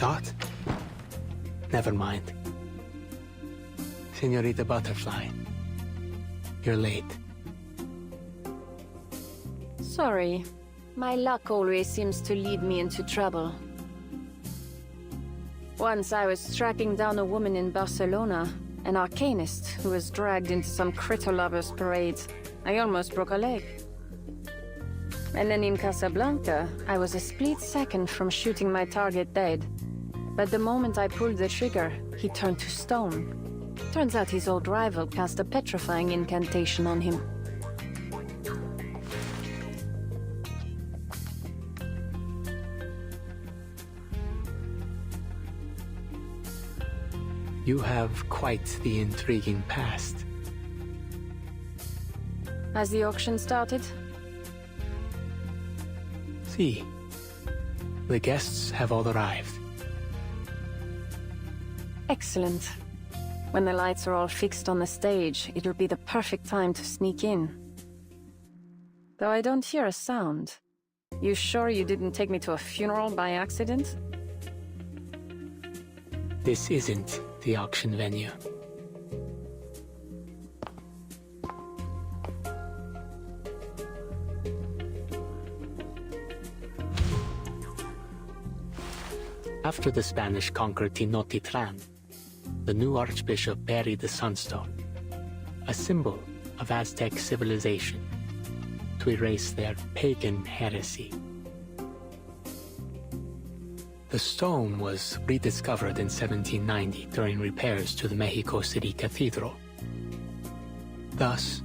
thought? Never mind. Señorita Butterfly, you're late. Sorry. My luck always seems to lead me into trouble. Once I was tracking down a woman in Barcelona, an arcanist who was dragged into some critter lovers parade. I almost broke a leg. And then in Casablanca, I was a split second from shooting my target dead. But the moment I pulled the trigger, he turned to stone. Turns out his old rival cast a petrifying incantation on him. You have quite the intriguing past. Has the auction started? See, the guests have all arrived. Excellent. When the lights are all fixed on the stage, it'll be the perfect time to sneak in. Though I don't hear a sound. You sure you didn't take me to a funeral by accident? This isn't the auction venue. After the Spanish conquered Tenochtitlan, the new archbishop buried the sunstone, a symbol of Aztec civilization, to erase their pagan heresy. The stone was rediscovered in 1790 during repairs to the Mexico City Cathedral. Thus,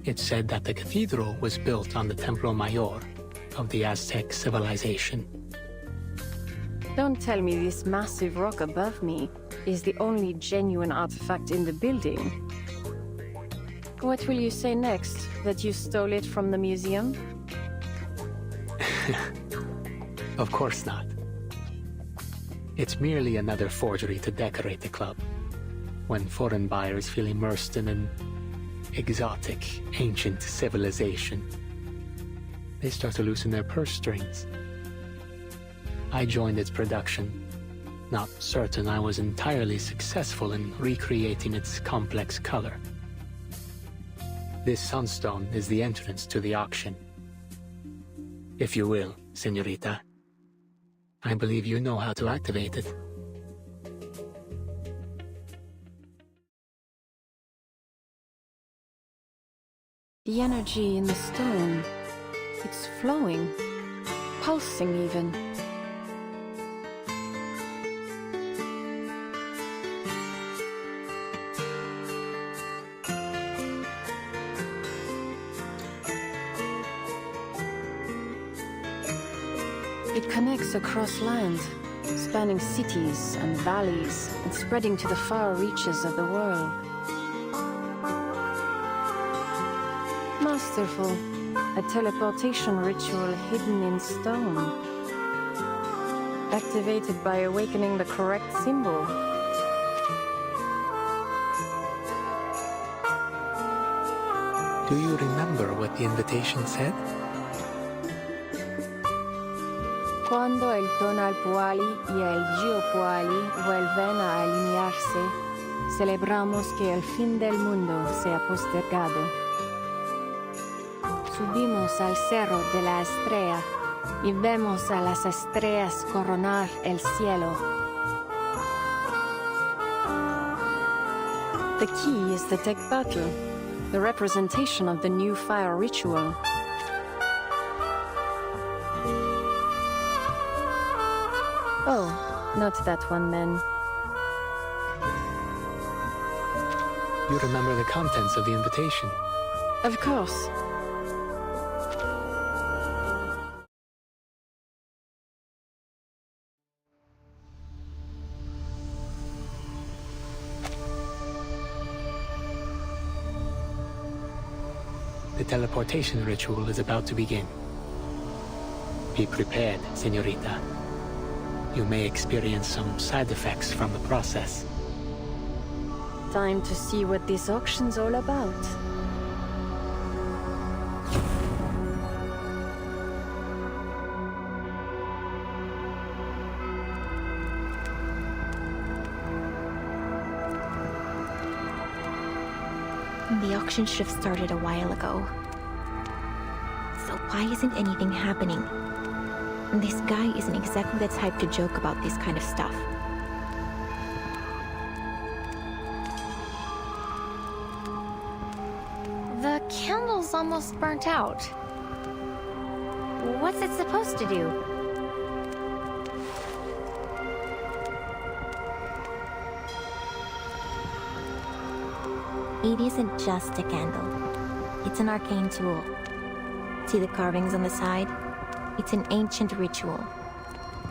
it's said that the cathedral was built on the Templo Mayor of the Aztec civilization. Don't tell me this massive rock above me is the only genuine artifact in the building. What will you say next? That you stole it from the museum? Of course not. It's merely another forgery to decorate the club, when foreign buyers feel immersed in an exotic, ancient civilization. They start to loosen their purse strings. I joined its production, not certain I was entirely successful in recreating its complex color. This sunstone is the entrance to the auction. If you will, señorita. I believe you know how to activate it. The energy in the stone, it's flowing, pulsing even. It connects across land, spanning cities and valleys, and spreading to the far reaches of the world. Masterful, a teleportation ritual hidden in stone. Activated by awakening the correct symbol. Do you remember what the invitation said? Cuando el tonal puali y el geopuali vuelven a alinearse, celebramos que el fin del mundo se ha postergado. Subimos al cerro de la estrella y vemos a las estrellas coronar el cielo. The key is the tech battle, the representation of the new fire ritual. Oh, not that one then. You remember the contents of the invitation? Of course. The teleportation ritual is about to begin. Be prepared, señorita. You may experience some side effects from the process. Time to see what this auction's all about. auction should have started a while ago. So why isn't anything happening? This guy isn't exactly the type to joke about this kind of stuff. The candle's almost burnt out. What's it supposed to do? It isn't just a candle. It's an arcane tool. See the carvings on the side? It's an ancient ritual.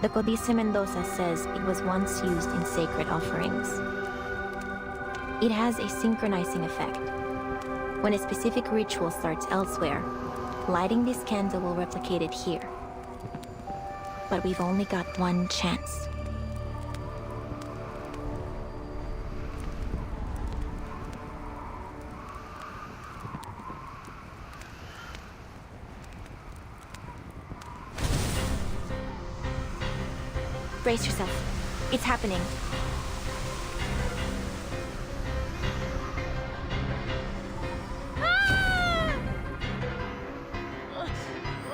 The Codice Mendoza says it was once used in sacred offerings. It has a synchronizing effect. When a specific ritual starts elsewhere, lighting this candle will replicate it here. But we've only got one chance. Brace yourself. It's happening.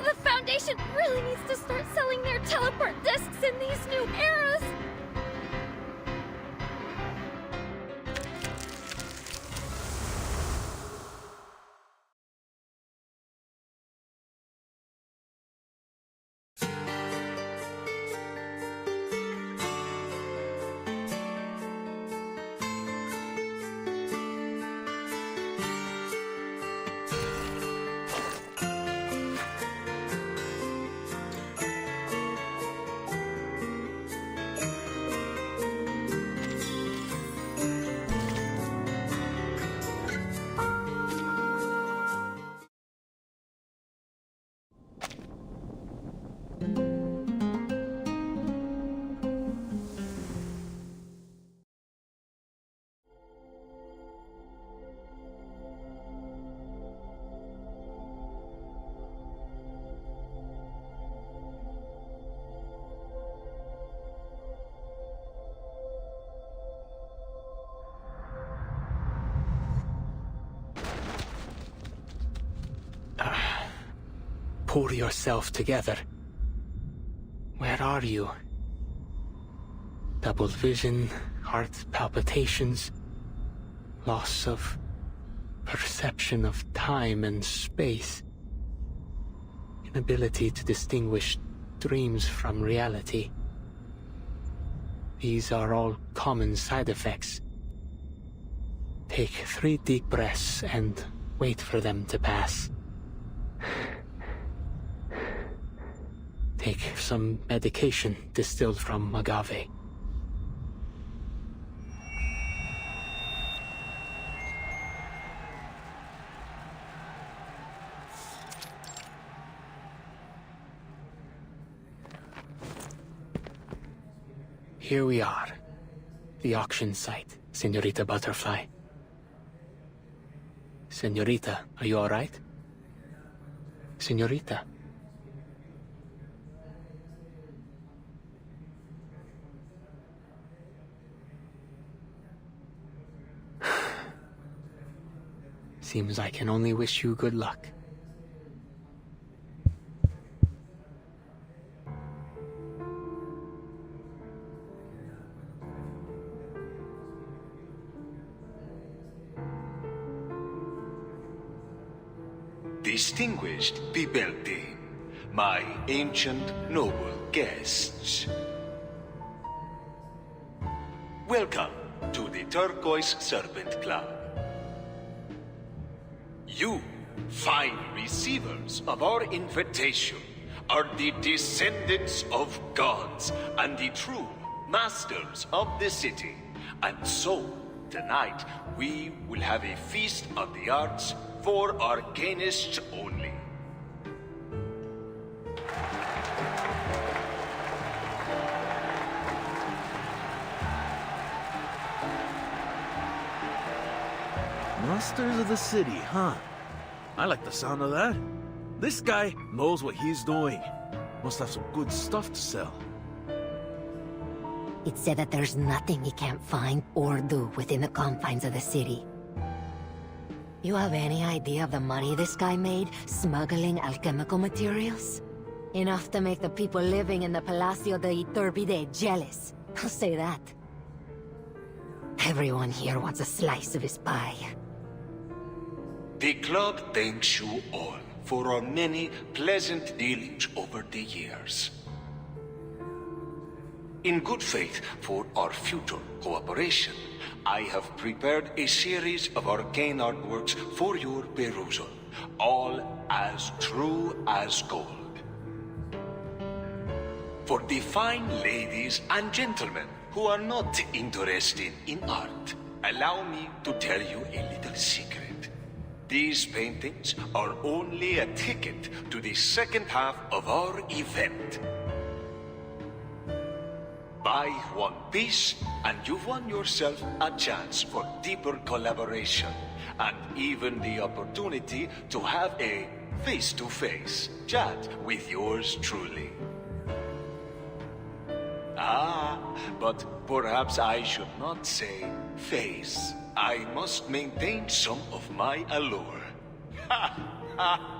The Foundation really needs to start selling their teleport discs in these new eras! Pull yourself together. Where are you? Double vision, heart palpitations, loss of perception of time and space, inability to distinguish dreams from reality. These are all common side effects. Take 3 deep breaths and wait for them to pass. Take some medication distilled from agave. Here we are. The auction site, Señorita Butterfly. Señorita, are you all right? Señorita. Seems I can only wish you good luck. Distinguished Pibelti, my ancient noble guests. Welcome to the Turquoise Serpent Club. You, fine receivers of our invitation, are the descendants of gods and the true masters of the city. And so, tonight, we will have a feast of the arts for arcanists only. Masters of the city, huh? I like the sound of that. This guy knows what he's doing. Must have some good stuff to sell. It's said that there's nothing he can't find or do within the confines of the city. You have any idea of the money this guy made smuggling alchemical materials? Enough to make the people living in the Palacio de Iturbide jealous. I'll say that. Everyone here wants a slice of his pie. The club thanks you all for our many pleasant dealings over the years. In good faith for our future cooperation, I have prepared a series of arcane artworks for your perusal, all as true as gold. For the fine ladies and gentlemen who are not interested in art, allow me to tell you a little secret. These paintings are only a ticket to the second half of our event. Buy one piece, and you've won yourself a chance for deeper collaboration, and even the opportunity to have a face-to-face chat with yours truly. Ah, but perhaps I should not say face. I must maintain some of my allure. Ha ha!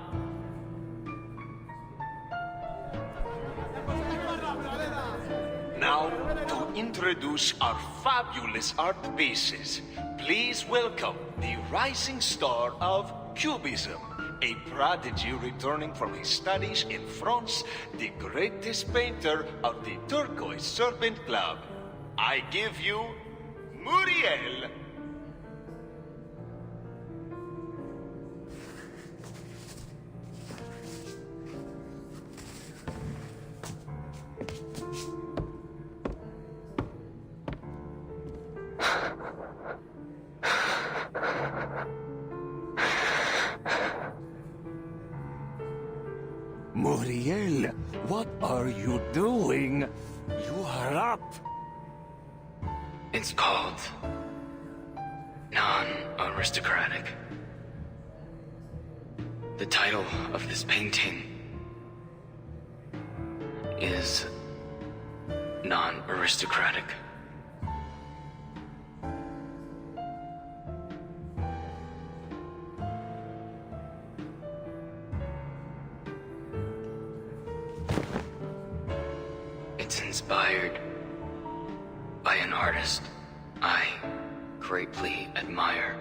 Now, to introduce our fabulous art pieces, please welcome the rising star of Cubism, a prodigy returning from his studies in France, the greatest painter of the Turquoise Serpent Club. I give you Muriel. Muriel, what are you doing? You are up. It's called non-aristocratic. The title of this painting is non-aristocratic. It's inspired by an artist I greatly admire.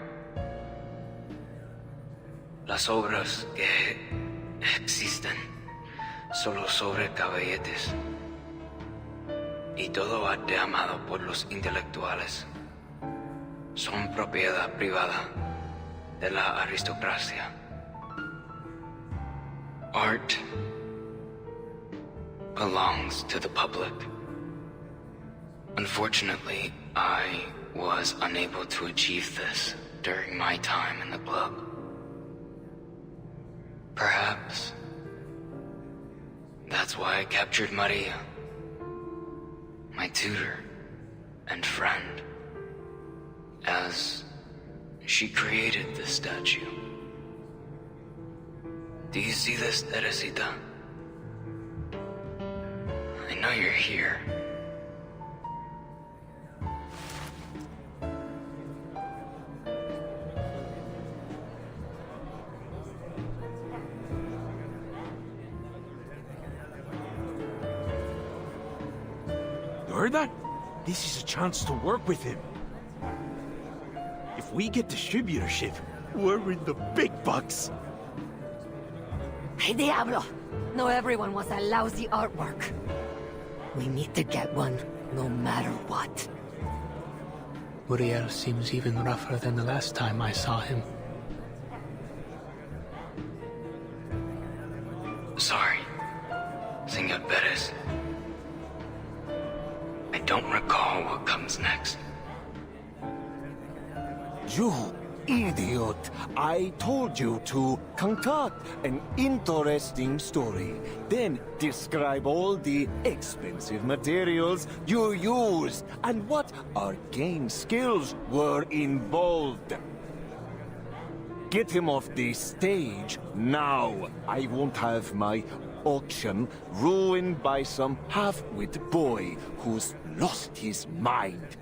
Las obras que existen solo sobre caballetes y todo arte amado por los intelectuales son propiedad privada de la aristocracia. Art belongs to the public. Unfortunately, I was unable to achieve this during my time in the club. Perhaps that's why I captured Maria, my tutor and friend, as she created this statue. Do you see this, Teresita? I know you're here. You heard that? This is a chance to work with him. If we get distributorship, we're in the big bucks. Hey, Diablo! No everyone wants a lousy artwork. We need to get one, no matter what. Uriel seems even rougher than the last time I saw him. Sorry, Senor Perez. I don't recall what comes next. You idiot! I told you to concoct an interesting story, then describe all the expensive materials you used and what arcane skills were involved. Get him off the stage now. I won't have my auction ruined by some half-wit boy who's lost his mind.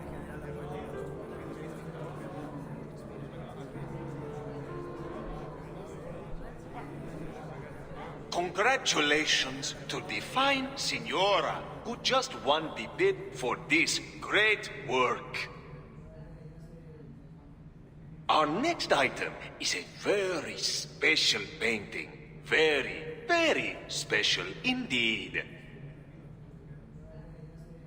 congratulations to the fine Signora who just won the bid for this great work. Our next item is a very special painting. Very, very special indeed.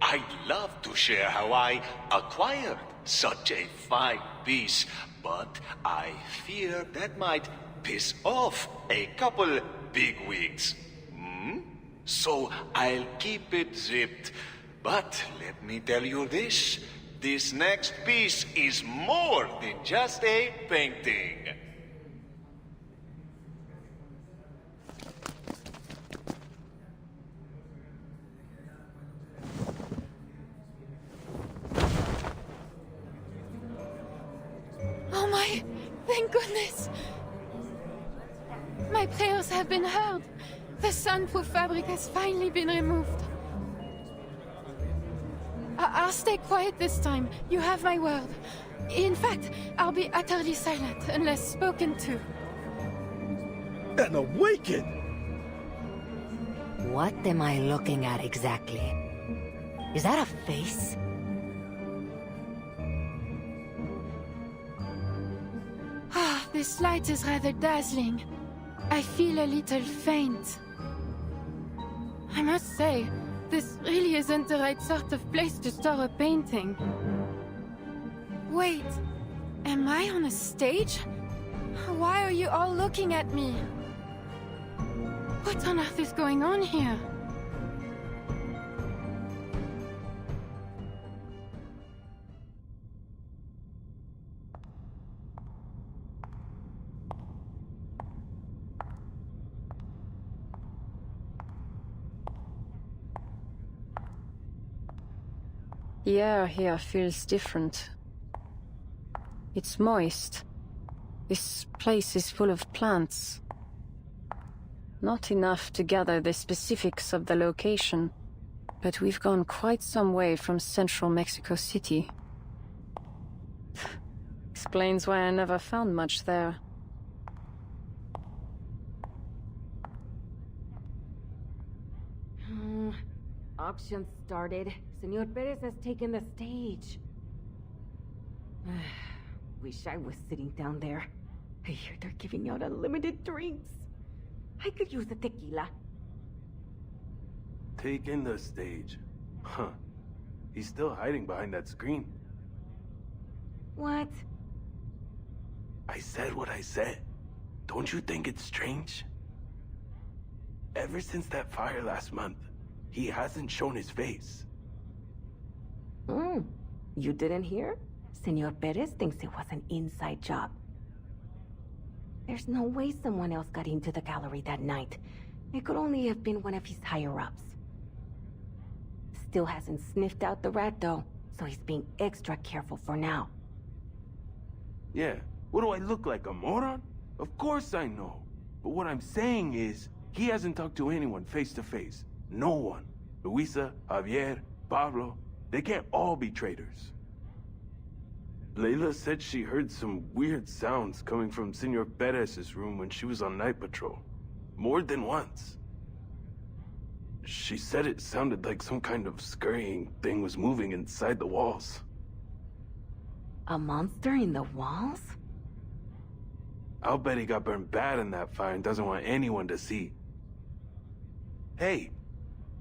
I'd love to share how I acquired such a fine piece, but I fear that might piss off a couple bigwigs. So I'll keep it zipped. But let me tell you this. This next piece is more than just a painting. Oh my... Thank goodness! My prayers have been heard. The sunproof fabric has finally been removed. I'll stay quiet this time. You have my word. In fact, I'll be utterly silent unless spoken to. And awaken! What am I looking at exactly? Is that a face? Ah, this light is rather dazzling. I feel a little faint. I must say, this really isn't the right sort of place to store a painting. Wait, am I on a stage? Why are you all looking at me? What on earth is going on here? The air here feels different. It's moist. This place is full of plants. Not enough to gather the specifics of the location, but we've gone quite some way from central Mexico City. Explains why I never found much there. Auction started. Senor Perez has taken the stage. Wish I was sitting down there. I hear they're giving out unlimited drinks. I could use a tequila. Taking the stage. Huh. He's still hiding behind that screen. What? I said what I said. Don't you think it's strange? Ever since that fire last month, he hasn't shown his face. You didn't hear? Senor Perez thinks it was an inside job. There's no way someone else got into the gallery that night. It could only have been one of his higher-ups. Still hasn't sniffed out the rat, though, so he's being extra careful for now. Yeah, what do I look like, a moron? Of course I know. But what I'm saying is, he hasn't talked to anyone face to face. No one. Luisa, Javier, Pablo, they can't all be traitors. Layla said she heard some weird sounds coming from Senor Perez's room when she was on night patrol. More than once. She said it sounded like some kind of scurrying thing was moving inside the walls. A monster in the walls? I'll bet he got burned bad in that fire and doesn't want anyone to see. Hey,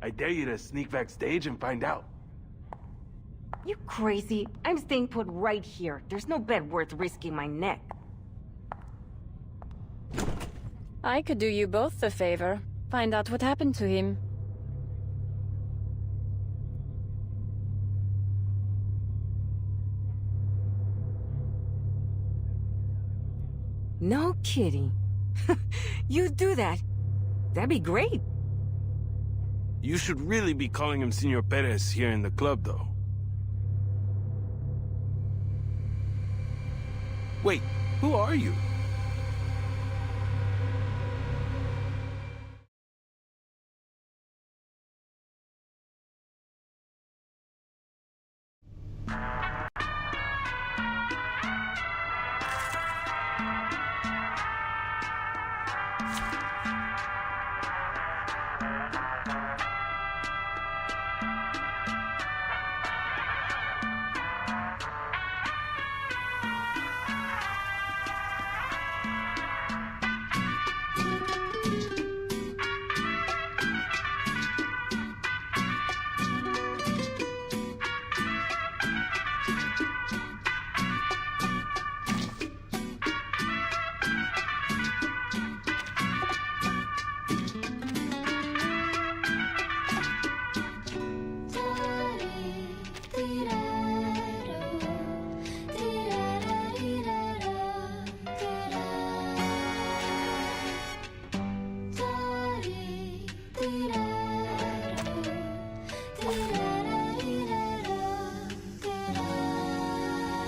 I dare you to sneak backstage and find out. You crazy? I'm staying put right here. There's no bet worth risking my neck. I could do you both a favor. Find out what happened to him. No kidding. You do that. That'd be great. You should really be calling him Senor Perez here in the club, though. Wait, who are you?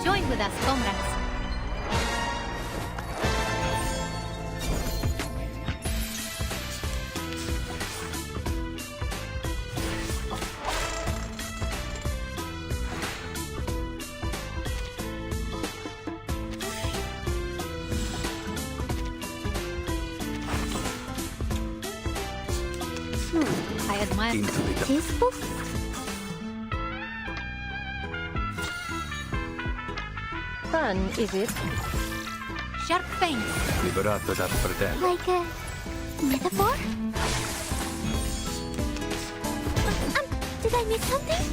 Join with us, comrades. I admire peaceful. Fun, is it? Sharp fangs. Liberato dal fratello. Like a metaphor? Did I miss something?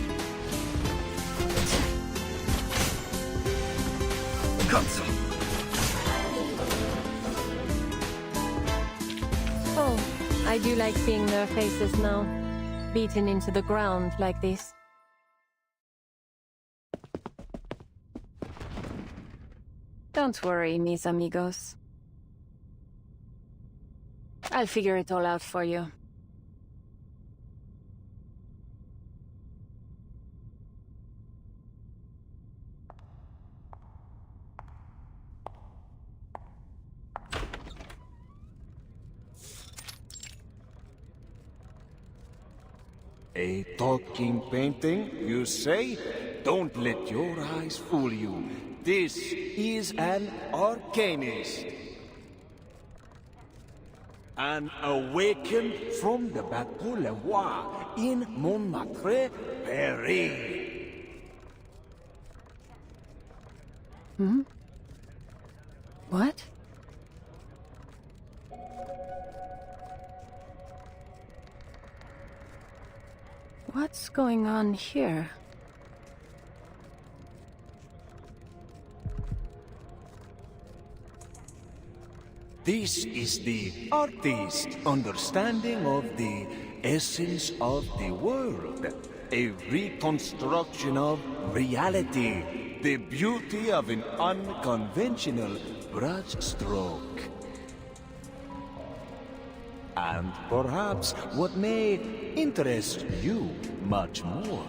Cazzo! Oh, I do like seeing their faces now. Beaten into the ground like this. Don't worry, mis amigos. I'll figure it all out for you. A talking painting, you say? Don't let your eyes fool you. This is an arcanist. An awakened from the Bateau Le Roi in Montmartre, Paris. Hmm? What? What's going on here? This is the artist's understanding of the essence of the world. A reconstruction of reality. The beauty of an unconventional brushstroke. And perhaps what may interest you much more,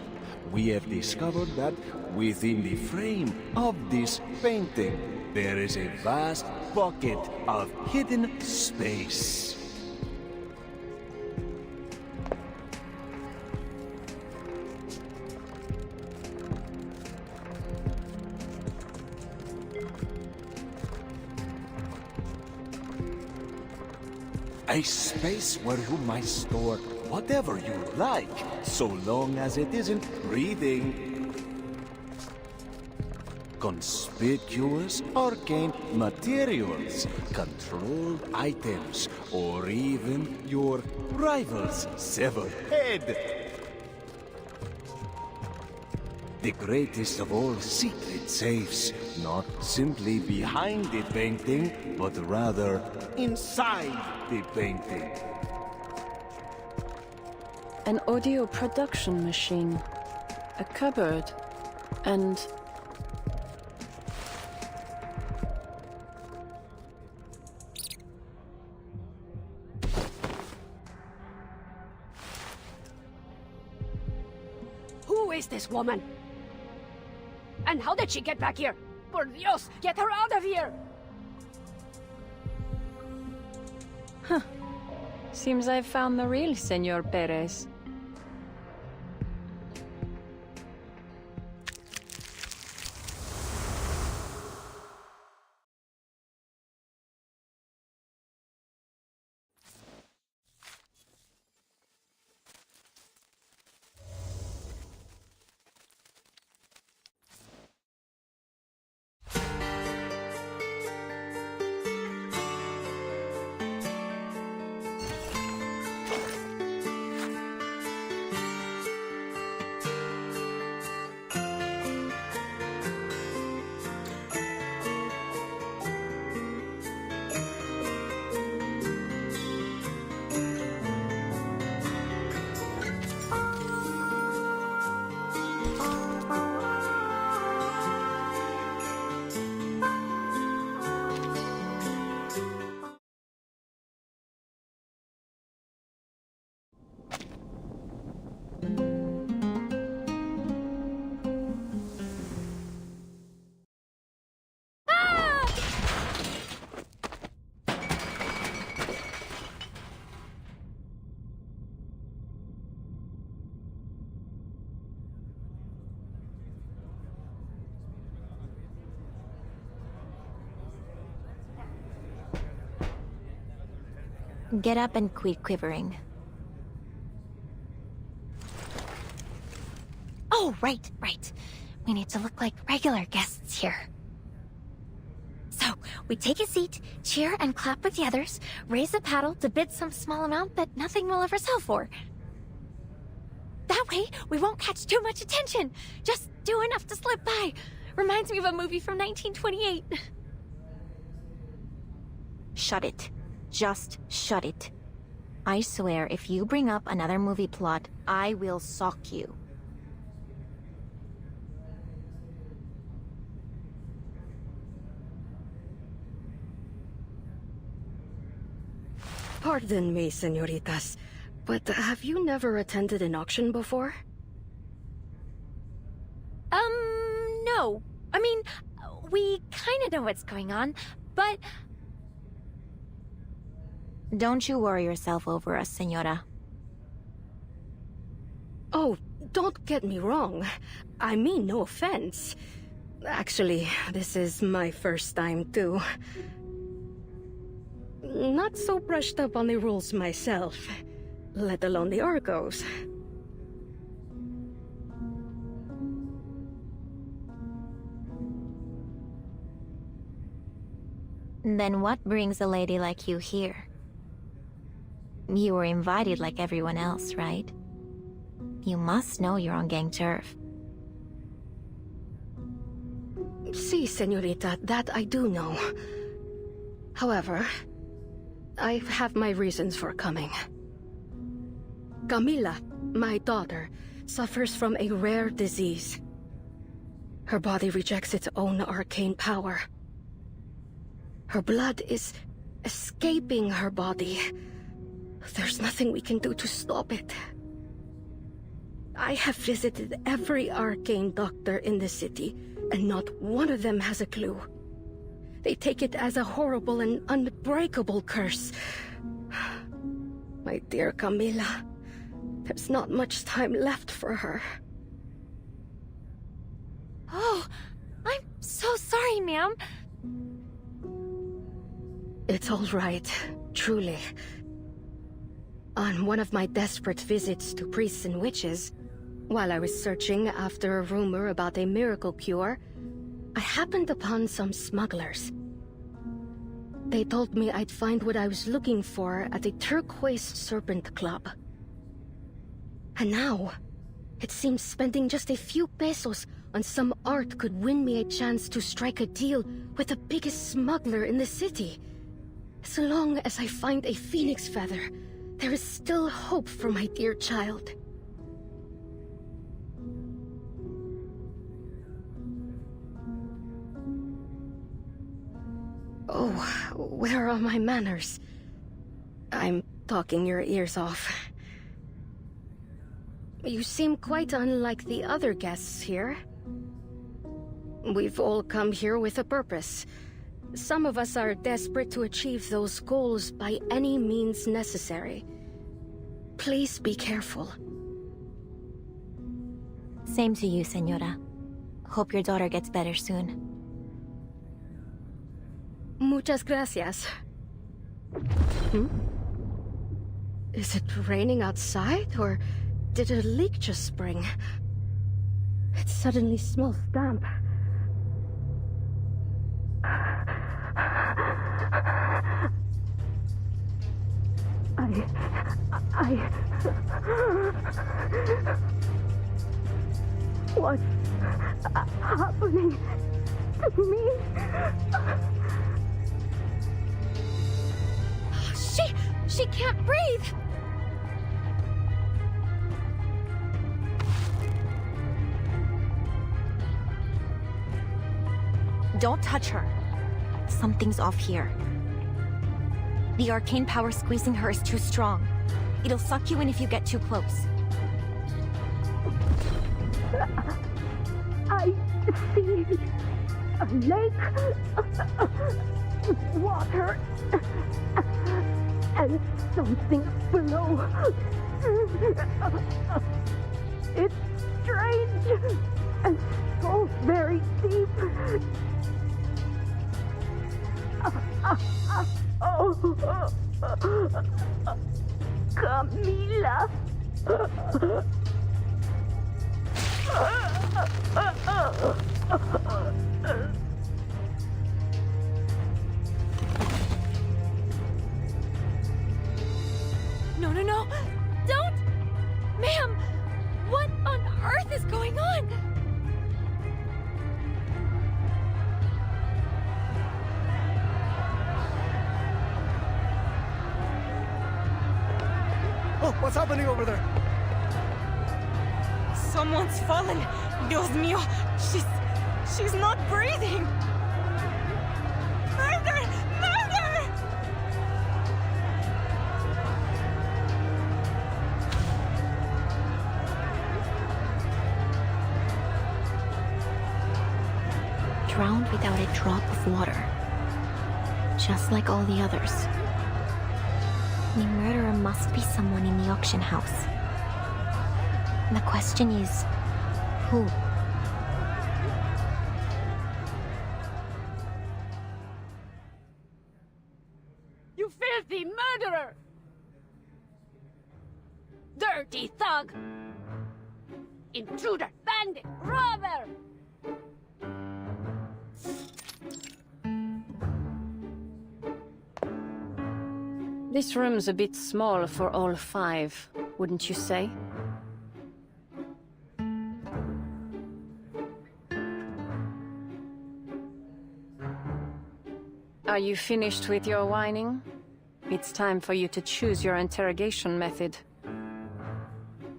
we have discovered that within the frame of this painting, there is a vast pocket of hidden space. A space where you might store whatever you like, so long as it isn't breathing. Conspicuous arcane materials, controlled items, or even your rival's severed head. The greatest of all secret safes, not simply behind the painting, but rather inside the painting. An audio production machine. A cupboard. And... Who is this woman? And how did she get back here? Por Dios, get her out of here! Huh. Seems I've found the real Senor Perez. Get up and quit quivering. Oh, right. We need to look like regular guests here. So, we take a seat, cheer and clap with the others, raise a paddle to bid some small amount that nothing will ever sell for. That way, we won't catch too much attention. Just do enough to slip by. Reminds me of a movie from 1928. Shut it. Just shut it. I swear, if you bring up another movie plot, I will sock you. Pardon me, senoritas, but have you never attended an auction before? No. I mean, we kinda know what's going on, but... Don't you worry yourself over us, senora. Oh, don't get me wrong. I mean no offense. Actually, this is my first time too. Not so brushed up on the rules myself, let alone the Argos. Then what brings a lady like you here? You were invited like everyone else, right? You must know you're on gang turf. Si, senorita, that I do know. However, I have my reasons for coming. Camila, my daughter, suffers from a rare disease. Her body rejects its own arcane power. Her blood is escaping her body. There's nothing we can do to stop it. I have visited every arcane doctor in the city, and not one of them has a clue. They take it as a horrible and unbreakable curse. My dear Camila, there's not much time left for her. Oh, I'm so sorry, ma'am. It's all right, truly. On one of my desperate visits to priests and witches, while I was searching after a rumor about a miracle cure, I happened upon some smugglers. They told me I'd find what I was looking for at the Turquoise Serpent Club. And now, it seems spending just a few pesos on some art could win me a chance to strike a deal with the biggest smuggler in the city. As long as I find a phoenix feather, there is still hope for my dear child. Oh, where are my manners? I'm talking your ears off. You seem quite unlike the other guests here. We've all come here with a purpose. Some of us are desperate to achieve those goals by any means necessary. Please be careful. Same to you, senora. Hope your daughter gets better soon. Muchas gracias. Is it raining outside, or did a leak just spring? It suddenly smells damp. What's happening to me? She can't breathe! Don't touch her. Something's off here. The arcane power squeezing her is too strong. It'll suck you in if you get too close. I see a lake, water, and something below. It's strange and so very deep. Camila. No, no, no! Don't! Ma'am! What on earth is going on? Oh, what's happening over there? Someone's fallen. Dios mío. She's not breathing. Murder! Murder! Drowned without a drop of water. Just like all the others. The murderer must be someone in the auction house. The question is, who? You filthy murderer! Dirty thug! Intruder! Bandit! Robber! This room's a bit small for all 5, wouldn't you say? Are you finished with your whining? It's time for you to choose your interrogation method.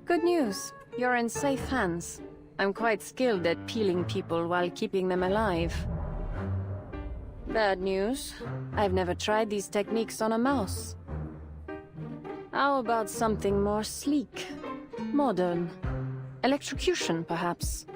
Good news, you're in safe hands. I'm quite skilled at peeling people while keeping them alive. Bad news, I've never tried these techniques on a mouse. How about something more sleek, modern? Electrocution, perhaps?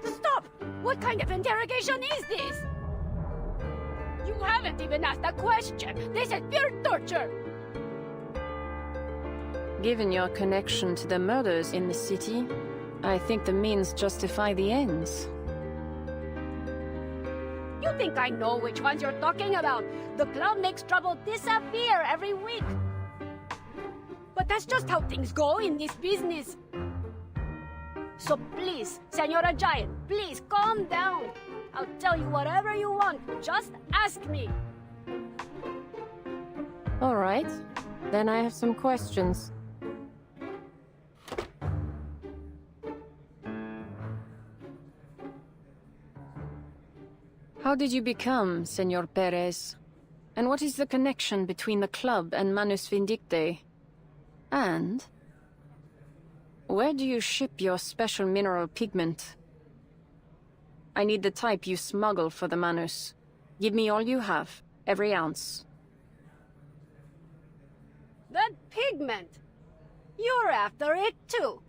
Stop! What kind of interrogation is this? You haven't even asked a question! This is pure torture! Given your connection to the murders in the city, I think the means justify the ends. You think I know which ones you're talking about? The club makes trouble disappear every week. But that's just how things go in this business. So please, Senora Giant, please calm down. I'll tell you whatever you want. Just ask me. All right. Then I have some questions. How did you become Senor Perez? And what is the connection between the club and Manus Vindicte? And where do you ship your special mineral pigment? I need the type you smuggle for the Manus. Give me all you have, every ounce. That pigment! You're after it too!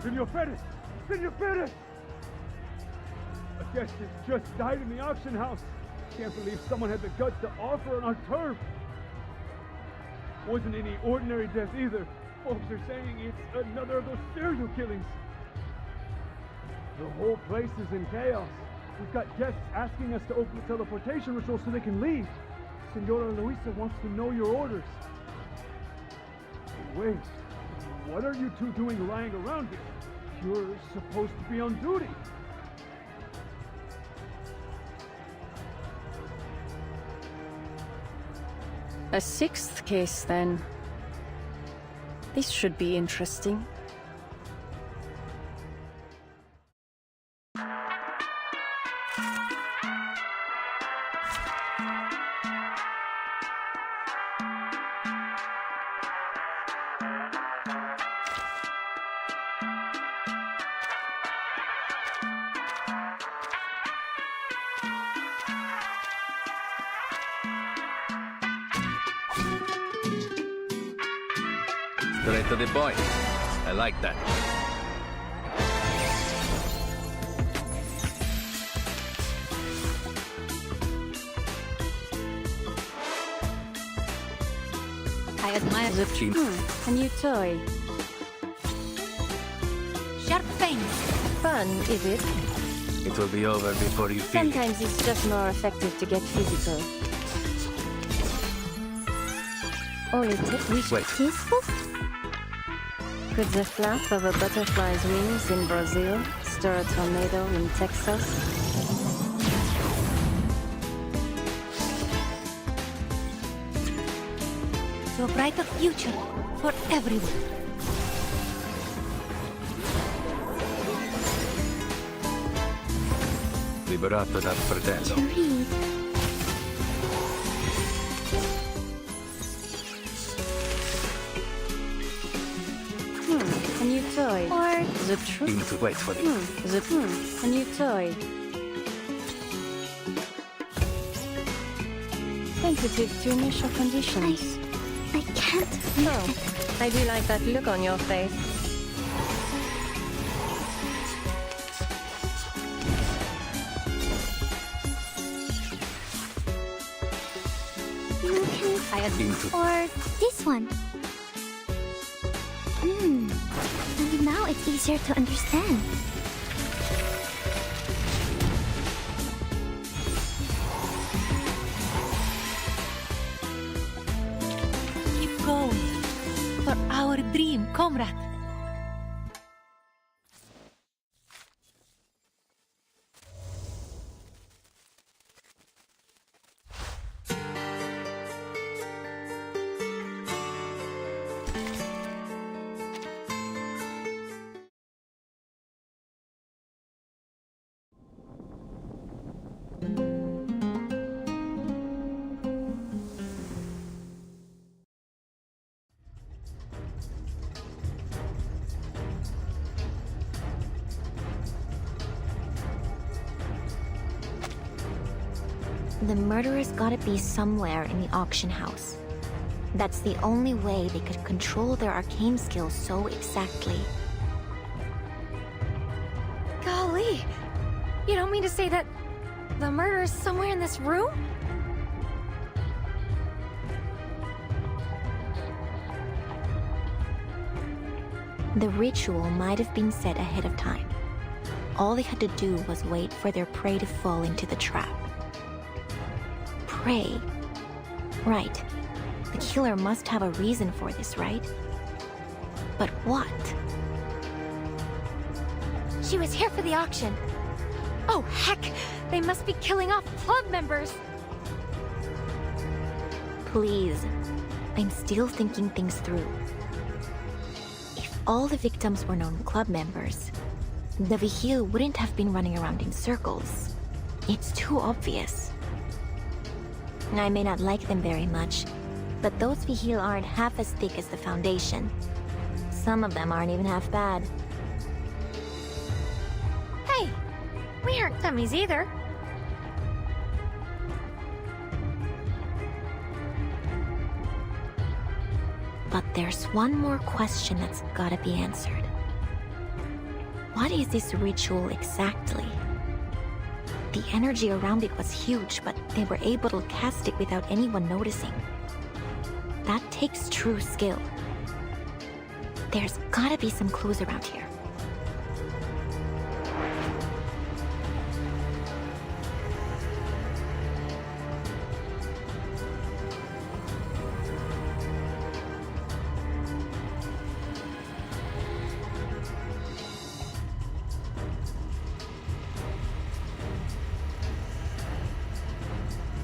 Senor Perez! Senor Perez! A guest has just died in the auction house. Can't believe someone had the guts to offer on our turf. Wasn't any ordinary death either. Folks are saying it's another of those serial killings. The whole place is in chaos. We've got guests asking us to open the teleportation ritual so they can leave. Senora Luisa wants to know your orders. Wait, what are you two doing lying around here? You're supposed to be on duty. A 6th case, then. This should be interesting. Straight to the point. I like that. I admire the team. A new toy. Sharp fangs. Fun, is it? It will be over before you feel it. Sometimes it's just more effective to get physical. Or is it peaceful? Could the flap of a butterfly's wings in Brazil stir a tornado in Texas? To a brighter future for everyone. Liberato dal fratello. A new toy. Or the truth. Wait for it. A new toy. Sensitive to initial conditions. I can't. Oh, I do like that look on your face. Or this one. And now it's easier to understand. keep going. For our dream, comrade. The murderer's gotta be somewhere in the auction house. That's the only way they could control their arcane skills so exactly. Golly! You don't mean to say that the murderer's somewhere in this room? The ritual might have been set ahead of time. All they had to do was wait for their prey to fall into the trap. Prey? Right. The killer must have a reason for this, right? But what? She was here for the auction. Oh, heck! They must be killing off club members! Please. I'm still thinking things through. If all the victims were known club members, the Vigil wouldn't have been running around in circles. It's too obvious. I may not like them very much, but those Vigil aren't half as thick as the Foundation. Some of them aren't even half bad. Hey! We aren't dummies either. But there's one more question that's gotta be answered. What is this ritual exactly? The energy around it was huge, but they were able to cast it without anyone noticing. That takes true skill. There's gotta be some clues around here.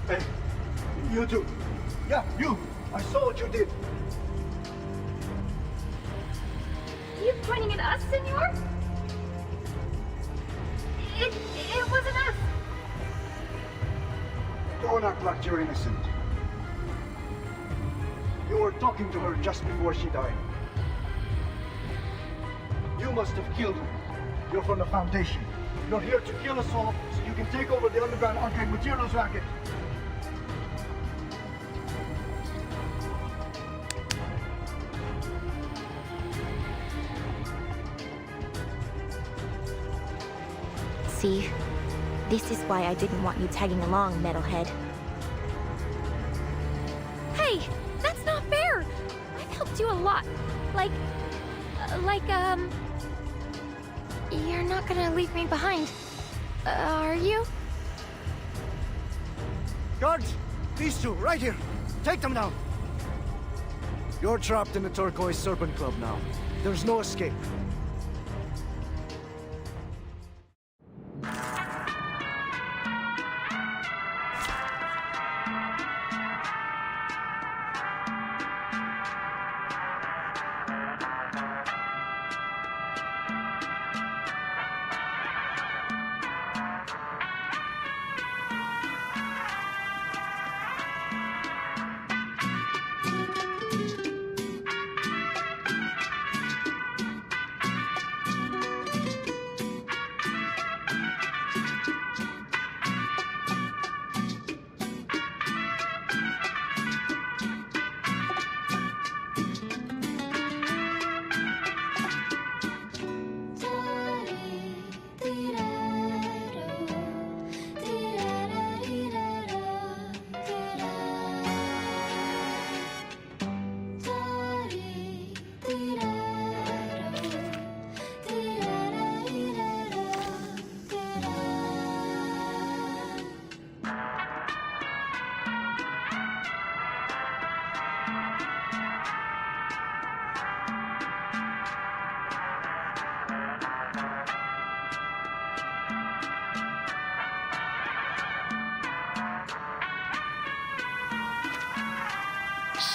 Hey, you two. Yeah, you. I saw what you did. You pointing at us, senor? It wasn't us. Don't act like you're innocent. You were talking to her just before she died. You must have killed her. You're from the Foundation. You're here to kill us all so you can take over the underground arcade materials racket. See, this is why I didn't want you tagging along, metalhead. Hey! That's not fair! liked you a lot. Like, you're not gonna leave me behind, are you? Guards! These two, right here! Take them down! You're trapped in the Turquoise Serpent Club now. There's no escape.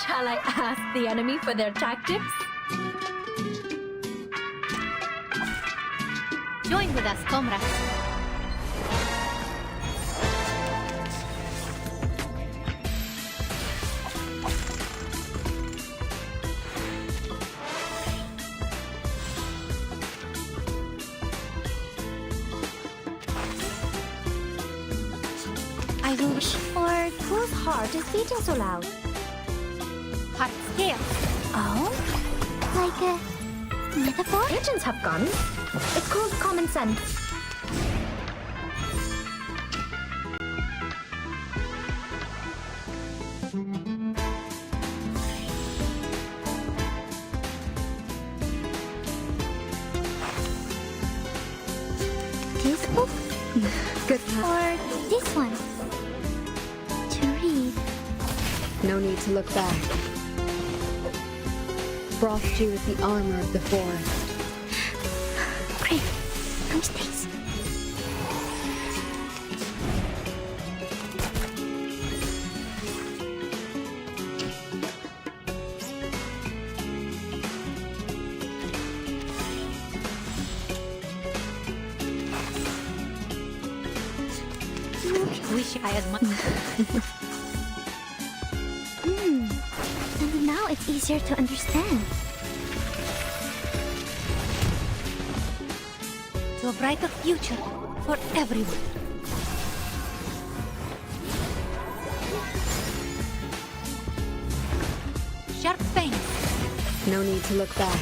Shall I ask the enemy for their tactics? Join with us, comrades. I wish. Or whose heart is beating so loud? Hot scale. Oh? Like a metaphor? Agents have guns. It's called common sense. This book? Good. Or this one? To read. No need to look back. Frost you with the armor of the forest. Great. Punch this. Wish I had much. And now it's easier to understand. To a brighter future for everyone. Sharp fangs. No need to look back.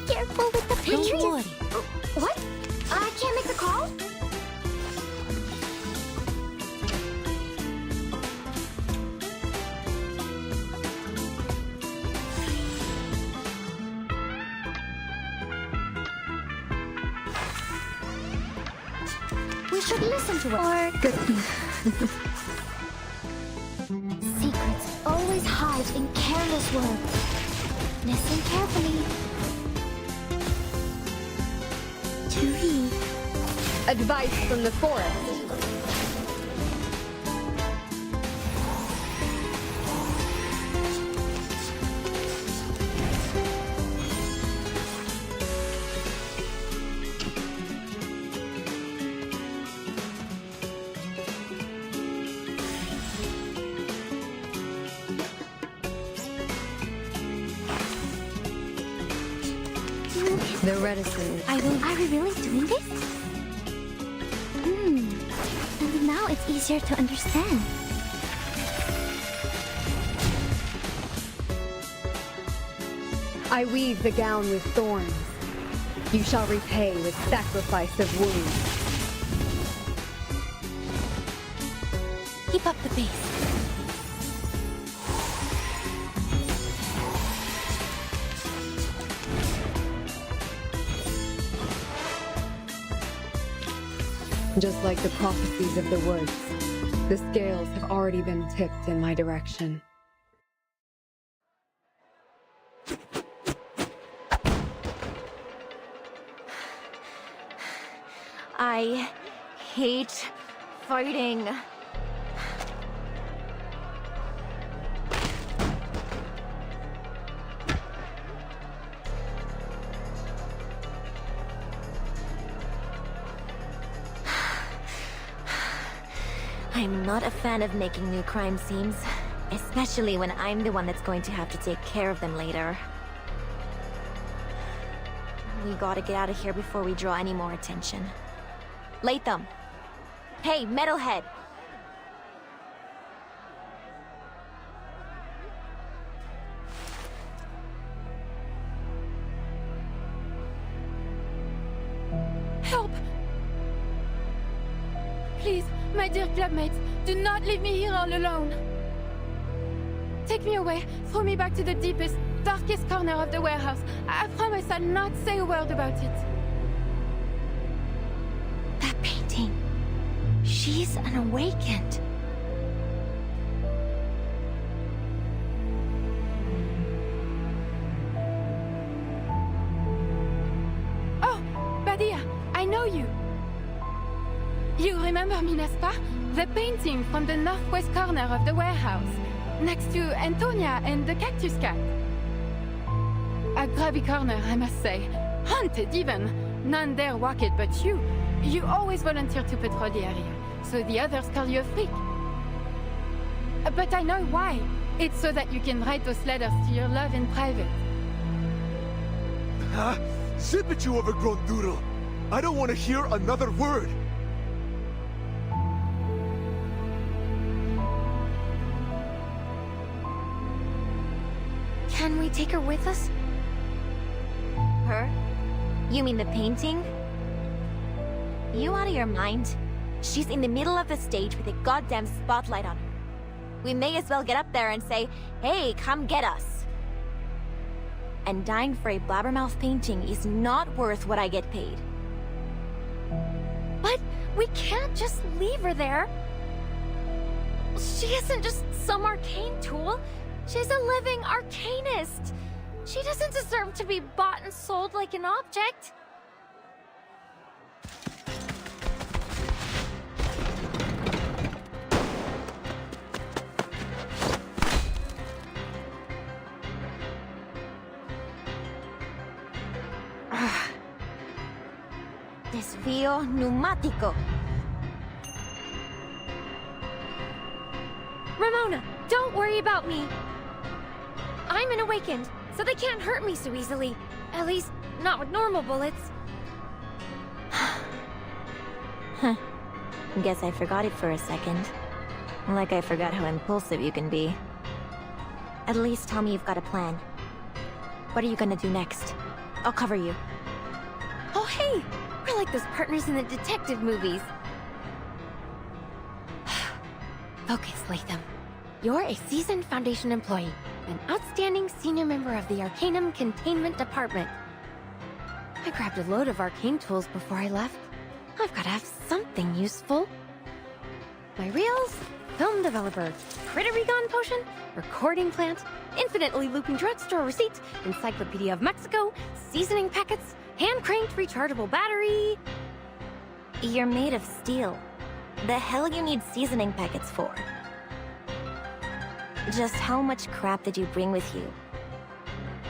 Careful with the Don't Patriots. worry. What? I can't make the call? We should listen to her. Good. Secrets always hide in careless words. Listen carefully. To read. Advice from the forest. They're reticent. Are we really doing this? And now it's easier to understand. I weave the gown with thorns. You shall repay with sacrifice of wounds. Keep up the pace. Just like the prophecies of the woods, the scales have already been tipped in my direction. I hate fighting. I'm not a fan of making new crime scenes, especially when I'm the one that's going to have to take care of them later. We gotta get out of here before we draw any more attention. Latham! Hey, Metalhead! Help! Please, my dear clubmates, do not leave me here all alone. Take me away, throw me back to the deepest, darkest corner of the warehouse. I promise I'll not say a word about it. That painting. She's an awakened. Oh, Badia, I know you. You remember me, n'est-ce pas? The painting from the northwest corner of the warehouse, next to Antonia and the cactus cat. A grubby corner, I must say. Haunted, even. None dare walk it but you. You always volunteer to patrol the area, so the others call you a freak. But I know why. It's so that you can write those letters to your love in private. Huh? Zip it, you overgrown doodle! I don't want to hear another word! Can we take her with us? Her? You mean the painting? You out of your mind? She's in the middle of the stage with a goddamn spotlight on her. We may as well get up there and say, hey, come get us. And dying for a blabbermouth painting is not worth what I get paid. But we can't just leave her there. She isn't just some arcane tool. She's a living arcanist. She doesn't deserve to be bought and sold like an object. Desvío pneumático. Ramona, don't worry about me. I'm an awakened, so they can't hurt me so easily. At least, not with normal bullets. Huh. Guess I forgot it for a second. Like I forgot how impulsive you can be. At least tell me you've got a plan. What are you gonna do next? I'll cover you. Oh hey! We're like those partners in the detective movies. Focus, Latham. You're a seasoned Foundation employee, an outstanding senior member of the Arcanum Containment Department. I grabbed a load of arcane tools before I left. I've gotta have something useful. My reels, film developer, critter recon potion, recording plant, infinitely looping drugstore receipt, Encyclopedia of Mexico, seasoning packets, hand-cranked rechargeable battery. You're made of steel. The hell you need seasoning packets for? Just how much crap did you bring with you?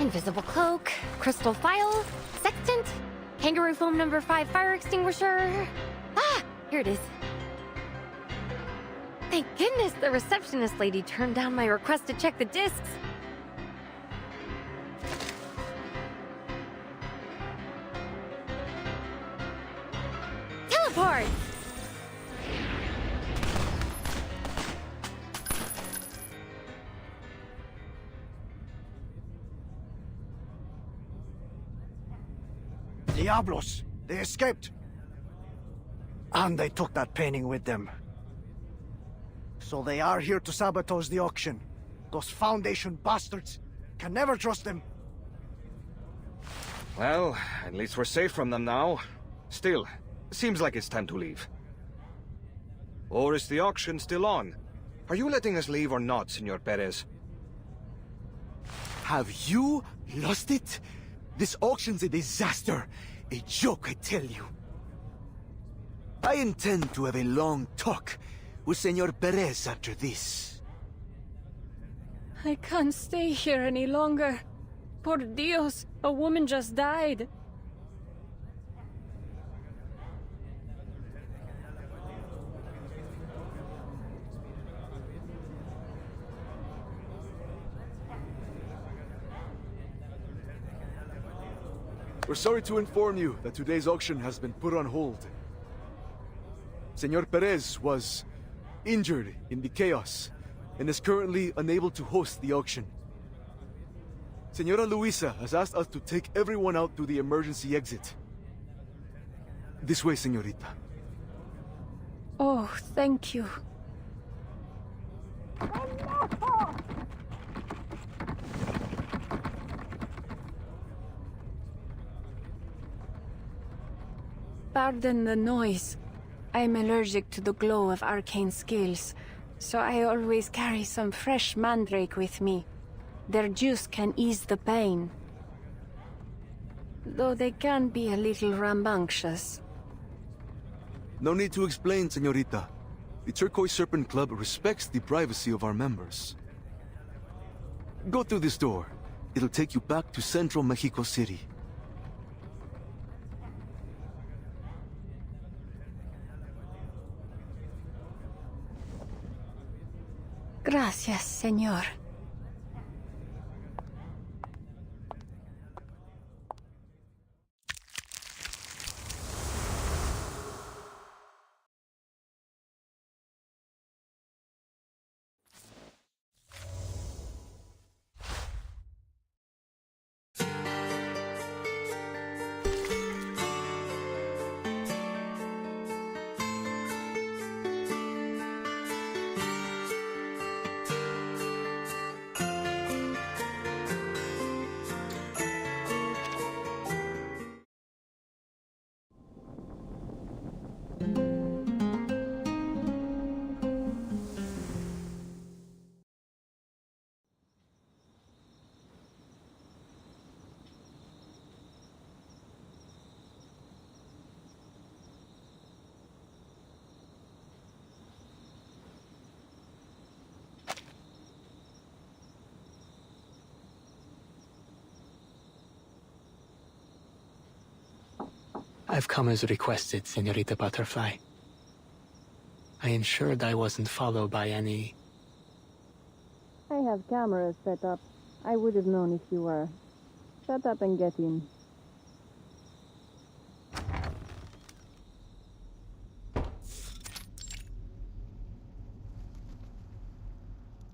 Invisible cloak, crystal file, sextant, kangaroo foam number 5 fire extinguisher. Ah, here it is. Thank goodness the receptionist lady turned down my request to check the discs. Teleport! Diablos! They escaped! And they took that painting with them. So they are here to sabotage the auction. Those Foundation bastards. Can never trust them. Well, at least we're safe from them now. Still, seems like it's time to leave. Or is the auction still on? Are you letting us leave or not, Senor Perez? Have you lost it? This auction's a disaster. A joke, I tell you. I intend to have a long talk with Senor Perez after this. I can't stay here any longer. Por Dios, a woman just died. We're sorry to inform you that today's auction has been put on hold. Senor Perez was injured in the chaos and is currently unable to host the auction. Senora Luisa has asked us to take everyone out to the emergency exit. This way, señorita. Oh, thank you. Pardon the noise. I'm allergic to the glow of arcane skills, so I always carry some fresh mandrake with me. Their juice can ease the pain. Though they can be a little rambunctious. No need to explain, señorita. The Turquoise Serpent Club respects the privacy of our members. Go through this door. It'll take you back to Central Mexico City. Gracias, señor. I've come as requested, Senorita Butterfly. I ensured I wasn't followed by any... I have cameras set up. I would have known if you were. Shut up and get in.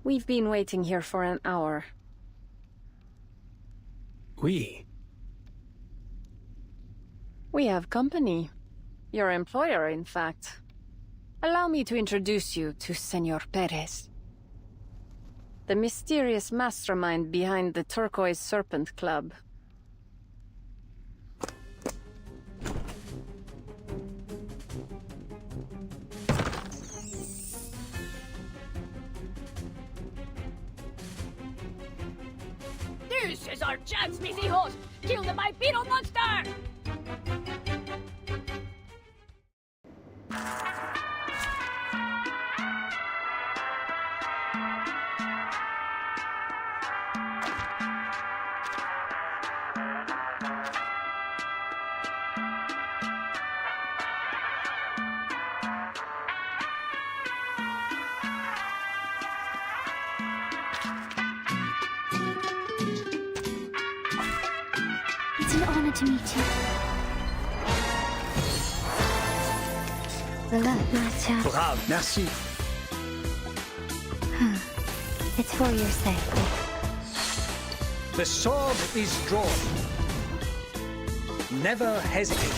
We've been waiting here for an hour. We have company. Your employer, in fact. Allow me to introduce you to Senor Perez. The mysterious mastermind behind the Turquoise Serpent Club. This is our chance, mis hijos! Kill the bipedal monster! It's an honor to meet you. Bravo, merci. It's for your sake. The sword is drawn. Never hesitate.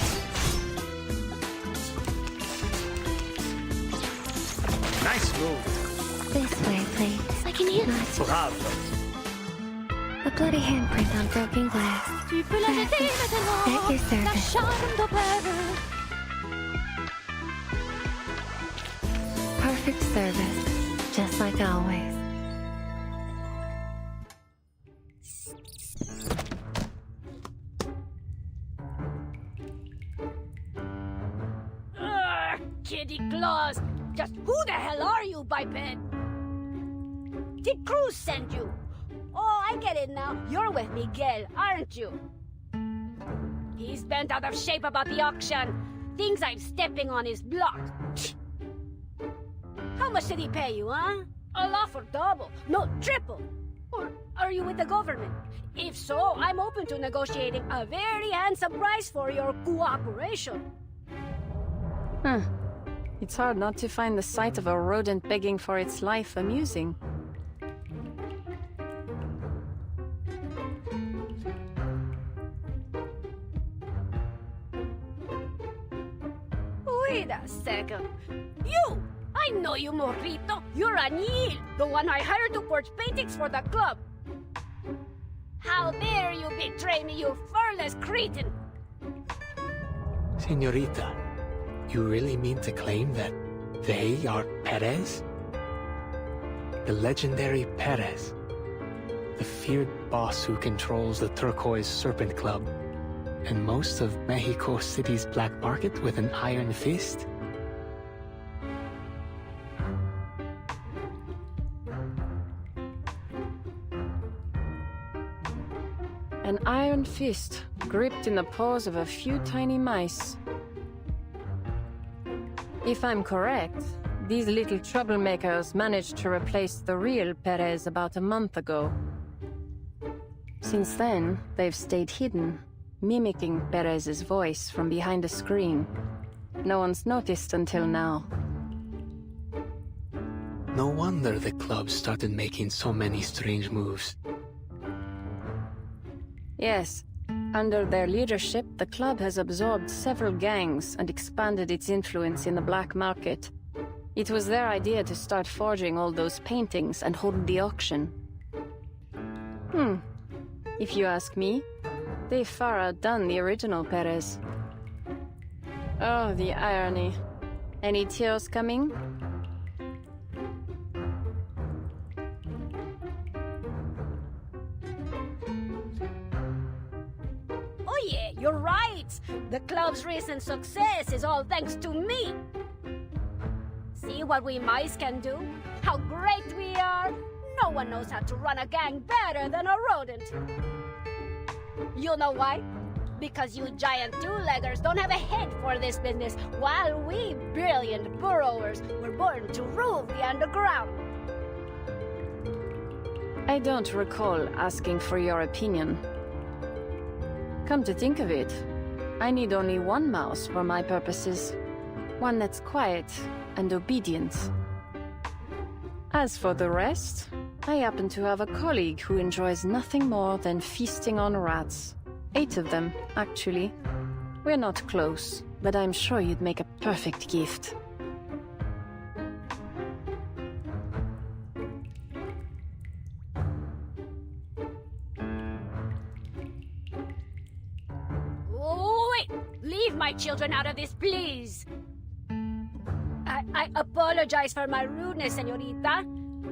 Nice move. This way, please. I can hear it. Bravo. A bloody handprint on broken glass. At your service. Perfect service, just like always. Kitty Claus! Just who the hell are you, biped? Did Cruz send you? Oh, I get it now. You're with Miguel, aren't you? He's bent out of shape about the auction. Thinks I'm stepping on his block. How much did he pay you, huh? A lot for double. No, triple. Or are you with the government? If so, I'm open to negotiating a very handsome price for your cooperation. Huh. It's hard not to find the sight of a rodent begging for its life amusing. Wait a second. You! I know you, Morrito. You're Anil, the one I hired to forge paintings for the club. How dare you betray me, you furless cretin! Senorita, you really mean to claim that they are Perez? The legendary Perez. The feared boss who controls the Turquoise Serpent Club and most of Mexico City's black market with an iron fist? An iron fist, gripped in the paws of a few tiny mice. If I'm correct, these little troublemakers managed to replace the real Perez about a month ago. Since then, they've stayed hidden, mimicking Perez's voice from behind a screen. No one's noticed until now. No wonder the club started making so many strange moves. Yes. Under their leadership, the club has absorbed several gangs and expanded its influence in the black market. It was their idea to start forging all those paintings and hold the auction. If you ask me, they've far outdone the original Perez. Oh, the irony. Any tears coming? Oh yeah, you're right! The club's recent success is all thanks to me! See what we mice can do? How great we are! No one knows how to run a gang better than a rodent! You know why? Because you giant two-leggers don't have a head for this business, while we brilliant burrowers were born to rule the underground. I don't recall asking for your opinion. Come to think of it, I need only one mouse for my purposes. One that's quiet and obedient. As for the rest, I happen to have a colleague who enjoys nothing more than feasting on rats. 8 of them, actually. We're not close, but I'm sure you'd make a perfect gift. Wait! Leave my children out of this, please! I apologize for my rudeness, senorita.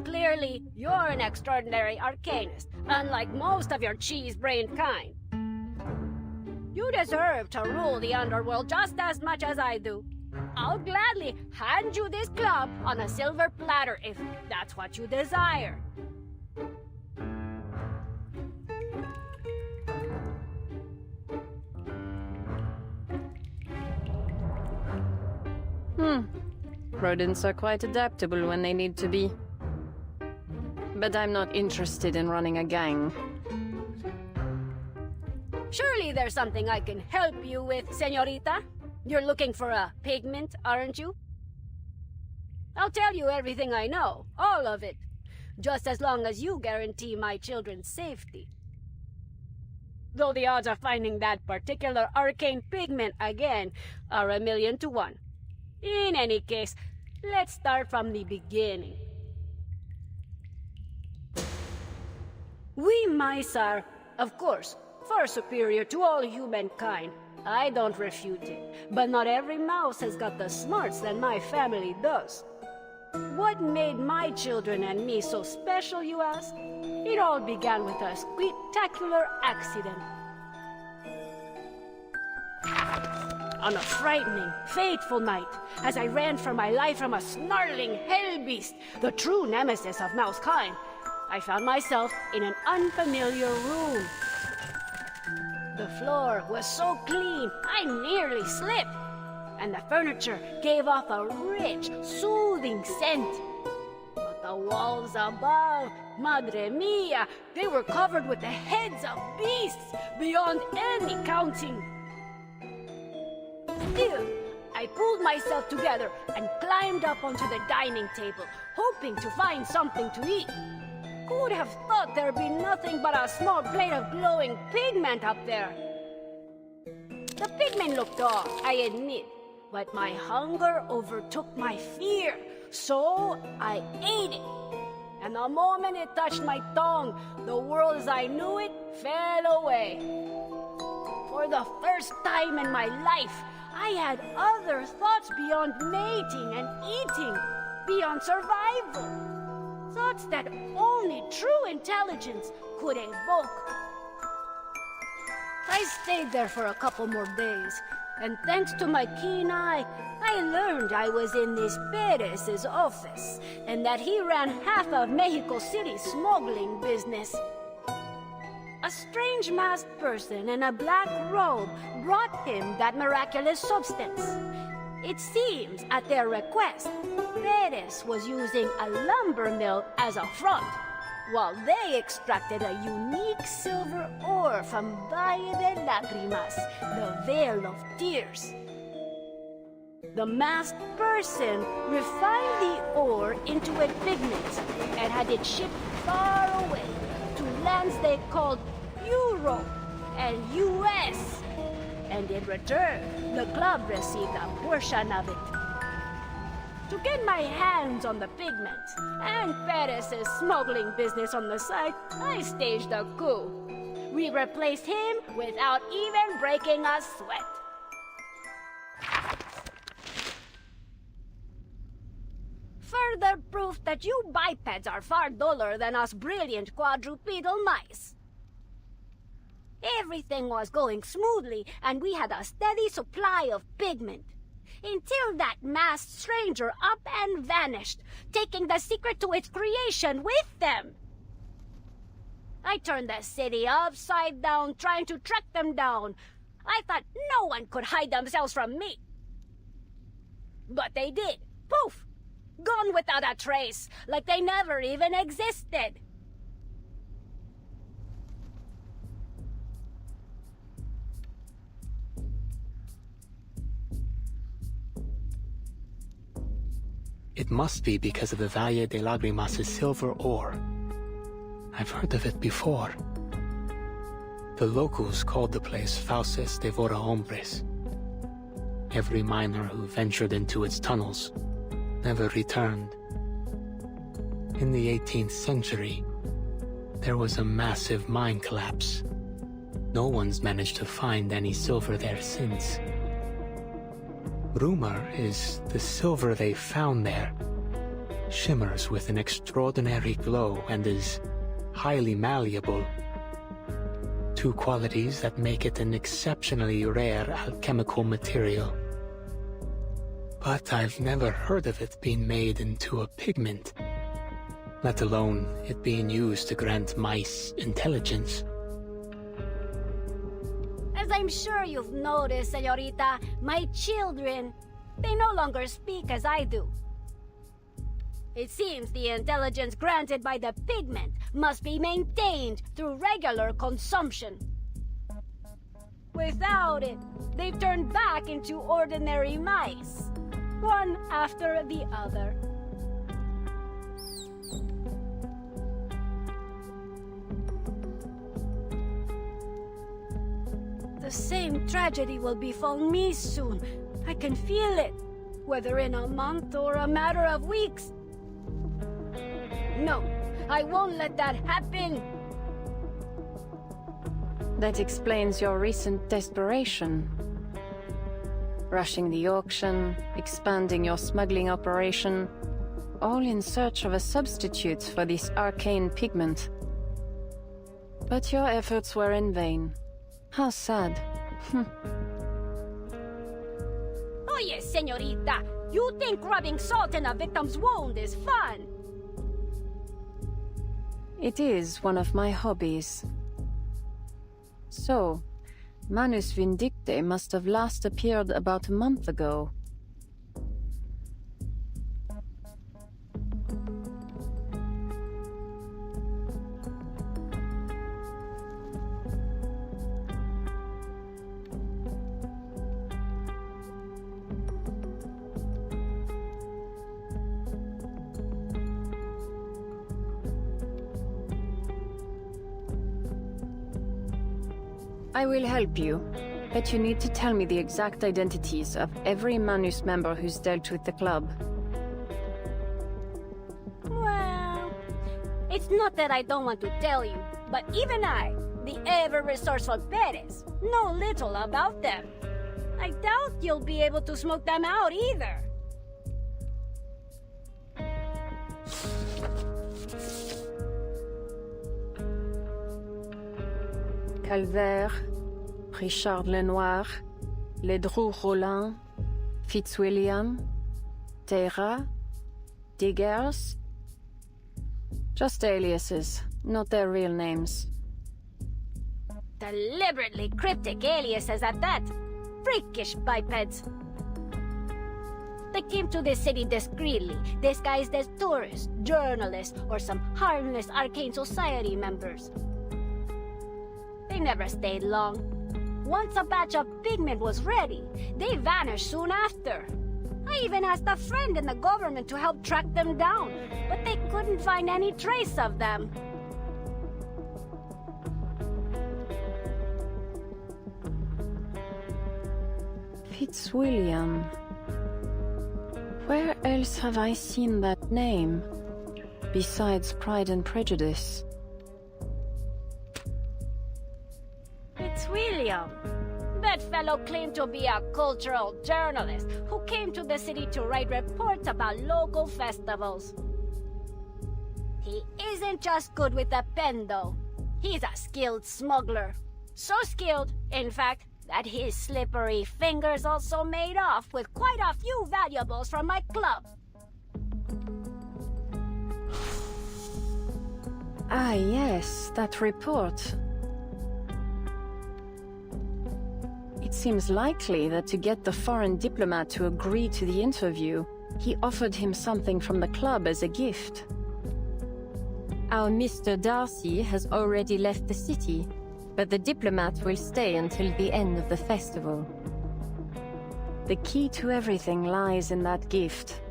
Clearly, you're an extraordinary arcanist, unlike most of your cheese-brained kind. You deserve to rule the underworld just as much as I do. I'll gladly hand you this club on a silver platter if that's what you desire. Rodents are quite adaptable when they need to be. But I'm not interested in running a gang. Surely there's something I can help you with, senorita. You're looking for a pigment, aren't you? I'll tell you everything I know, all of it. Just as long as you guarantee my children's safety. Though the odds of finding that particular arcane pigment again are 1,000,000 to 1. In any case, let's start from the beginning. We mice are, of course, far superior to all humankind. I don't refute it. But not every mouse has got the smarts that my family does. What made my children and me so special, you ask? It all began with a spectacular accident. On a frightening, fateful night, as I ran for my life from a snarling hell beast, the true nemesis of mousekind, I found myself in an unfamiliar room. The floor was so clean, I nearly slipped, and the furniture gave off a rich, soothing scent. But the walls above, madre mia, they were covered with the heads of beasts beyond any counting. Still, I pulled myself together and climbed up onto the dining table, hoping to find something to eat. Who would have thought there'd be nothing but a small plate of glowing pigment up there? The pigment looked off, I admit, but my hunger overtook my fear, so I ate it. And the moment it touched my tongue, the world as I knew it fell away. For the first time in my life, I had other thoughts beyond mating and eating, beyond survival. Thoughts that only true intelligence could evoke. I stayed there for a couple more days, and thanks to my keen eye, I learned I was in this Perez's office, and that he ran half of Mexico City's smuggling business. A strange masked person in a black robe brought him that miraculous substance. It seems, at their request, Perez was using a lumber mill as a front, while they extracted a unique silver ore from Valle de Lágrimas, the Veil of Tears. The masked person refined the ore into a pigment and had it shipped far away to lands they called Europe and US. And in return, the club received a portion of it. To get my hands on the pigment and Perez's smuggling business on the side, I staged a coup. We replaced him without even breaking a sweat. Further proof that you bipeds are far duller than us brilliant quadrupedal mice. Everything was going smoothly, and we had a steady supply of pigment. Until that masked stranger up and vanished, taking the secret to its creation with them. I turned the city upside down, trying to track them down. I thought no one could hide themselves from me. But they did. Poof! Gone without a trace, like they never even existed. It must be because of the Valle de Lágrimas' silver ore. I've heard of it before. The locals called the place Fauces de Vora Hombres. Every miner who ventured into its tunnels never returned. In the 18th century, there was a massive mine collapse. No one's managed to find any silver there since. Rumor is the silver they found there shimmers with an extraordinary glow and is highly malleable. Two qualities that make it an exceptionally rare alchemical material. But I've never heard of it being made into a pigment, let alone it being used to grant mice intelligence. As I'm sure you've noticed, señorita, my children, they no longer speak as I do. It seems the intelligence granted by the pigment must be maintained through regular consumption. Without it, they've turned back into ordinary mice, one after the other. The same tragedy will befall me soon. I can feel it, whether in a month or a matter of weeks. No, I won't let that happen. That explains your recent desperation. Rushing the auction, expanding your smuggling operation, all in search of a substitute for this arcane pigment. But your efforts were in vain. How sad. Oh yes, señorita. You think rubbing salt in a victim's wound is fun? It is one of my hobbies. So, Manus Vindicte must have last appeared about a month ago. I will help you, but you need to tell me the exact identities of every Manus member who's dealt with the club. Well, it's not that I don't want to tell you, but even I, the ever-resourceful Perez, know little about them. I doubt you'll be able to smoke them out either. Calvaire, Richard Lenoir, Ledru Rollin, Fitzwilliam, Terra, Diggers. Just aliases, not their real names. Deliberately cryptic aliases at that. Freakish bipeds. They came to this city discreetly, disguised as tourists, journalists, or some harmless arcane society members. They never stayed long. Once a batch of pigment was ready, they vanished soon after. I even asked a friend in the government to help track them down, but they couldn't find any trace of them. Fitzwilliam. Where else have I seen that name? Besides Pride and Prejudice. Fitzwilliam. That fellow claimed to be a cultural journalist who came to the city to write reports about local festivals. He isn't just good with a pen, though. He's a skilled smuggler. So skilled, in fact, that his slippery fingers also made off with quite a few valuables from my club. Ah, yes, that report. It seems likely that to get the foreign diplomat to agree to the interview, he offered him something from the club as a gift. Our Mr. Darcy has already left the city, but the diplomat will stay until the end of the festival. The key to everything lies in that gift.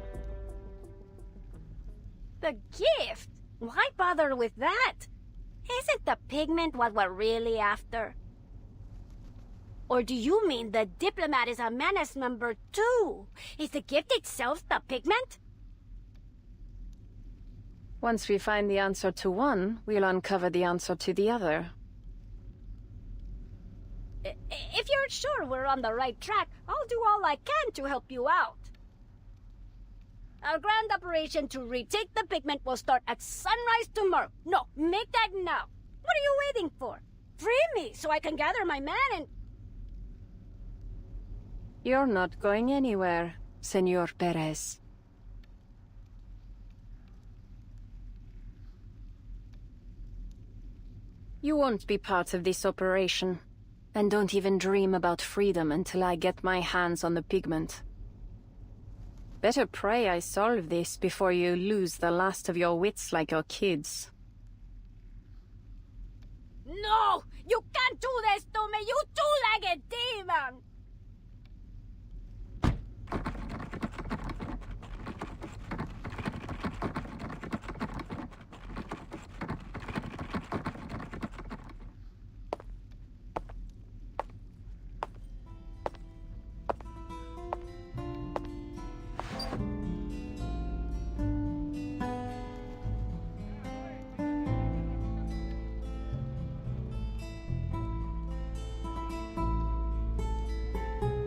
The gift? Why bother with that? Isn't the pigment what we're really after? Or do you mean the diplomat is a Manus member too? Is the gift itself the pigment? Once we find the answer to one, we'll uncover the answer to the other. If you're sure we're on the right track, I'll do all I can to help you out. Our grand operation to retake the pigment will start at sunrise tomorrow. No, make that now. What are you waiting for? Free me so I can gather my men and... You're not going anywhere, Senor Perez. You won't be part of this operation. And don't even dream about freedom until I get my hands on the pigment. Better pray I solve this before you lose the last of your wits like your kids. No! You can't do this to me, you two-legged demon!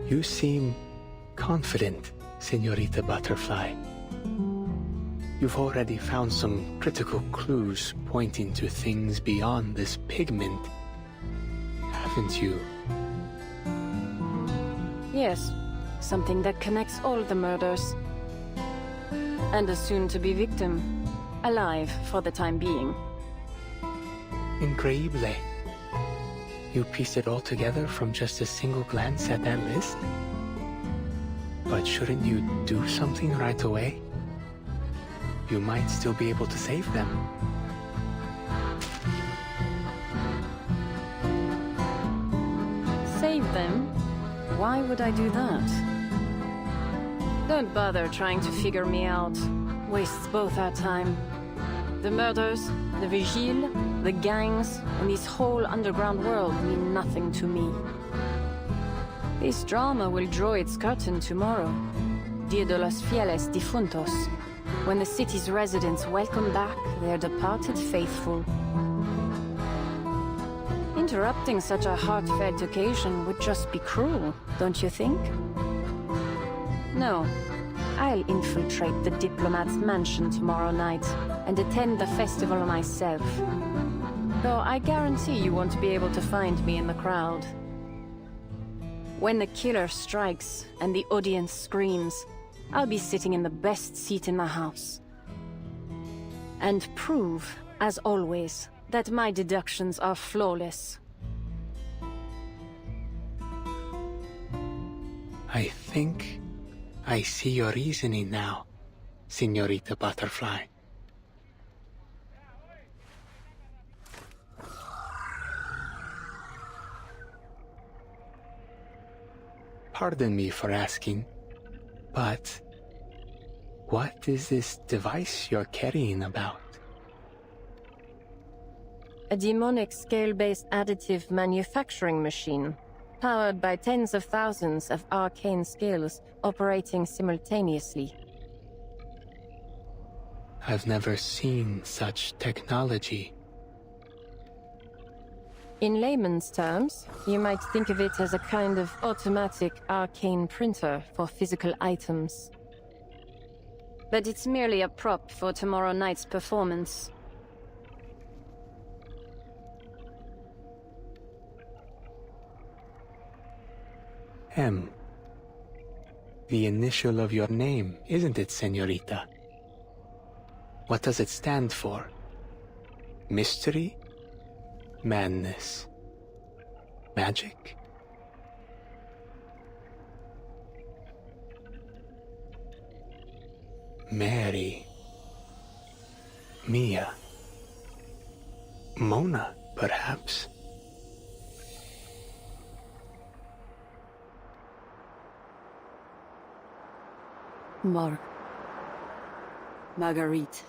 You seem confident, Señorita Butterfly. You've already found some critical clues pointing to things beyond this pigment, haven't you? Yes, something that connects all the murders. And a soon-to-be victim, alive for the time being. Increíble. You pieced it all together from just a single glance at that list? But shouldn't you do something right away? You might still be able to save them. Save them? Why would I do that? Don't bother trying to figure me out. Wastes both our time. The murders, the vigile, the gangs, and this whole underground world mean nothing to me. This drama will draw its curtain tomorrow. Dia de los Fieles Difuntos, when the city's residents welcome back their departed faithful. Interrupting such a heartfelt occasion would just be cruel, don't you think? No. I'll infiltrate the diplomat's mansion tomorrow night and attend the festival myself. Though I guarantee you won't be able to find me in the crowd. When the killer strikes and the audience screams, I'll be sitting in the best seat in the house. And prove, as always, that my deductions are flawless. I think I see your reasoning now, Señorita Butterfly. Pardon me for asking, but what is this device you're carrying about? A demonic scale-based additive manufacturing machine, powered by tens of thousands of arcane scales operating simultaneously. I've never seen such technology. In layman's terms, you might think of it as a kind of automatic arcane printer for physical items. But it's merely a prop for tomorrow night's performance. M. The initial of your name, isn't it, Señorita? What does it stand for? Mystery? Madness? Magic? Mary. Mia. Mona, perhaps? Marguerite.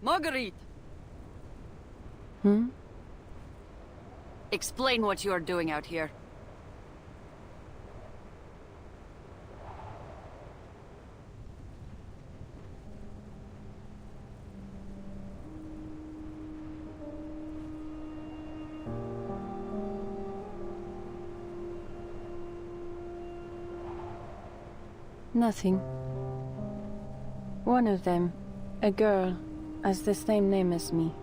Marguerite! Hmm? Explain what you are doing out here. Nothing. One of them, a girl, has the same name as me.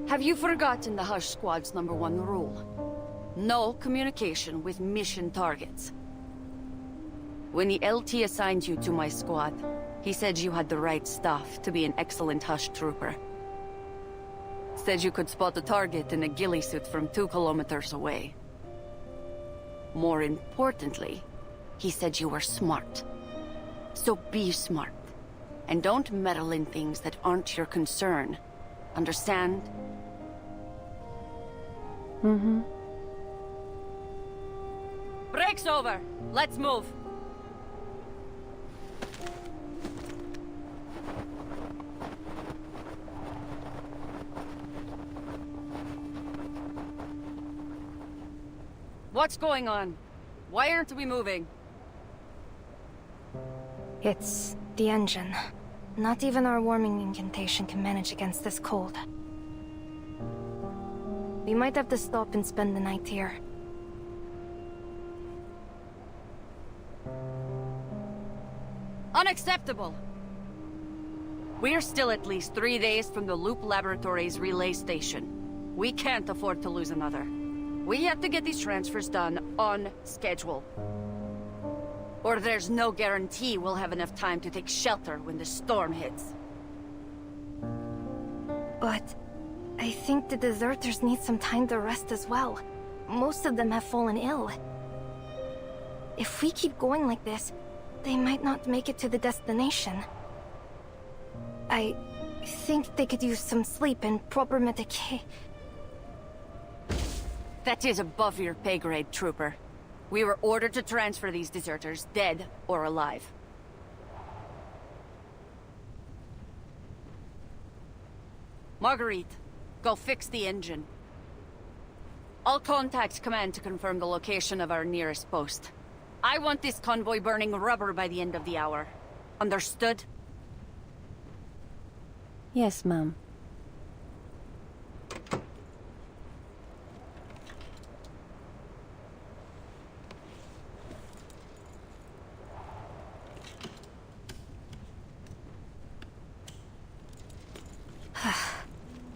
Have you forgotten the Hush Squad's #1 rule? No communication with mission targets. When the LT assigned you to my squad, he said you had the right stuff to be an excellent Hush trooper. Said you could spot a target in a ghillie suit from 2 kilometers away. More importantly, he said you were smart. So be smart. And don't meddle in things that aren't your concern. Understand? Mm-hmm. Break's over. Let's move. What's going on? Why aren't we moving? It's the engine. Not even our warming incantation can manage against this cold. We might have to stop and spend the night here. Unacceptable! We're still at least 3 days from the Loop Laboratories relay station. We can't afford to lose another. We have to get these transfers done on schedule. Or there's no guarantee we'll have enough time to take shelter when the storm hits. But I think the deserters need some time to rest as well. Most of them have fallen ill. If we keep going like this, they might not make it to the destination. I think they could use some sleep and proper medication. That is above your pay grade, Trooper. We were ordered to transfer these deserters, dead or alive. Marguerite, go fix the engine. I'll contact Command to confirm the location of our nearest post. I want this convoy burning rubber by the end of the hour. Understood? Yes, ma'am.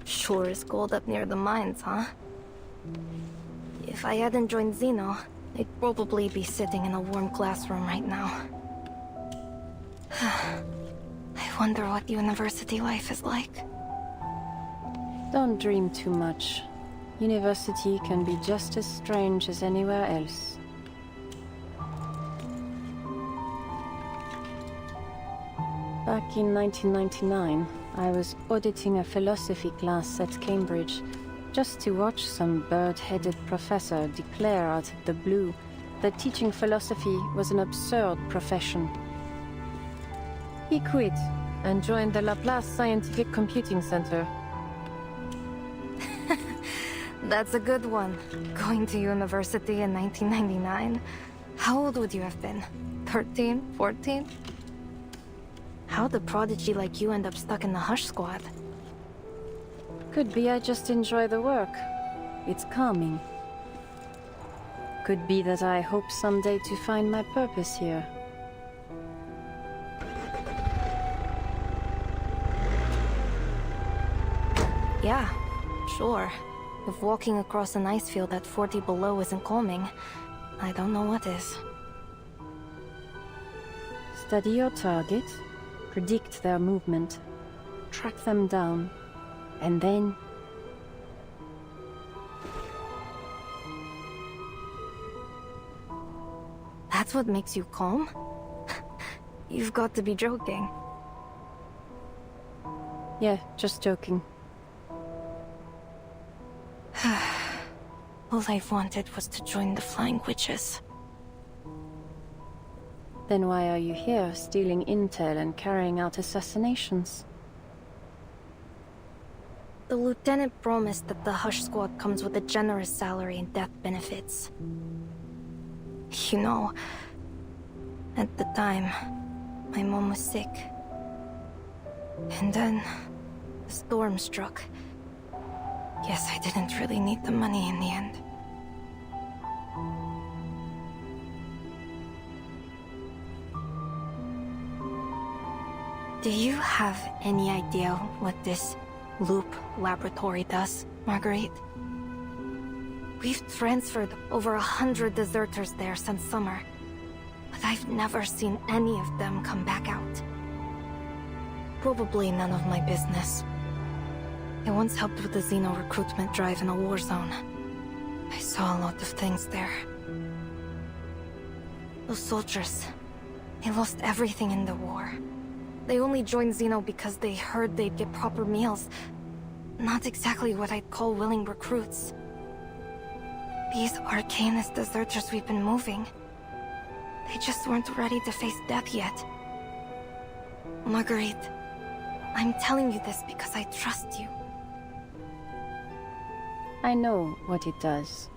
Sure is cold up near the mines, huh? If I hadn't joined Xeno, I'd probably be sitting in a warm classroom right now. I wonder what university life is like. Don't dream too much. University can be just as strange as anywhere else. Back in 1999, I was auditing a philosophy class at Cambridge, just to watch some bird-headed professor declare out of the blue that teaching philosophy was an absurd profession. He quit and joined the Laplace Scientific Computing Center. That's a good one. Going to university in 1999? How old would you have been? 13? 14? How'd a prodigy like you end up stuck in the Hush Squad? Could be I just enjoy the work. It's calming. Could be that I hope someday to find my purpose here. Yeah, sure. If walking across an ice field at 40 below isn't calming, I don't know what is. Study your target, predict their movement, track them down, and then... That's what makes you calm? You've got to be joking. Yeah, just joking. All I've wanted was to join the Flying Witches. Then why are you here, stealing intel and carrying out assassinations? The lieutenant promised that the Hush Squad comes with a generous salary and death benefits. You know, at the time, my mom was sick. And then, the storm struck. Guess I didn't really need the money in the end. Do you have any idea what this Loop laboratory does, Marguerite? We've transferred over 100 deserters there since summer, but I've never seen any of them come back out. Probably none of my business. I once helped with the Xeno recruitment drive in a war zone. I saw a lot of things there. Those soldiers, they lost everything in the war. They only joined Xeno because they heard they'd get proper meals. Not exactly what I'd call willing recruits. These Arcanist deserters we've been moving, they just weren't ready to face death yet. Marguerite, I'm telling you this because I trust you. I know what it does.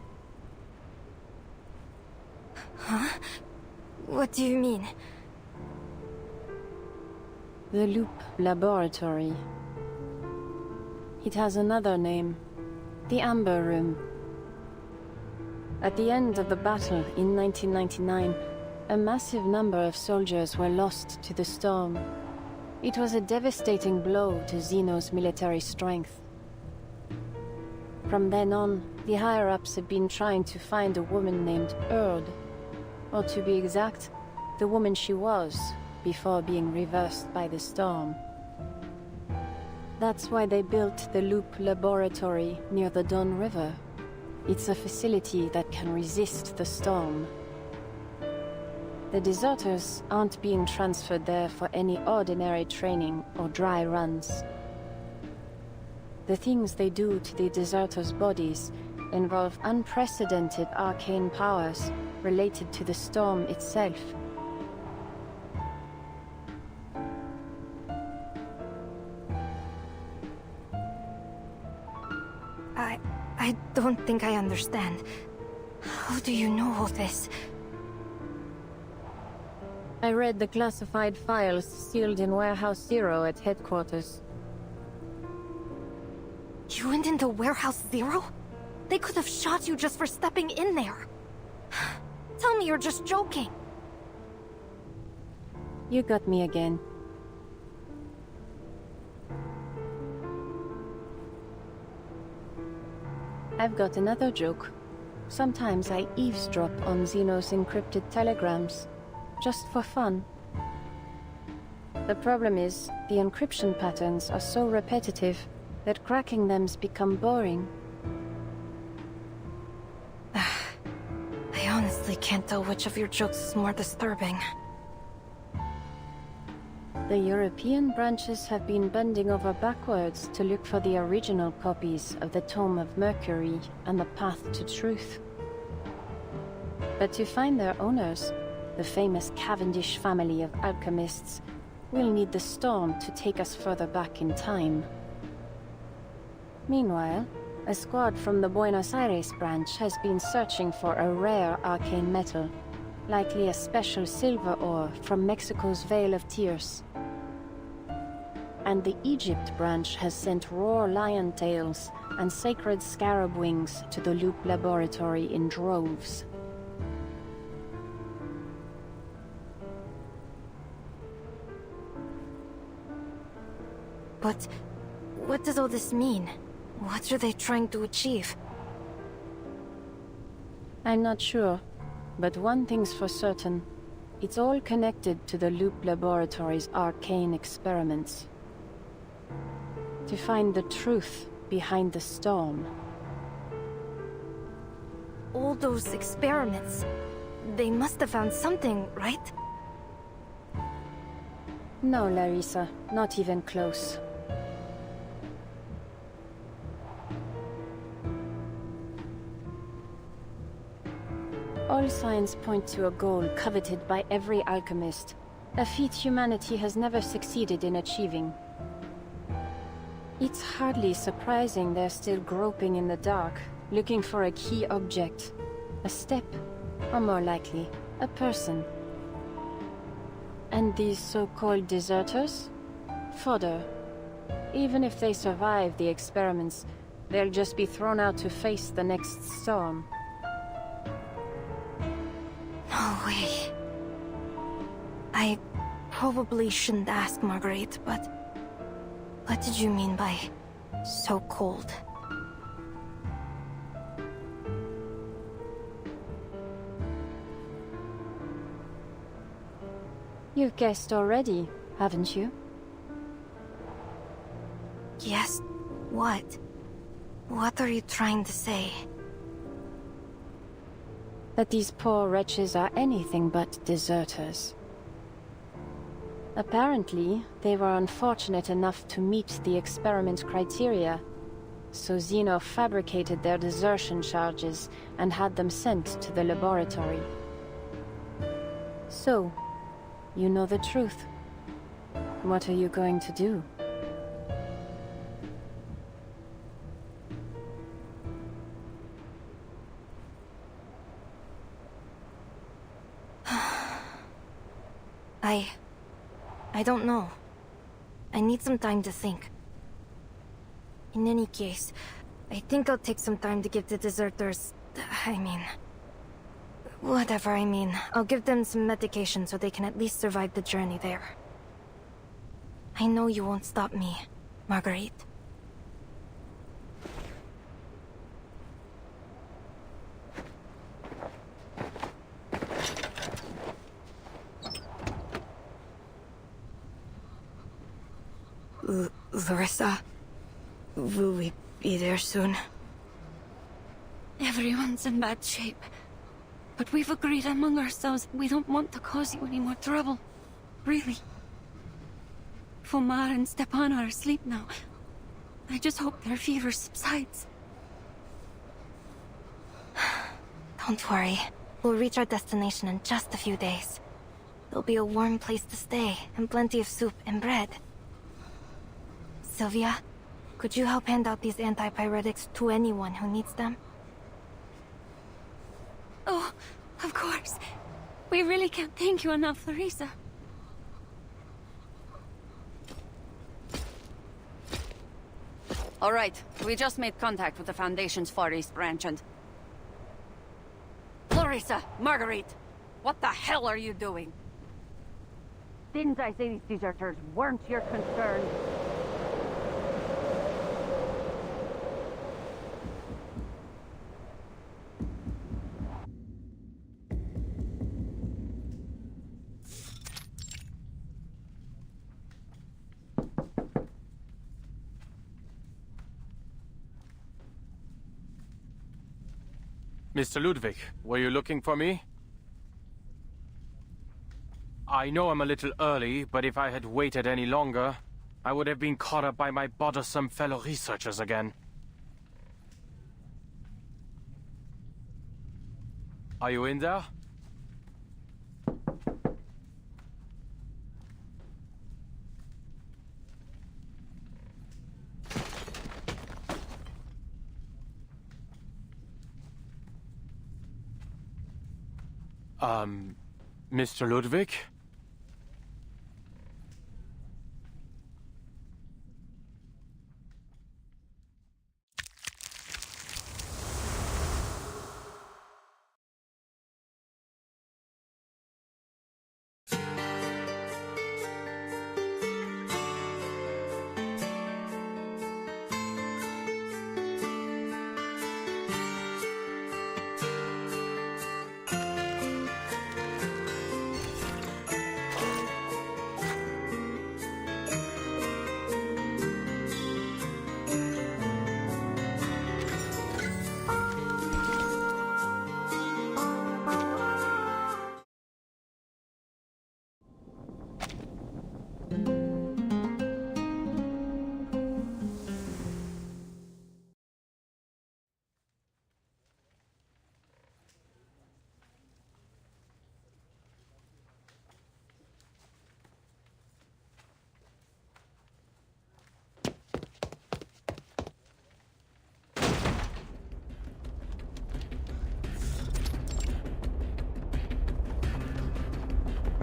Huh? What do you mean? The Loop Laboratory. It has another name. The Amber Room. At the end of the battle in 1999, a massive number of soldiers were lost to the storm. It was a devastating blow to Xeno's military strength. From then on, the higher-ups have been trying to find a woman named Erd, or to be exact, the woman she was, before being reversed by the storm. That's why they built the Loop Laboratory near the Don River. It's a facility that can resist the storm. The deserters aren't being transferred there for any ordinary training or dry runs. The things they do to the deserters' bodies involve unprecedented arcane powers related to the storm itself. I don't think I understand. How do you know all this? I read the classified files sealed in Warehouse Zero at headquarters. You went into Warehouse Zero? They could have shot you just for stepping in there. Tell me you're just joking. You got me again. I've got another joke. Sometimes I eavesdrop on Xeno's encrypted telegrams, just for fun. The problem is, the encryption patterns are so repetitive that cracking them's become boring. I honestly can't tell which of your jokes is more disturbing. The European branches have been bending over backwards to look for the original copies of the Tome of Mercury and the Path to Truth. But to find their owners, the famous Cavendish family of alchemists, we'll need the storm to take us further back in time. Meanwhile, a squad from the Buenos Aires branch has been searching for a rare arcane metal, likely a special silver ore from Mexico's Veil of Tears. And the Egypt branch has sent raw lion tails and sacred scarab wings to the Loop Laboratory in droves. But what does all this mean? What are they trying to achieve? I'm not sure, but one thing's for certain. It's all connected to the Loop Laboratory's arcane experiments. To find the truth behind the storm. All those experiments, they must have found something, right? No, Larissa, not even close. All signs point to a goal coveted by every alchemist, a feat humanity has never succeeded in achieving. It's hardly surprising they're still groping in the dark, looking for a key object, a step, or more likely, a person. And these so-called deserters? Fodder. Even if they survive the experiments, they'll just be thrown out to face the next storm. No way. I probably shouldn't ask, Marguerite, but what did you mean by so cold? You've guessed already, haven't you? Yes. What? What are you trying to say? That these poor wretches are anything but deserters. Apparently, they were unfortunate enough to meet the experiment criteria, so Zeno fabricated their desertion charges and had them sent to the laboratory. So, you know the truth. What are you going to do? I don't know. I need some time to think. In any case, I think I'll take some time to give the deserters... I'll give them some medication so they can at least survive the journey there. I know you won't stop me, Marguerite. Larissa, will we be there soon? Everyone's in bad shape. But we've agreed among ourselves we don't want to cause you any more trouble. Really. Fomar and Stepan are asleep now. I just hope their fever subsides. Don't worry. We'll reach our destination in just a few days. There'll be a warm place to stay, and plenty of soup and bread. Sylvia, could you help hand out these antipyretics to anyone who needs them? Oh, of course. We really can't thank you enough, Larissa. All right, we just made contact with the Foundation's Far East branch and... Larissa, Marguerite, what the hell are you doing? Didn't I say these deserters weren't your concern? Mr. Ludwig, were you looking for me? I know I'm a little early, but if I had waited any longer, I would have been caught up by my bothersome fellow researchers again. Are you in there? Mr. Ludwig?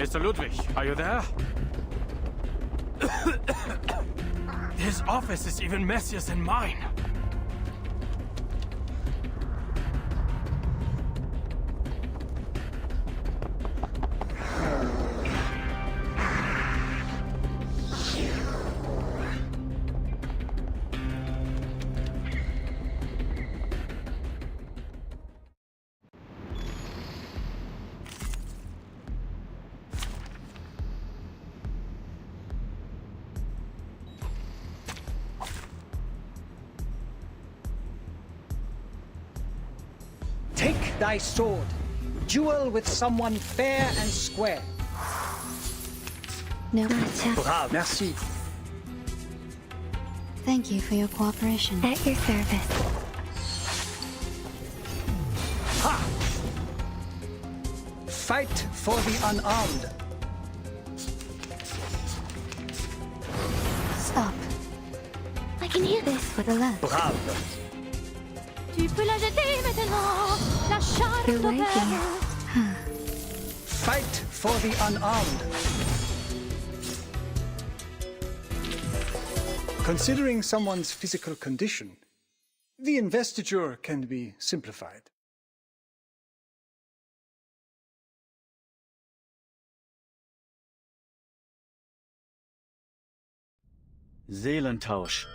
Mr. Ludwig, are you there? His office is even messier than mine. Take thy sword. Duel with someone fair and square. No, gotcha. Bravo. Merci. Thank you for your cooperation. At your service. Ha! Fight for the unarmed. Stop. I can hear this for the left. Bravo. Tu peux la jeter maintenant, la charte They're right here. Huh. Fight for the unarmed. Considering someone's physical condition, the investiture can be simplified. Seelentausch.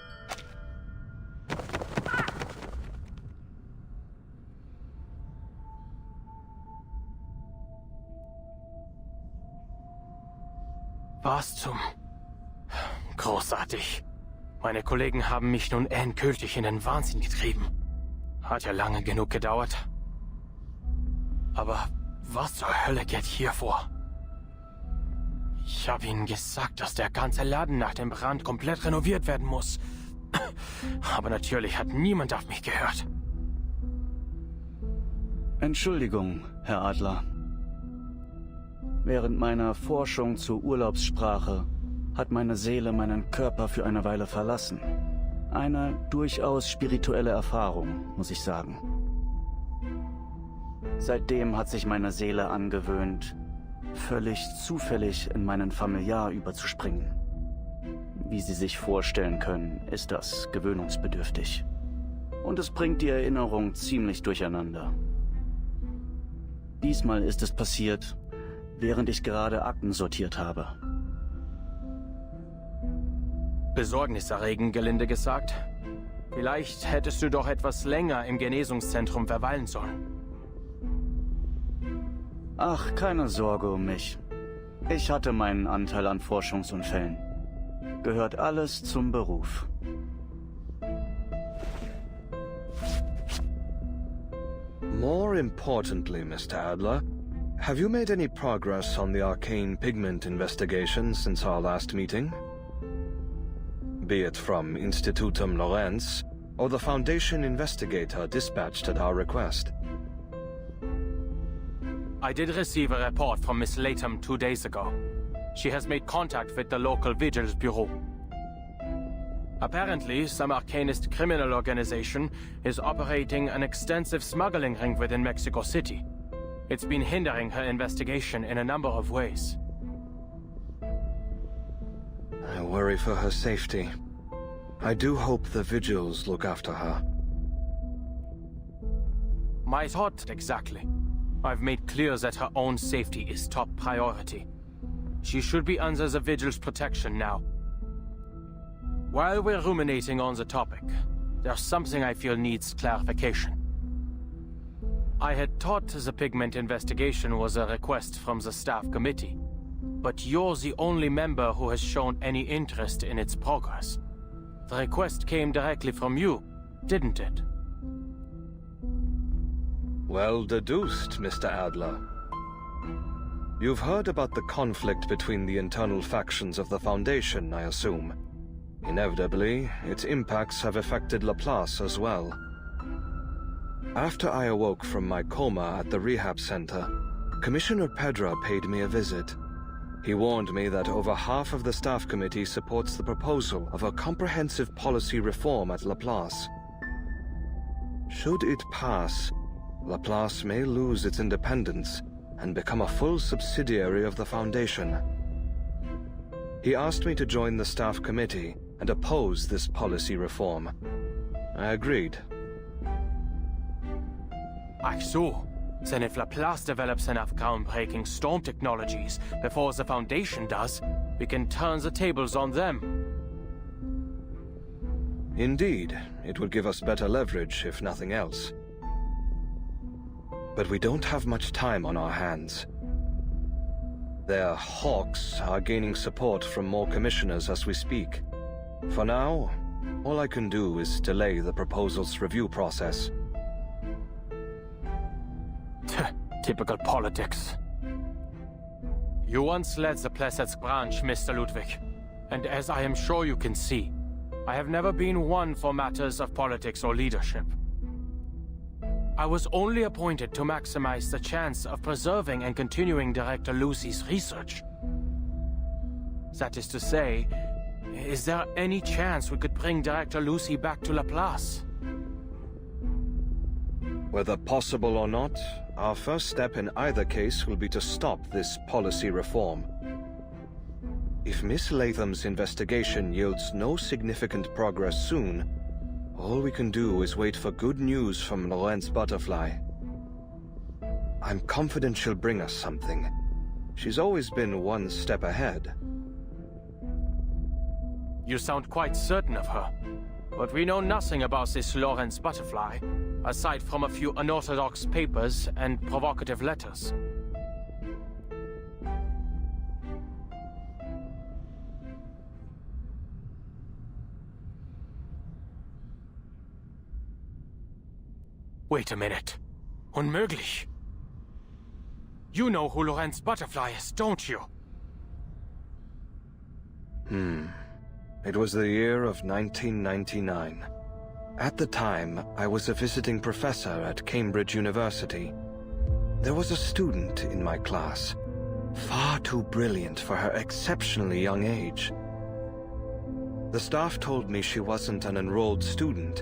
Was zum... Großartig. Meine Kollegen haben mich nun endgültig in den Wahnsinn getrieben. Hat ja lange genug gedauert. Aber was zur Hölle geht hier vor? Ich habe ihnen gesagt, dass der ganze Laden nach dem Brand komplett renoviert werden muss. Aber natürlich hat niemand auf mich gehört. Entschuldigung, Herr Adler. Während meiner Forschung zur Urlaubssprache hat meine Seele meinen Körper für eine Weile verlassen. Eine durchaus spirituelle Erfahrung, muss ich sagen. Seitdem hat sich meine Seele angewöhnt, völlig zufällig in meinen Familiar überzuspringen. Wie Sie sich vorstellen können, ist das gewöhnungsbedürftig. Und es bringt die Erinnerung ziemlich durcheinander. Diesmal ist es passiert, während ich gerade Akten sortiert habe. Besorgniserregend, gelinde gesagt. Vielleicht hättest du doch etwas länger im Genesungszentrum verweilen sollen. Ach, keine Sorge um mich. Ich hatte meinen Anteil an Forschungsunfällen. Gehört alles zum Beruf. More importantly, Mr. Adler, have you made any progress on the arcane pigment investigation since our last meeting? Be it from Institutum Lorenz, or the Foundation investigator dispatched at our request. I did receive a report from Miss Latham 2 days ago. She has made contact with the local vigils bureau. Apparently, some arcanist criminal organization is operating an extensive smuggling ring within Mexico City. It's been hindering her investigation in a number of ways. I worry for her safety. I do hope the vigils look after her. My thought exactly. I've made clear that her own safety is top priority. She should be under the vigil's protection now. While we're ruminating on the topic, there's something I feel needs clarification. I had thought the pigment investigation was a request from the staff committee, but you're the only member who has shown any interest in its progress. The request came directly from you, didn't it? Well deduced, Mr. Adler. You've heard about the conflict between the internal factions of the Foundation, I assume. Inevitably, its impacts have affected Laplace as well. After I awoke from my coma at the rehab center, Commissioner Pedra paid me a visit. He warned me that over half of the staff committee supports the proposal of a comprehensive policy reform at Laplace. Should it pass, Laplace may lose its independence, and become a full subsidiary of the Foundation. He asked me to join the staff committee and oppose this policy reform. I agreed. Ach so. Then if Laplace develops enough groundbreaking storm technologies before the Foundation does, we can turn the tables on them. Indeed, it would give us better leverage, if nothing else. But we don't have much time on our hands. Their hawks are gaining support from more commissioners as we speak. For now, all I can do is delay the proposal's review process. Typical politics. You once led the Plesetsk branch, Mr. Ludwig. And as I am sure you can see, I have never been one for matters of politics or leadership. I was only appointed to maximize the chance of preserving and continuing Director Lucy's research. That is to say, is there any chance we could bring Director Lucy back to Laplace? Whether possible or not, our first step in either case will be to stop this policy reform. If Miss Latham's investigation yields no significant progress soon, all we can do is wait for good news from Lorenz Butterfly. I'm confident she'll bring us something. She's always been one step ahead. You sound quite certain of her. But we know nothing about this Lorenz Butterfly, aside from a few unorthodox papers and provocative letters. Wait a minute. Unmöglich. You know who Lorenz Butterfly is, don't you? It was the year of 1999. At the time, I was a visiting professor at Cambridge University. There was a student in my class, far too brilliant for her exceptionally young age. The staff told me she wasn't an enrolled student.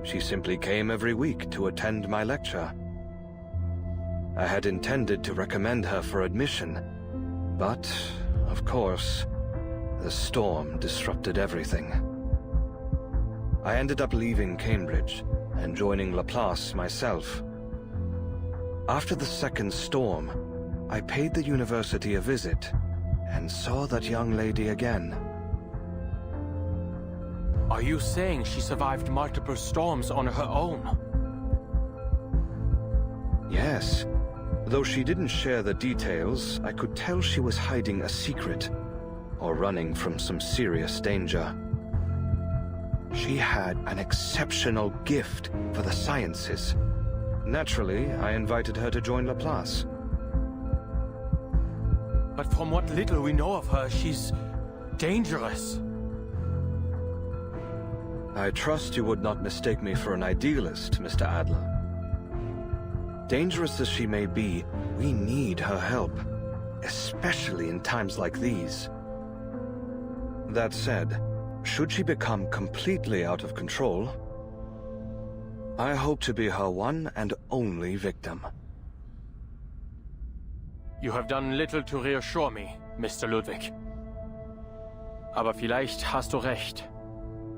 She simply came every week to attend my lecture. I had intended to recommend her for admission, but, of course, the storm disrupted everything. I ended up leaving Cambridge and joining Laplace myself. After the second storm, I paid the university a visit and saw that young lady again. Are you saying she survived multiple storms on her own? Yes. Though she didn't share the details, I could tell she was hiding a secret, or running from some serious danger. She had an exceptional gift for the sciences. Naturally, I invited her to join Laplace. But from what little we know of her, she's dangerous. I trust you would not mistake me for an idealist, Mr. Adler. Dangerous as she may be, we need her help, especially in times like these. That said, should she become completely out of control, I hope to be her one and only victim. You have done little to reassure me, Mr. Ludwig. Aber vielleicht hast du recht.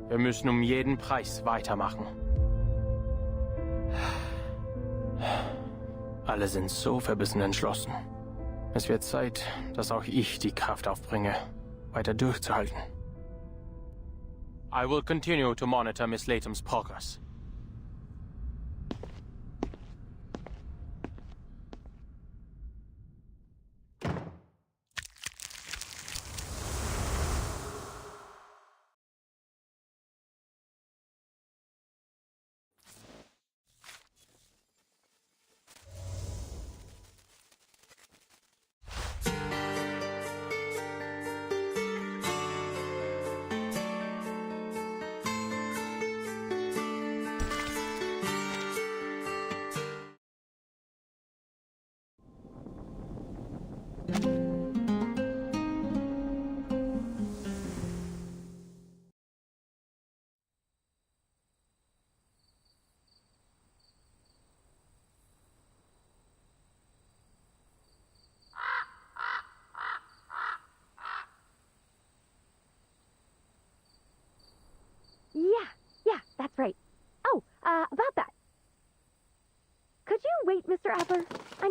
Wir müssen um jeden Preis weitermachen. Alle sind so verbissen entschlossen. Es wird Zeit, dass auch ich die Kraft aufbringe, weiter durchzuhalten. I will continue to monitor Miss Latham's progress.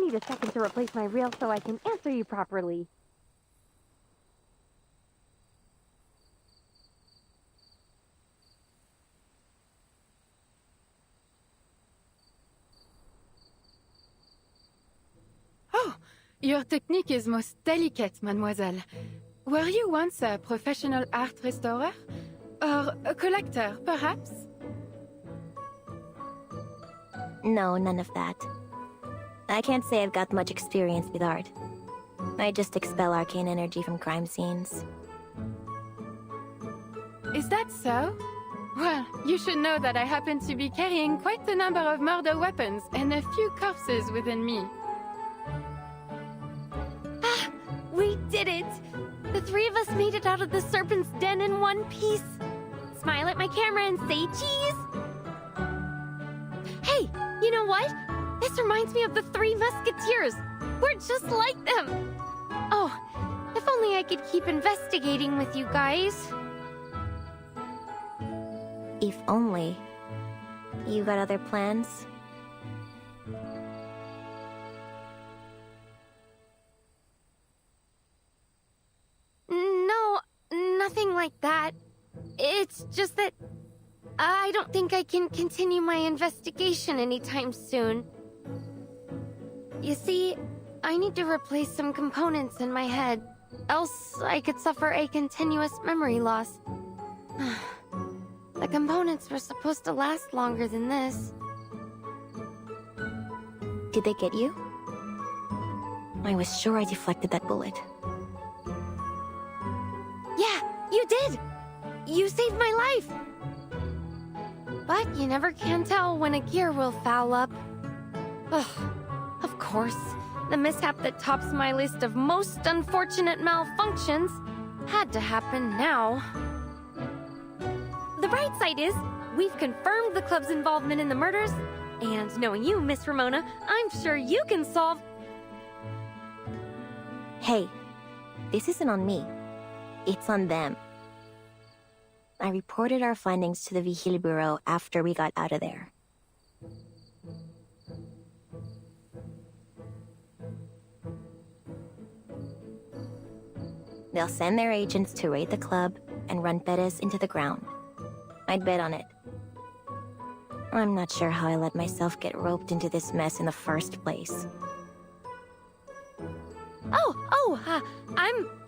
need a second to replace my reel so I can answer you properly. Oh, your technique is most delicate, mademoiselle. Were you once a professional art restorer? Or a collector, perhaps? No, none of that. I can't say I've got much experience with art. I just expel arcane energy from crime scenes. Is that so? Well, you should know that I happen to be carrying quite a number of murder weapons and a few corpses within me. Ah! We did it! The three of us made it out of the serpent's den in one piece. Smile at my camera and say cheese! Hey, you know what? This reminds me of the Three Musketeers. We're just like them. Oh, if only I could keep investigating with you guys. If only. You got other plans? No, nothing like that. It's just that I don't think I can continue my investigation anytime soon. You see, I need to replace some components in my head, else I could suffer a continuous memory loss. The components were supposed to last longer than this. Did they get you? I was sure I deflected that bullet. Yeah, you did! You saved my life! But you never can tell when a gear will foul up. Ugh. Of course, the mishap that tops my list of most unfortunate malfunctions had to happen now. The bright side is, we've confirmed the club's involvement in the murders, and knowing you, Miss Ramona, I'm sure you can solve... Hey, this isn't on me. It's on them. I reported our findings to the Vigil Bureau after we got out of there. They'll send their agents to raid the club and run Perez into the ground. I'd bet on it. I'm not sure how I let myself get roped into this mess in the first place.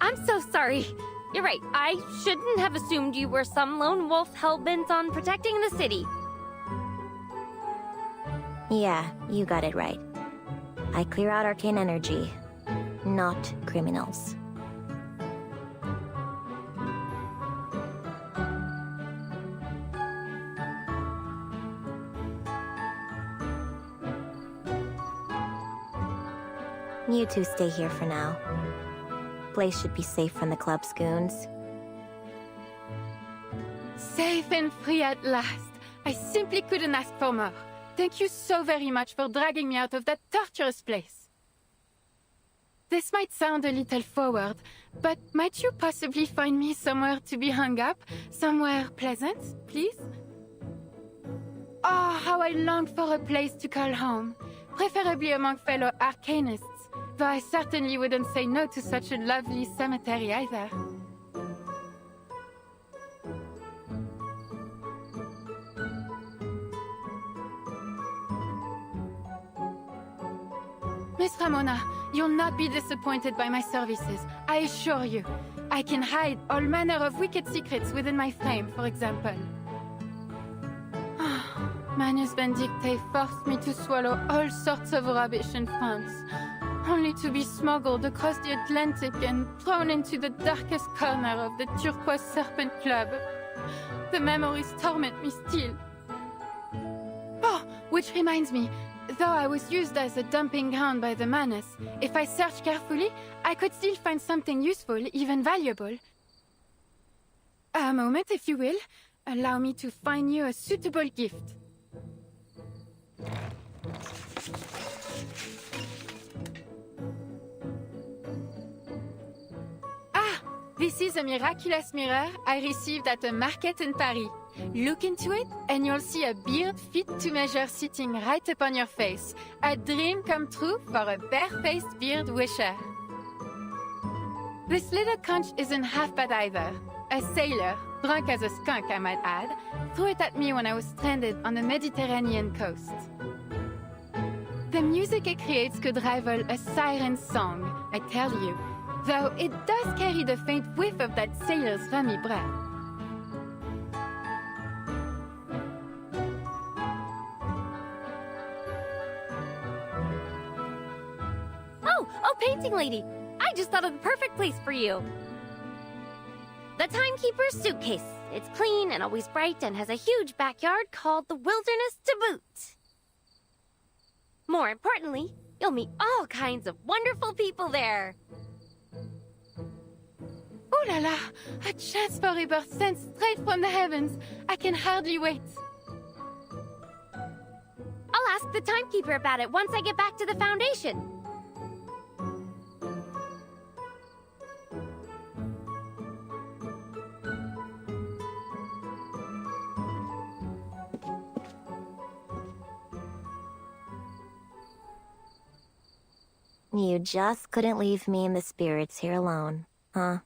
I'm so sorry. You're right, I shouldn't have assumed you were some lone wolf hell-bent on protecting the city. Yeah, you got it right. I clear out arcane energy, not criminals. You two stay here for now. Place should be safe from the club's goons. Safe and free at last. I simply couldn't ask for more. Thank you so very much for dragging me out of that torturous place. This might sound a little forward, but might you possibly find me somewhere to be hung up? Somewhere pleasant, please? Oh, how I long for a place to call home. Preferably among fellow arcanists. Though I certainly wouldn't say no to such a lovely cemetery either. Miss Ramona, you'll not be disappointed by my services, I assure you. I can hide all manner of wicked secrets within my frame, for example. Manus Benedicte forced me to swallow all sorts of rubbish in France. Only to be smuggled across the Atlantic and thrown into the darkest corner of the Turquoise Serpent Club. The memories torment me still. Oh, which reminds me, though I was used as a dumping ground by the Manus, if I search carefully, I could still find something useful, even valuable. A moment, if you will. Allow me to find you a suitable gift. This is a miraculous mirror I received at a market in Paris. Look into it, and you'll see a beard fit to measure sitting right upon your face. A dream come true for a bare-faced beard wisher. This little conch isn't half bad either. A sailor, drunk as a skunk I might add, threw it at me when I was stranded on the Mediterranean coast. The music it creates could rival a siren's song, I tell you, though it does carry the faint whiff of that sailor's rummy breath. Oh, painting lady! I just thought of the perfect place for you. The timekeeper's suitcase. It's clean and always bright and has a huge backyard called the Wilderness to boot. More importantly, you'll meet all kinds of wonderful people there. Ooh la la! A chance for rebirth sent straight from the heavens. I can hardly wait. I'll ask the timekeeper about it once I get back to the Foundation. You just couldn't leave me and the spirits here alone, huh?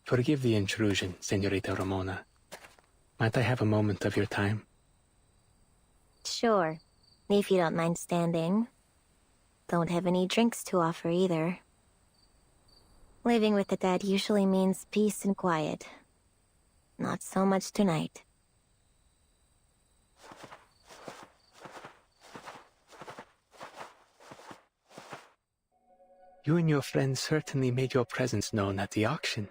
Forgive the intrusion, Senorita Ramona. Might I have a moment of your time? Sure, if you don't mind standing. Don't have any drinks to offer either. Living with the dead usually means peace and quiet. Not so much tonight. You and your friends certainly made your presence known at the auction.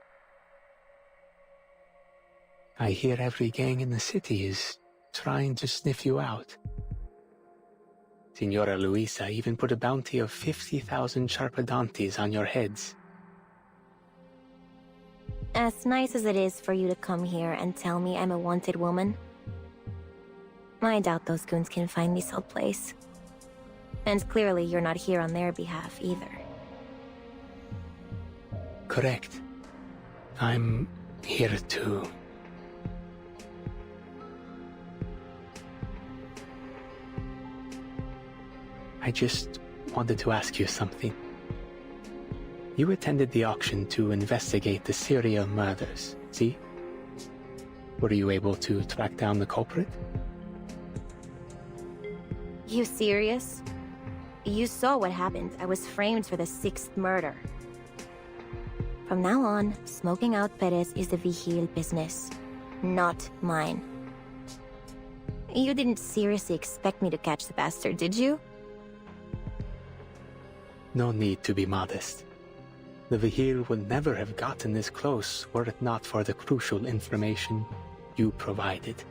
I hear every gang in the city is trying to sniff you out. Signora Luisa even put a bounty of 50,000 charpadontes on your heads. As nice as it is for you to come here and tell me I'm a wanted woman, I doubt those goons can find me someplace. And clearly you're not here on their behalf either. Correct. I'm here too. I just wanted to ask you something. You attended the auction to investigate the serial murders, see? Were you able to track down the culprit? You serious? You saw what happened. I was framed for the 6th murder. From now on, smoking out Perez is the Vigil business, not mine. You didn't seriously expect me to catch the bastard, did you? No need to be modest. The Vigil would never have gotten this close were it not for the crucial information you provided.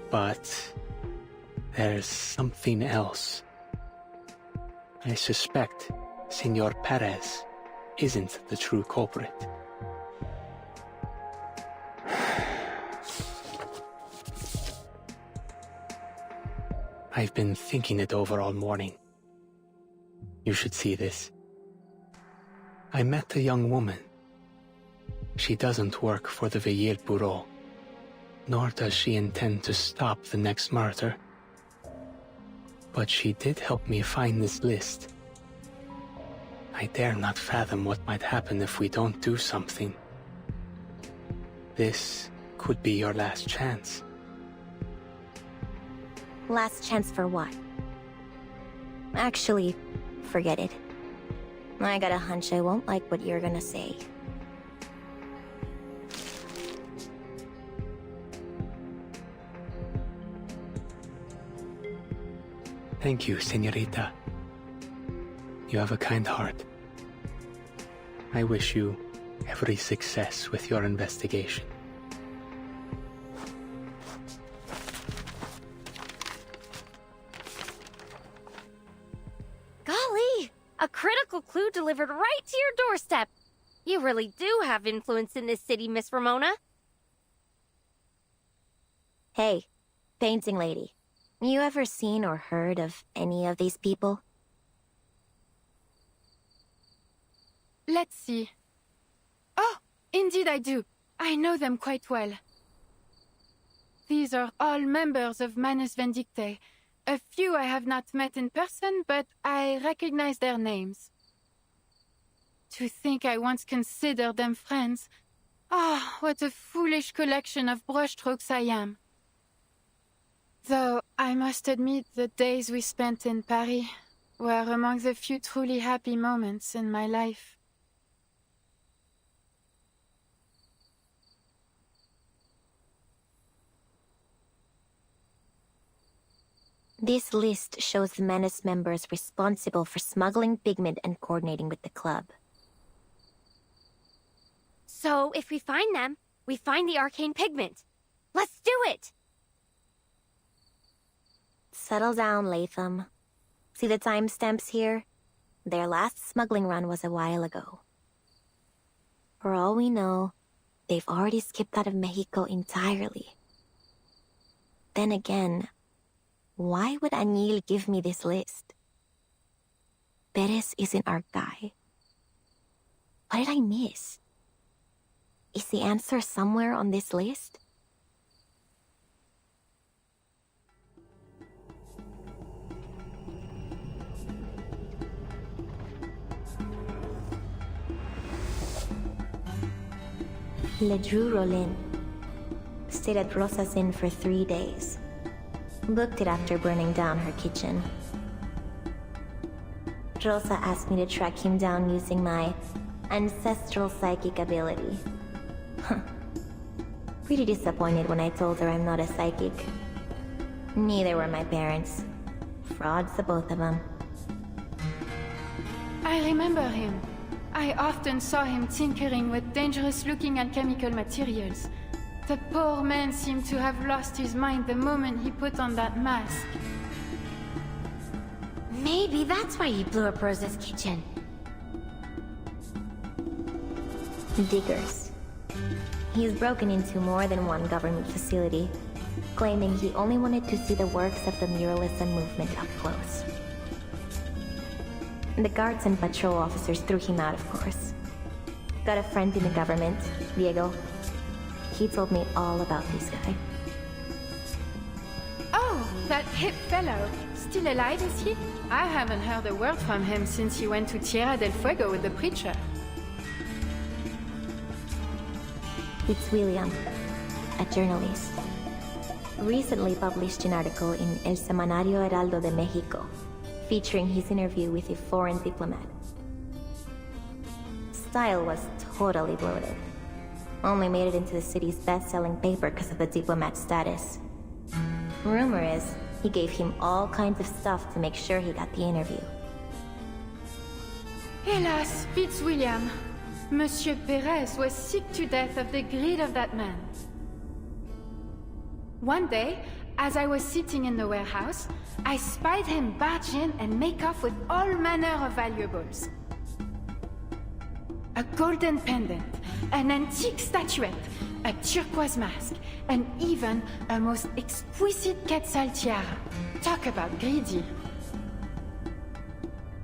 But there's something else. I suspect Senor Perez isn't the true culprit. I've been thinking it over all morning. You should see this. I met a young woman. She doesn't work for the Vigil Bureau, nor does she intend to stop the next murder. But she did help me find this list. I dare not fathom what might happen if we don't do something. This could be your last chance. Last chance for what? Actually, forget it. I got a hunch I won't like what you're gonna say. Thank you, Senorita. You have a kind heart. I wish you every success with your investigation. Golly! A critical clue delivered right to your doorstep. You really do have influence in this city, Miss Ramona. Hey, painting lady. You ever seen or heard of any of these people? Let's see. Oh, indeed I do. I know them quite well. These are all members of Manus Vindictae. A few I have not met in person, but I recognize their names. To think I once considered them friends. Ah, what a foolish collection of brushstrokes I am. Though, I must admit, the days we spent in Paris were among the few truly happy moments in my life. This list shows the Manus members responsible for smuggling pigment and coordinating with the club. So, if we find them, we find the arcane pigment. Let's do it! Settle down, Latham. See the timestamps here? Their last smuggling run was a while ago. For all we know, they've already skipped out of Mexico entirely. Then again, why would Anil give me this list? Perez isn't our guy. What did I miss? Is the answer somewhere on this list? Ledru Rollin stayed at Rosa's Inn for 3 days. Booked it after burning down her kitchen. Rosa asked me to track him down using my ancestral psychic ability. Pretty disappointed when I told her I'm not a psychic. Neither were my parents. Frauds, the both of them. I remember him. I often saw him tinkering with dangerous-looking alchemical materials. The poor man seemed to have lost his mind the moment he put on that mask. Maybe that's why he blew up Rosa's kitchen. Diggers. He's broken into more than one government facility, claiming he only wanted to see the works of the muralism movement up close. The guards and patrol officers threw him out, of course. Got a friend in the government, Diego. He told me all about this guy. Oh, that hip fellow. Still alive, is he? I haven't heard a word from him since he went to Tierra del Fuego with the preacher. It's William, a journalist. Recently published an article in El Semanario Heraldo de Mexico, featuring his interview with a foreign diplomat. Style was totally bloated. Only made it into the city's best-selling paper because of the diplomat's status. Rumor is, he gave him all kinds of stuff to make sure he got the interview. Hélas, Fitzwilliam. Monsieur Perez was sick to death of the greed of that man. One day, as I was sitting in the warehouse, I spied him barge in and make off with all manner of valuables. A golden pendant, an antique statuette, a turquoise mask, and even a most exquisite quetzal tiara. Talk about greedy.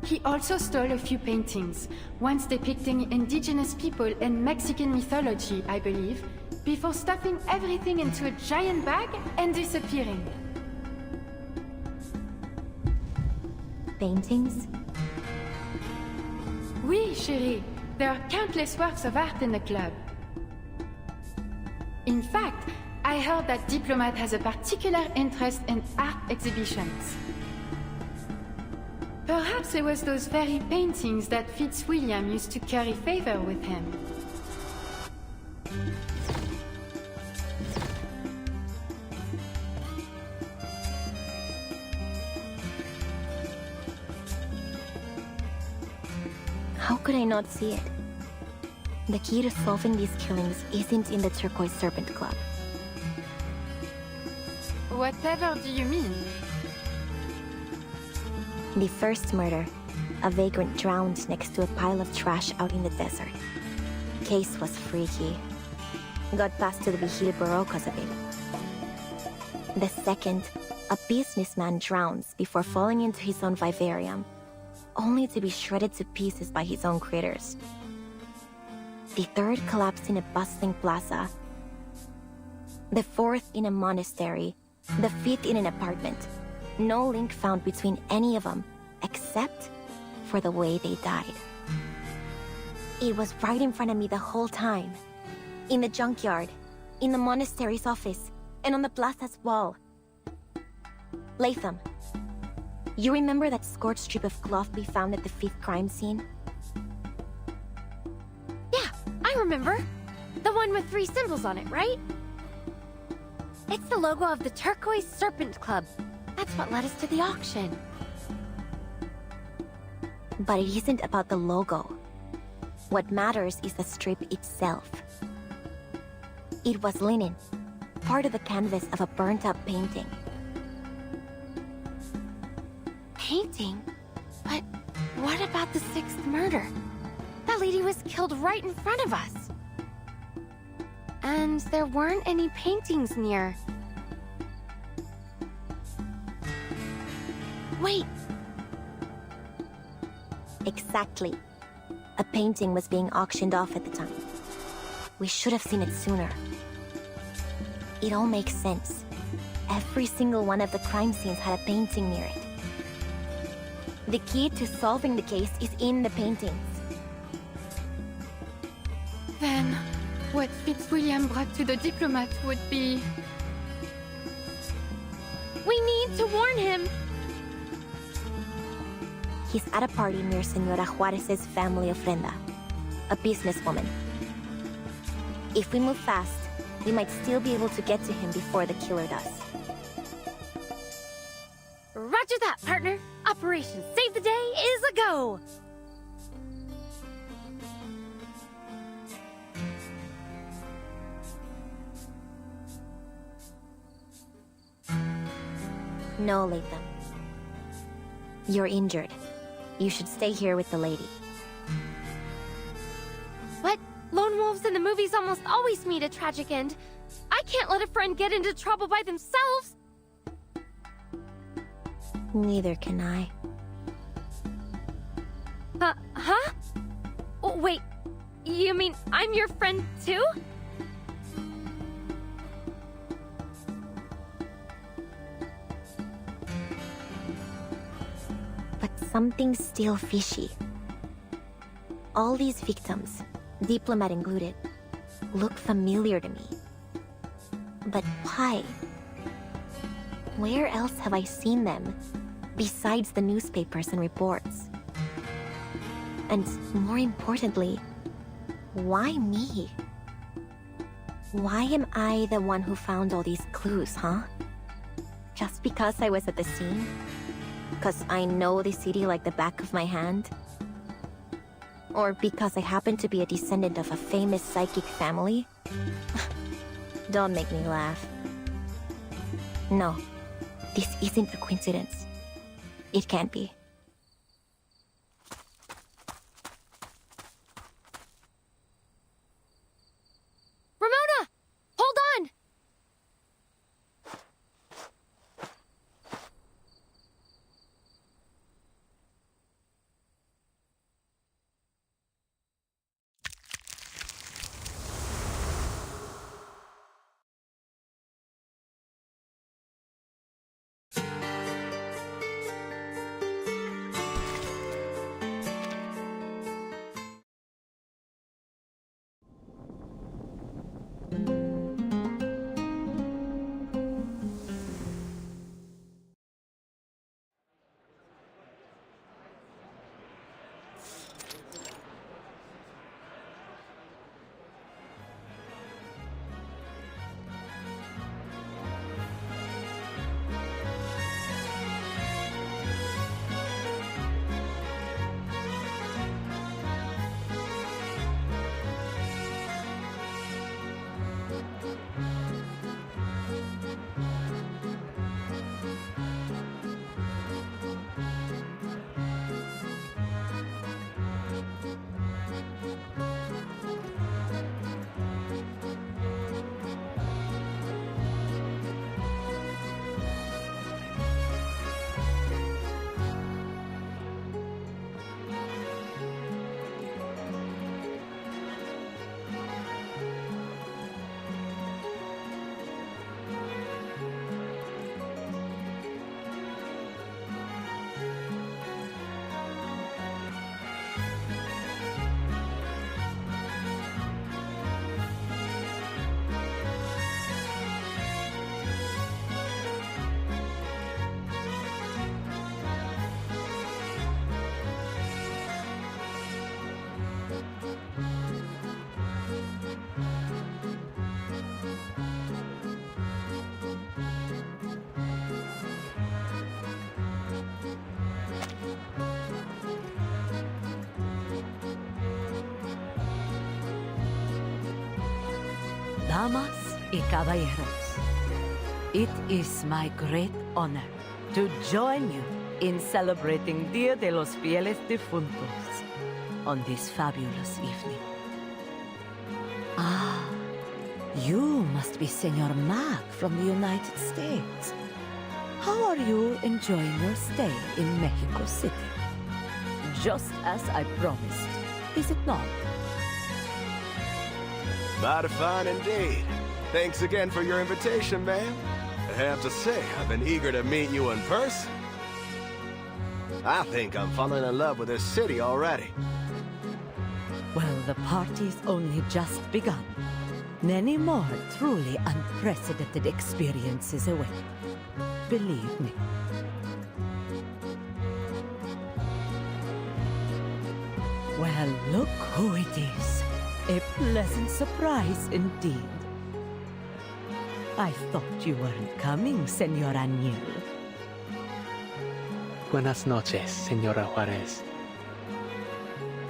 He also stole a few paintings, once depicting indigenous people in Mexican mythology, I believe, before stuffing everything into a giant bag and disappearing. Paintings? Oui, chérie. There are countless works of art in the club. In fact, I heard that Diplomat has a particular interest in art exhibitions. Perhaps it was those very paintings that Fitzwilliam used to curry favor with him. How could I not see it? The key to solving these killings isn't in the Turquoise Serpent Club. Whatever do you mean? The first murder, a vagrant drowned next to a pile of trash out in the desert. Case was freaky. Got passed to the Vigil Bureau because of it. The second, a businessman drowns before falling into his own vivarium, only to be shredded to pieces by his own critters. The third collapsed in a bustling plaza. The fourth in a monastery. The fifth in an apartment. No link found between any of them, except for the way they died. It was right in front of me the whole time. In the junkyard, in the monastery's office, and on the plaza's wall. Latham, you remember that scorched strip of cloth we found at the fifth crime scene? Yeah, I remember. The one with 3 symbols on it, right? It's the logo of the Turquoise Serpent Club. That's what led us to the auction. But it isn't about the logo. What matters is the strip itself. It was linen, part of the canvas of a burnt-up painting. Painting? But what about the 6th murder? That lady was killed right in front of us. And there weren't any paintings near. Wait. Exactly. A painting was being auctioned off at the time. We should have seen it sooner. It all makes sense. Every single one of the crime scenes had a painting near it. The key to solving the case is in the paintings. Then, what Fitzwilliam brought to the diplomat would be... We need to warn him! He's at a party near Senora Juarez's family ofrenda, a businesswoman. If we move fast, we might still be able to get to him before the killer does. Roger that, partner! Operation Save the Day is a go! No, Latham. You're injured. You should stay here with the lady. But lone wolves in the movies almost always meet a tragic end. I can't let a friend get into trouble by themselves! Neither can I. Huh? Oh, wait, you mean I'm your friend too? But something's still fishy. All these victims, diplomat included, look familiar to me. But why? Where else have I seen them, besides the newspapers and reports? And more importantly, why me? Why am I the one who found all these clues, huh? Just because I was at the scene? Because I know the city like the back of my hand? Or because I happen to be a descendant of a famous psychic family? Don't make me laugh. No, this isn't a coincidence. It can't be. Ramona! Hold on! Damas y caballeros, it is my great honor to join you in celebrating Dia de los Fieles Difuntos on this fabulous evening. Ah, you must be Senor Mac from the United States. How are you enjoying your stay in Mexico City? Just as I promised, is it not? Mighty fine indeed. Thanks again for your invitation, ma'am. I have to say, I've been eager to meet you in person. I think I'm falling in love with this city already. Well, the party's only just begun. Many more truly unprecedented experiences await. Believe me. Well, look who it is. A pleasant surprise indeed. I thought you weren't coming, Senora Aniel. Buenas noches, Senora Juarez.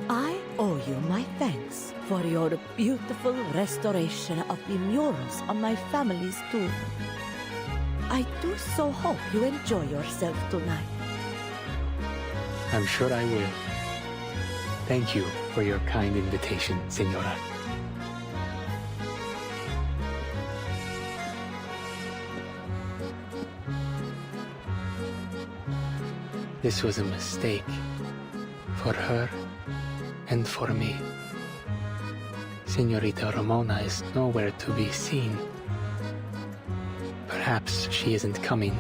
I owe you my thanks for your beautiful restoration of the murals on my family's tomb. I do so hope you enjoy yourself tonight. I'm sure I will. Thank you for your kind invitation, Senora. This was a mistake. For her and for me. Senorita Ramona is nowhere to be seen. Perhaps she isn't coming.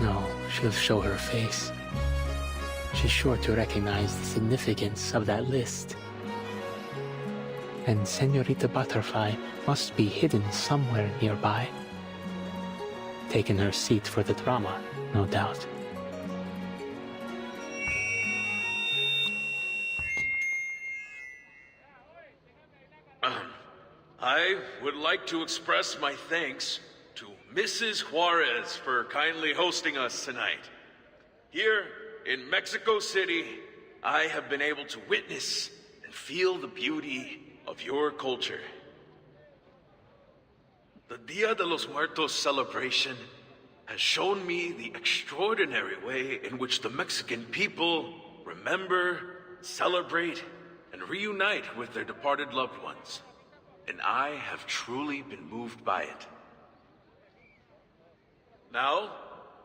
No, she'll show her face. She's sure to recognize the significance of that list. And Senorita Butterfly must be hidden somewhere nearby. Taking her seat for the drama, no doubt. I would like to express my thanks to Mrs. Juarez for kindly hosting us tonight. Here in Mexico City, I have been able to witness and feel the beauty of your culture. The Dia de los Muertos celebration has shown me the extraordinary way in which the Mexican people remember, celebrate, and reunite with their departed loved ones. And I have truly been moved by it. Now,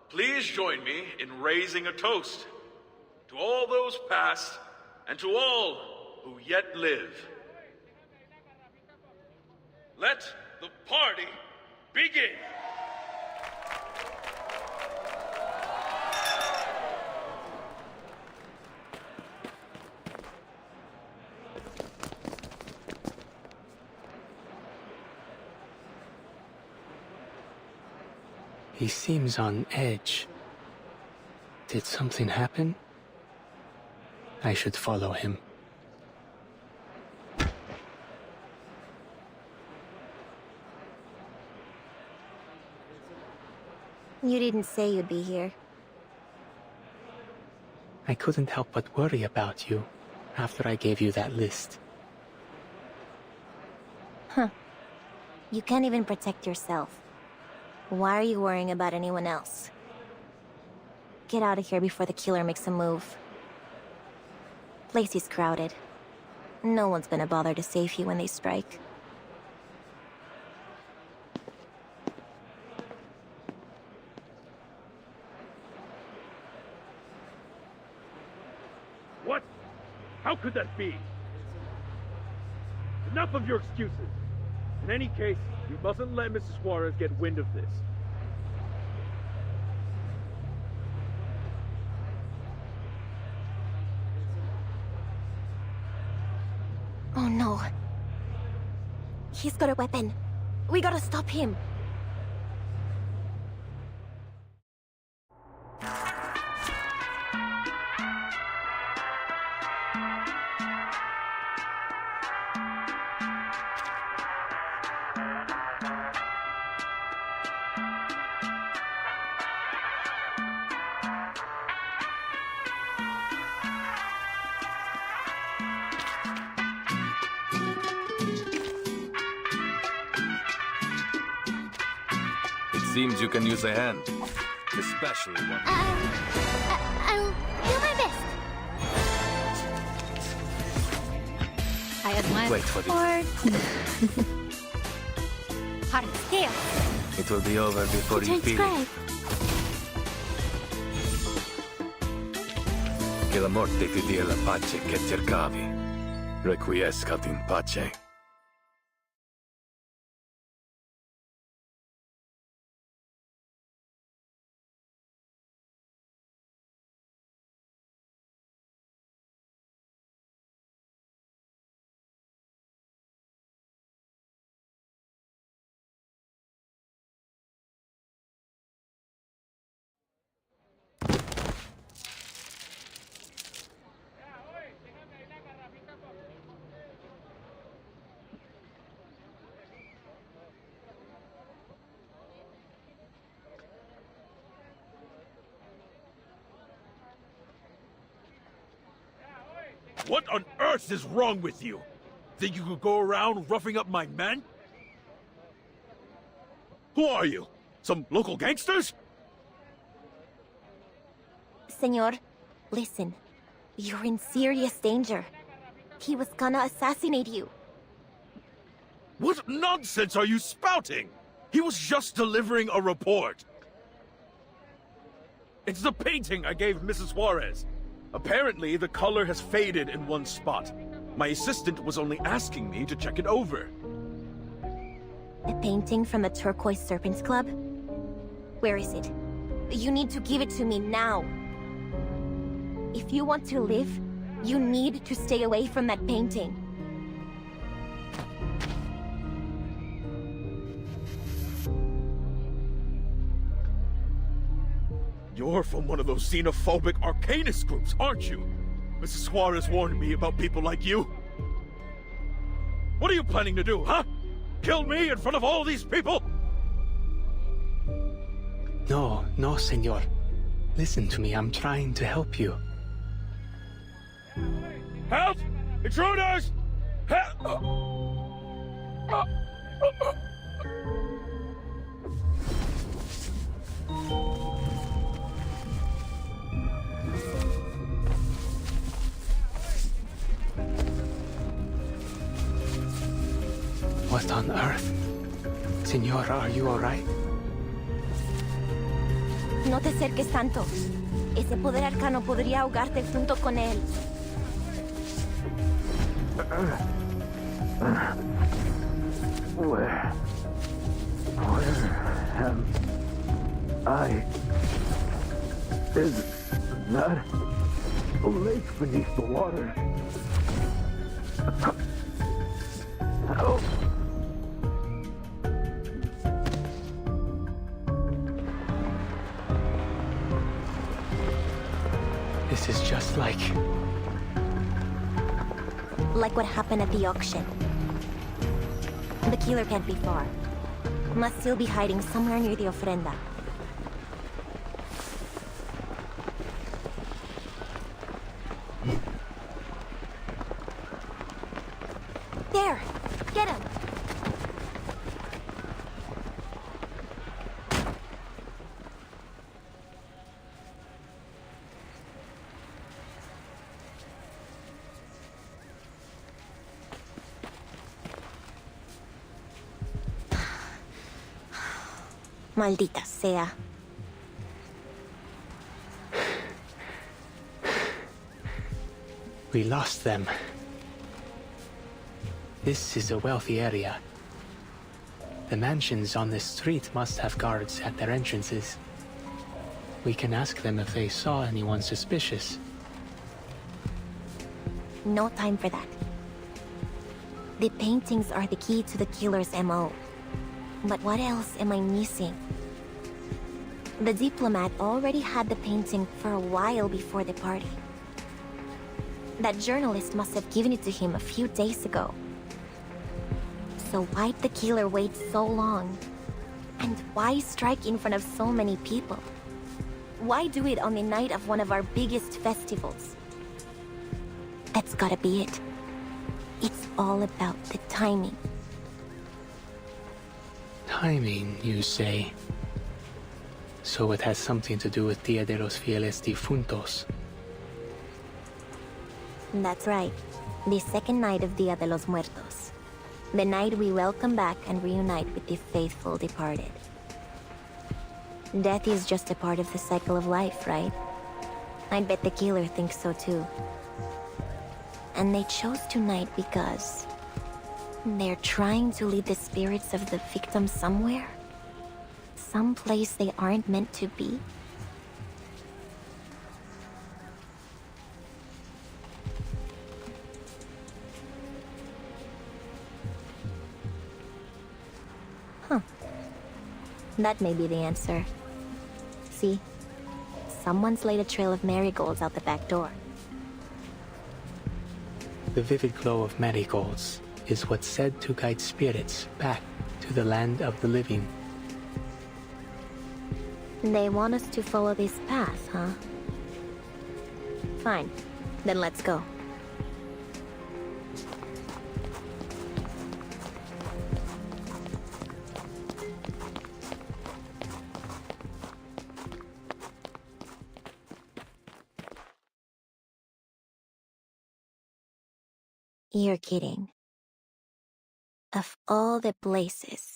please join me in raising a toast to all those past and to all who yet live. Let the party begin! He seems on edge. Did something happen? I should follow him. You didn't say you'd be here. I couldn't help but worry about you after I gave you that list. Huh. You can't even protect yourself. Why are you worrying about anyone else? Get out of here before the killer makes a move. Place is crowded. No one's gonna bother to save you when they strike. What? How could that be? Enough of your excuses. In any case, you mustn't let Mrs. Juarez get wind of this. Oh no. He's got a weapon. We gotta stop him. Seems you can use a hand. Especially one. I'll do my best. I admire Wait for hard scale. It will be over before you feel it. Che la morte ti dia la pace che cercavi. Requiescat in pace. What on earth is wrong with you? Think you could go around roughing up my men? Who are you? Some local gangsters? Senor, listen. You're in serious danger. He was gonna assassinate you. What nonsense are you spouting? He was just delivering a report. It's the painting I gave Mrs. Juarez. Apparently, the color has faded in one spot. My assistant was only asking me to check it over. The painting from the Turquoise Serpent Club? Where is it? You need to give it to me now. If you want to live, you need to stay away from that painting. You're from one of those xenophobic arcanist groups, aren't you? Mrs. Juarez warned me about people like you. What are you planning to do, huh? Kill me in front of all these people? No, senor. Listen to me, I'm trying to help you. Help! Intruders! Help! What on earth? Senor, are you alright? No te acerques tanto. Ese poder arcano podría ahogarte junto con él. Where am I? Is that a lake beneath the water? Help! This is just like what happened at the auction. The killer can't be far. Must still be hiding somewhere near the ofrenda. There! Get him! Maldita sea. we lost them. This is a wealthy area. The mansions on this street must have guards at their entrances. We can ask them if they saw anyone suspicious. No time for that. The paintings are the key to the killer's MO. But what else am I missing? The diplomat already had the painting for a while before the party. That journalist must have given it to him a few days ago. So why'd the killer wait so long? And why strike in front of so many people? Why do it on the night of one of our biggest festivals? That's gotta be it. It's all about the timing. Timing, you say? So it has something to do with Dia de los Fieles Difuntos. That's right. The second night of Dia de los Muertos. The night we welcome back and reunite with the faithful departed. Death is just a part of the cycle of life, right? I'd bet the killer thinks so too. And they chose tonight because they're trying to lead the spirits of the victims somewhere. Someplace they aren't meant to be. Huh. That may be the answer. See? Someone's laid a trail of marigolds out the back door. The vivid glow of marigolds is what's said to guide spirits back to the land of the living. They want us to follow this path, huh? Fine. Then let's go. You're kidding. Of all the places.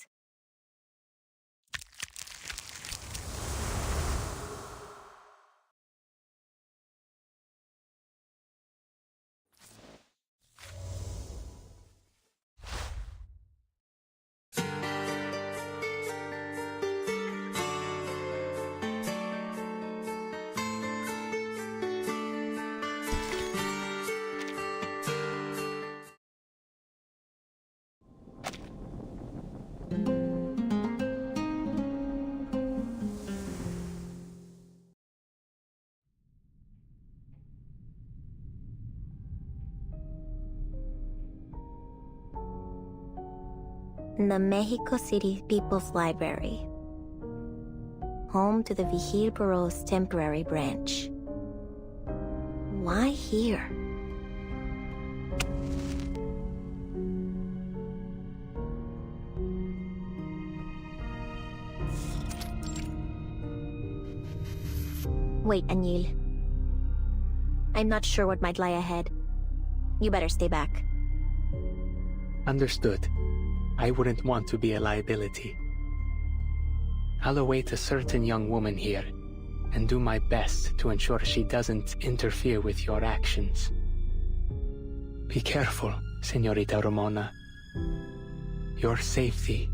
The Mexico City People's Library, home to the Vigil Bureau's temporary branch. Why here? Wait, Anil. I'm not sure what might lie ahead. You better stay back. Understood. I wouldn't want to be a liability. I'll await a certain young woman here, and do my best to ensure she doesn't interfere with your actions. Be careful, Señorita Ramona. Your safety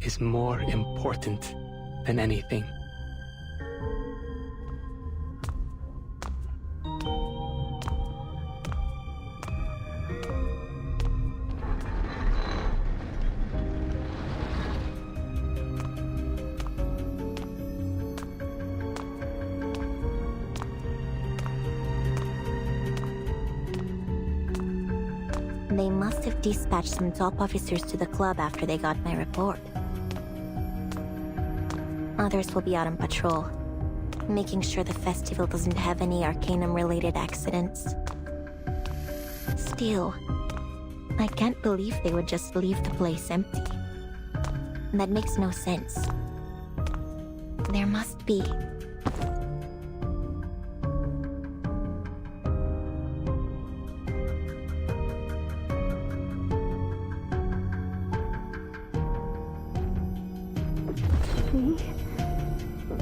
is more important than anything. They must have dispatched some top officers to the club after they got my report. Others will be out on patrol, making sure the festival doesn't have any Arcanum-related accidents. Still, I can't believe they would just leave the place empty. That makes no sense. There must be.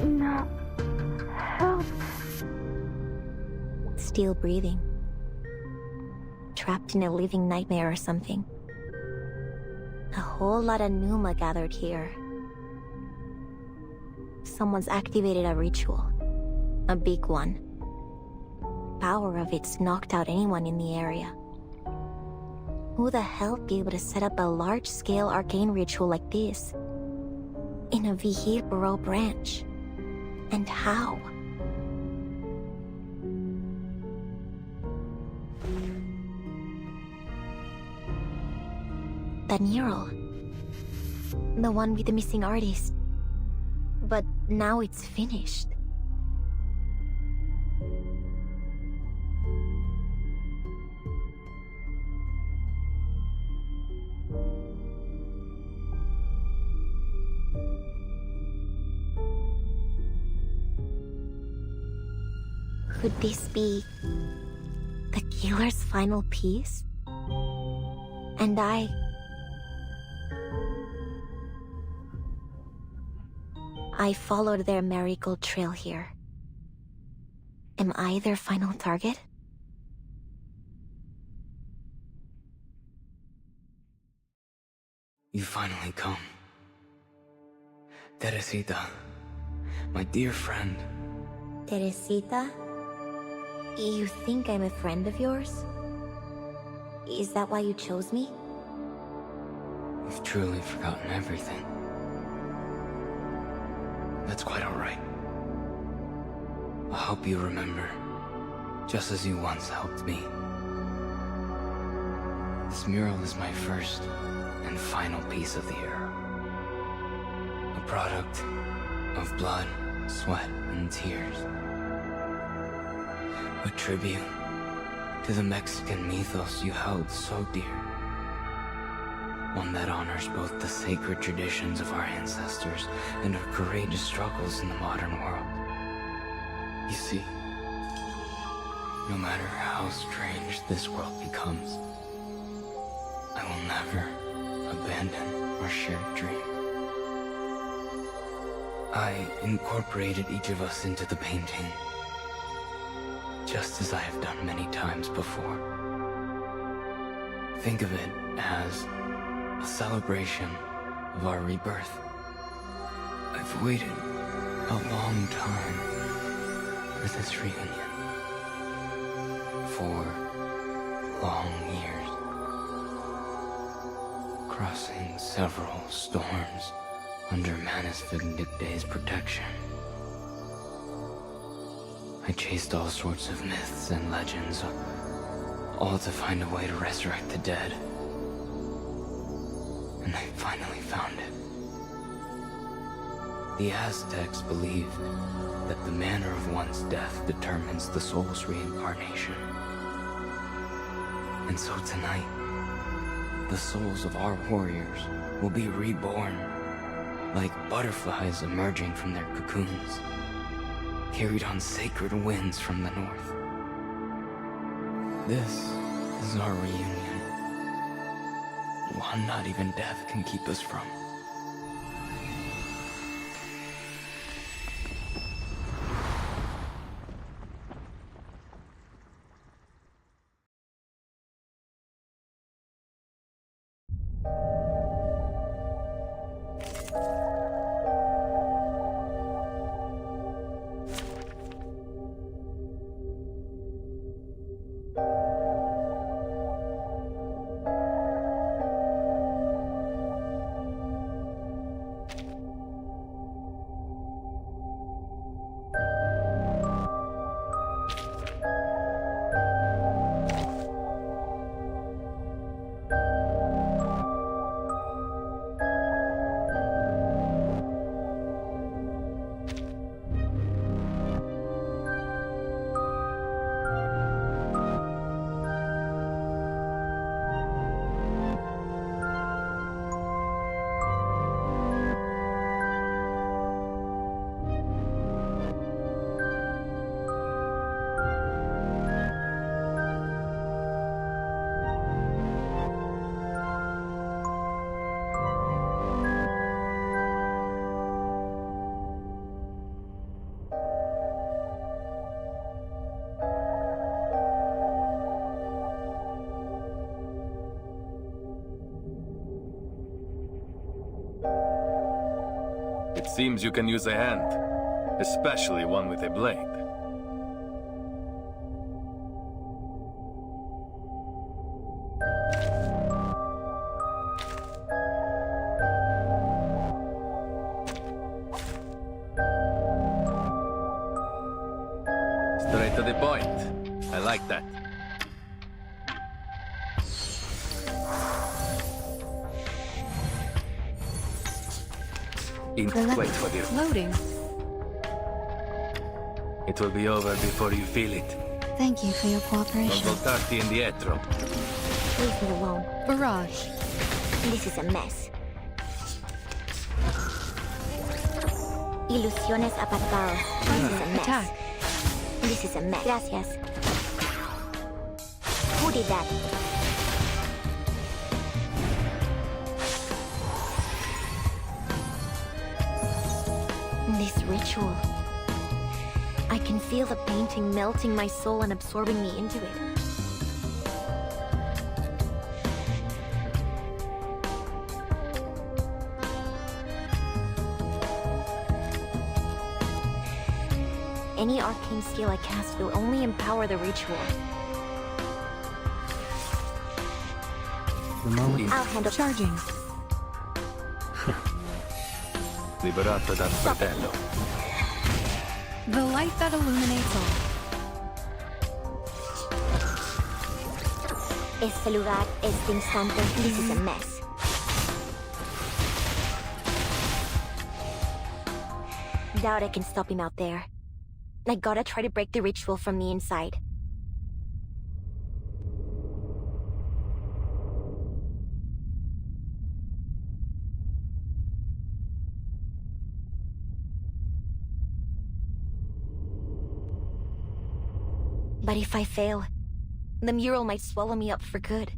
No. Help. Still breathing. Trapped in a living nightmare or something. A whole lot of Numa gathered here. Someone's activated a ritual. A big one. Power of it's knocked out anyone in the area. Who the hell be able to set up a large-scale arcane ritual like this? In a Vigil Bureau branch? And how? That mural. The one with the missing artist. But now it's finished. Could this be the killer's final piece? And I followed their marigold trail here. Am I their final target? You finally come. Teresita, my dear friend. Teresita? You think I'm a friend of yours? Is that why you chose me? You've truly forgotten everything. That's quite alright. I'll help you remember, just as you once helped me. This mural is my first and final piece of the era. A product of blood, sweat, and tears. A tribute to the Mexican mythos you held so dear. One that honors both the sacred traditions of our ancestors and our courageous struggles in the modern world. You see, no matter how strange this world becomes, I will never abandon our shared dream. I incorporated each of us into the painting, just as I have done many times before. Think of it as a celebration of our rebirth. I've waited a long time for this reunion. 4 long years. Crossing several storms under Manus Vindicte's protection. I chased all sorts of myths and legends, all to find a way to resurrect the dead. And I finally found it. The Aztecs believed that the manner of one's death determines the soul's reincarnation. And so tonight, the souls of our warriors will be reborn, like butterflies emerging from their cocoons, carried on sacred winds from the north. This is our reunion. One not even death can keep us from. It seems you can use a hand, especially one with a blade. Straight to the point. I like that. Wait for you. Loading. It will be over before you feel it. Thank you for your cooperation. Non voltarti indietro. Leave me alone. Barrage. This is a mess. Ilusiones apartados. This is a mess. Attack. This is a mess. Gracias. Who did that? This ritual. I can feel the painting melting my soul and absorbing me into it. Any arcane skill I cast will only empower the ritual. I'll handle charging. Liberato dal fratello. The light that illuminates all. Este lugar, este instante, this is a mess. Doubt I can stop him out there. I gotta try to break the ritual from the inside. But if I fail, the mural might swallow me up for good.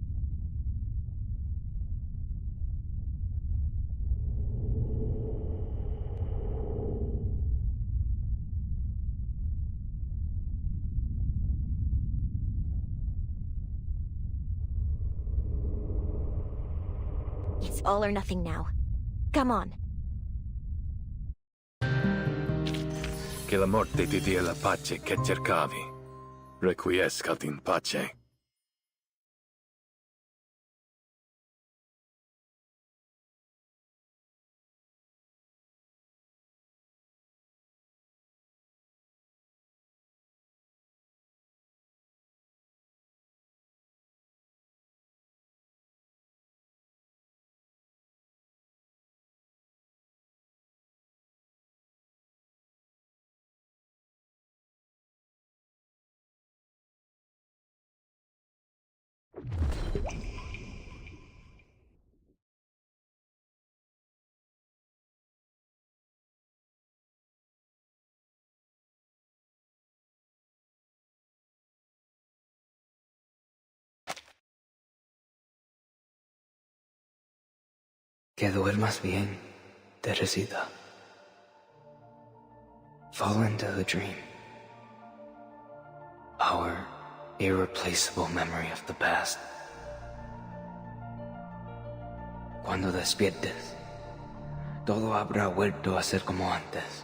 It's all or nothing now. Come on. Che la morte ti dia la pace che cercavi. Requiescat in pace. Que duermas bien, Teresita. Fall into the dream. Our irreplaceable memory of the past. Cuando despiertes, todo habrá vuelto a ser como antes.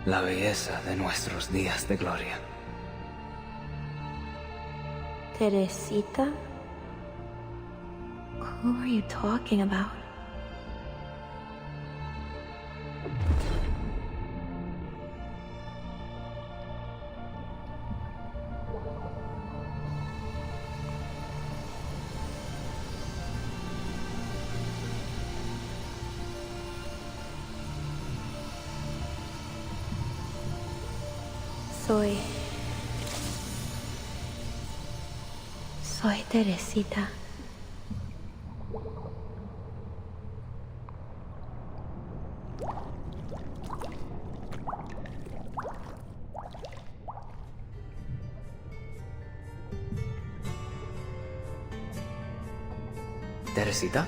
La belleza de nuestros días de gloria. Teresita? Who are you talking about? Soy Teresita. Teresita?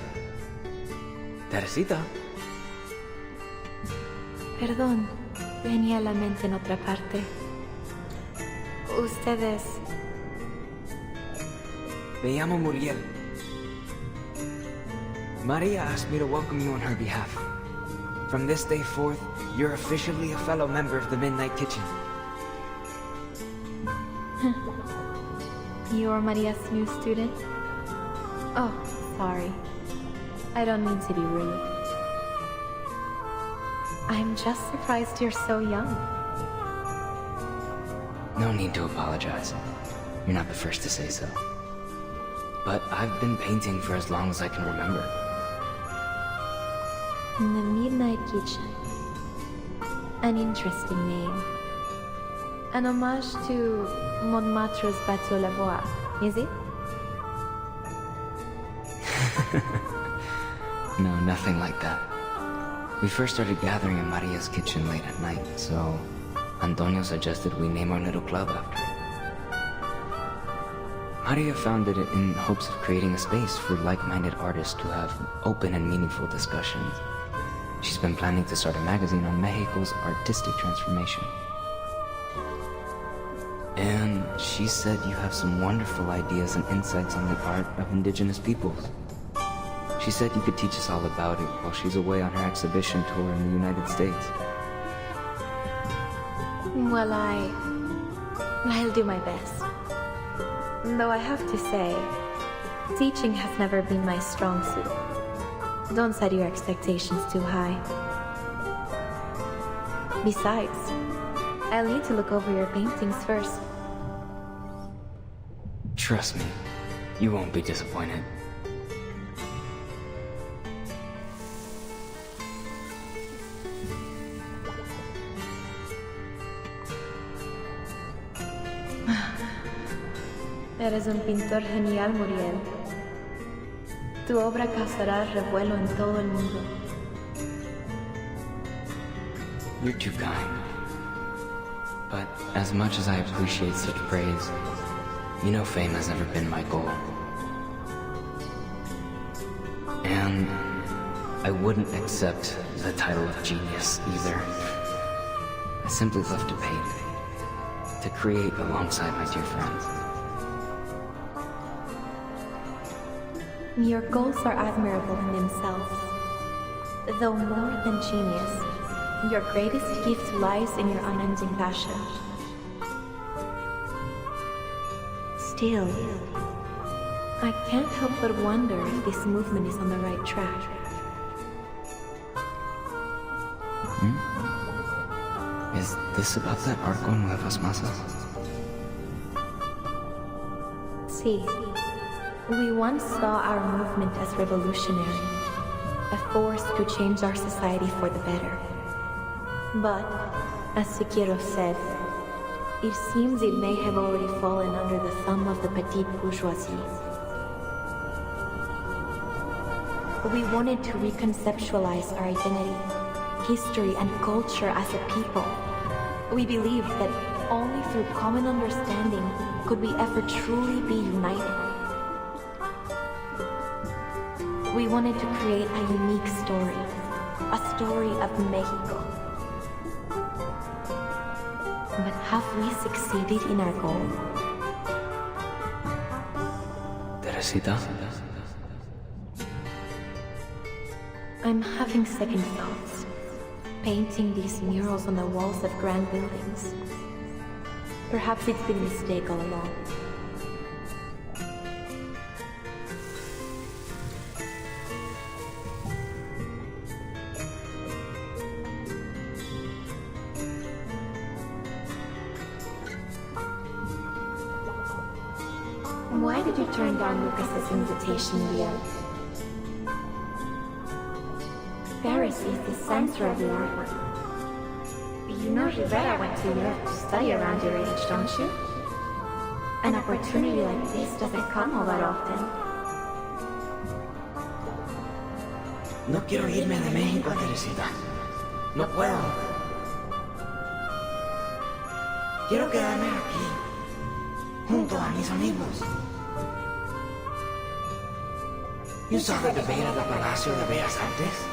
Teresita? Perdón, venía la mente en otra parte. Ustedes... Me llamo Muriel. Maria asked me to welcome you on her behalf. From this day forth, you're officially a fellow member of the Midnight Kitchen. You're Maria's new student? Oh, sorry. I don't mean to be rude. I'm just surprised you're so young. No need to apologize. You're not the first to say so. But I've been painting for as long as I can remember. The Midnight Kitchen. An interesting name. An homage to Montmartre's Bateau Lavoie, is it? No, nothing like that. We first started gathering in Maria's kitchen late at night, so Antonio suggested we name our little club after it. Maria founded it in hopes of creating a space for like-minded artists to have open and meaningful discussions. She's been planning to start a magazine on Mexico's artistic transformation. And she said you have some wonderful ideas and insights on the art of indigenous peoples. She said you could teach us all about it while she's away on her exhibition tour in the United States. Well, I'll do my best. Though I have to say, teaching has never been my strong suit. Don't set your expectations too high. Besides, I'll need to look over your paintings first. Trust me, you won't be disappointed. Eres un pintor genial, Muriel. Tu obra causará revuelo en todo el mundo. You're too kind. But as much as I appreciate such praise, you know fame has never been my goal. And I wouldn't accept the title of genius either. I simply love to paint, to create alongside my dear friends. Your goals are admirable in themselves. Though more than genius, your greatest gift lies in your unending passion. Still, I can't help but wonder if this movement is on the right track. Is this about that Arco Nuevas Masas? See, we once saw our movement as revolutionary, a force to change our society for the better. But, as Zuki said, it seems it may have already fallen under the thumb of the petite bourgeoisie. We wanted to reconceptualize our identity, history, and culture as a people. We believed that only through common understanding could we ever truly be united. We wanted to create a unique story, a story of Mexico. But have we succeeded in our goal? Teresita? I'm having second thoughts, painting these murals on the walls of grand buildings. Perhaps it's been a mistake all along. Why did you turn down Lucas's invitation in the end? Paris is the center of the art world. You know Rivera went to Europe to study around your age, don't you? An opportunity like this doesn't come all that often. No quiero irme de México, Teresita. No puedo. Quiero quedarme aquí, junto a mis amigos. You saw the debate at the Palacio de Bellas Artes?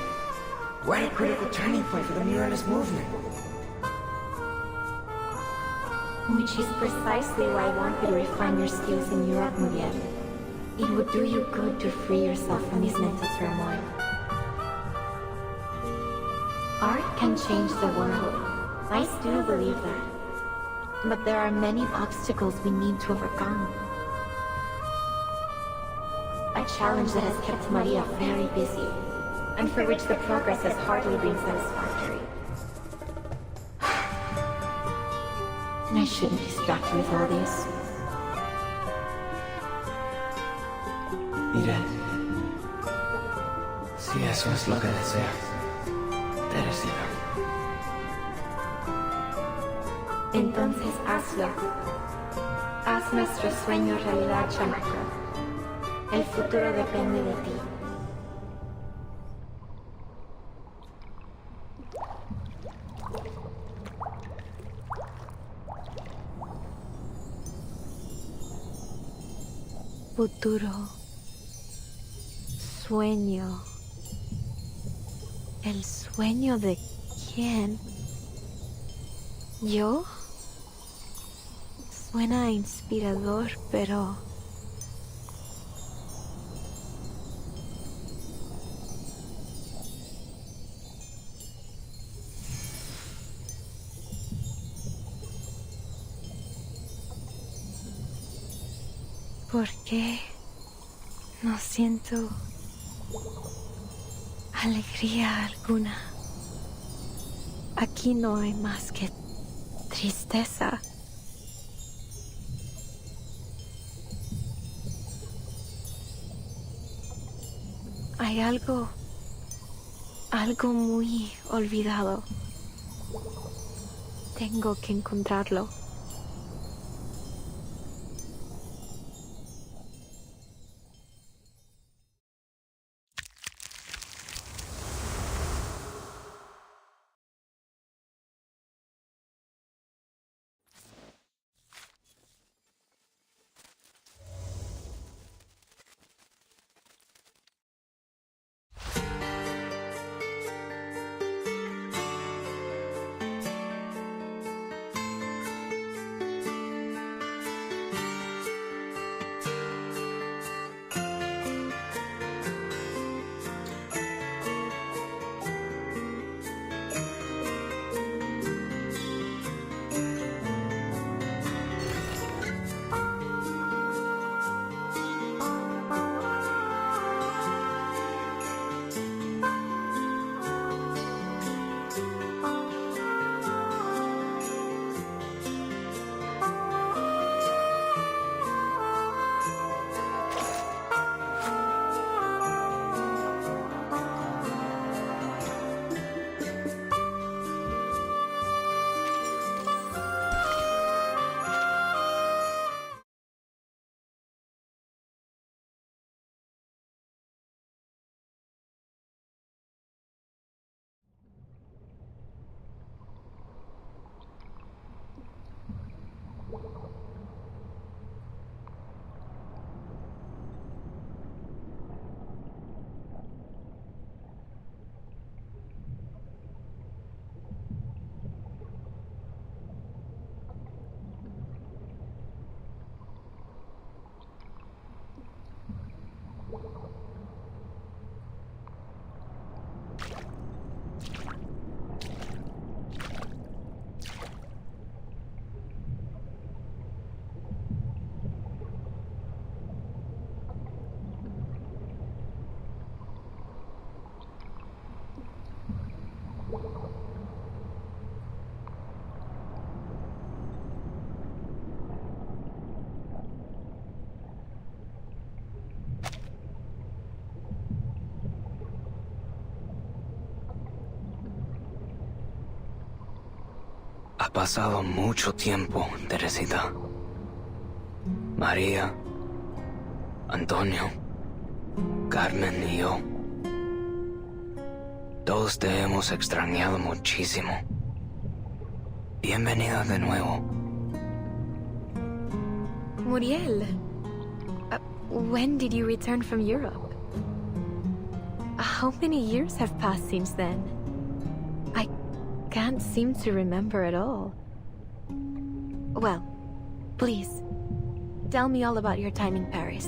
We're at a critical turning point for the muralist movement. Which is precisely why I want you to refine your skills in Europe, Muriel. It would do you good to free yourself from this mental turmoil. Art can change the world. I still believe that. But there are many obstacles we need to overcome. A challenge that has kept Maria very busy, and for which the progress has hardly been satisfactory. I shouldn't distract you with all this. Iré. Si eso es lo que deseas, Teresita. Entonces hazlo. Haz nuestro sueño realidad, chamaco. El futuro depende de ti. Futuro. Sueño. ¿El sueño de quién? ¿Yo? Suena inspirador, pero... ¿Por qué no siento alegría alguna? Aquí no hay más que tristeza. Hay algo muy olvidado. Tengo que encontrarlo. Ha pasado mucho tiempo, Teresita. María, Antonio, Carmen y yo. Todos te hemos extrañado muchísimo. Bienvenida de nuevo. Muriel, when did you return from Europe? How many years have passed since then? I can't seem to remember at all. Well, please, tell me all about your time in Paris.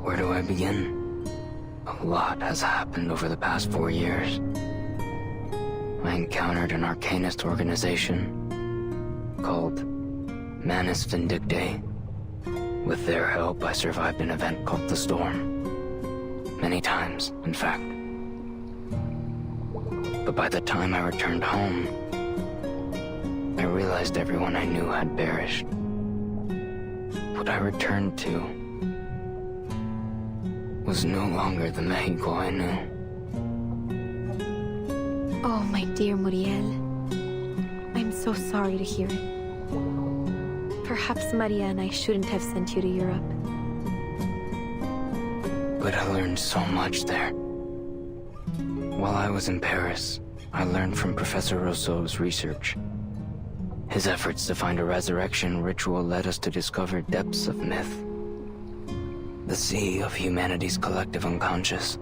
Where do I begin? A lot has happened over the past 4 years. I encountered an arcanist organization called Manus Vindictae. With their help, I survived an event called the Storm. Many times, in fact. But by the time I returned home, I realized everyone I knew had perished. What I returned to was no longer the Mexico I knew. Oh, my dear Muriel. I'm so sorry to hear it. Perhaps Maria and I shouldn't have sent you to Europe. But I learned so much there. While I was in Paris, I learned from Professor Rousseau's research. His efforts to find a resurrection ritual led us to discover depths of myth. The sea of humanity's collective unconscious.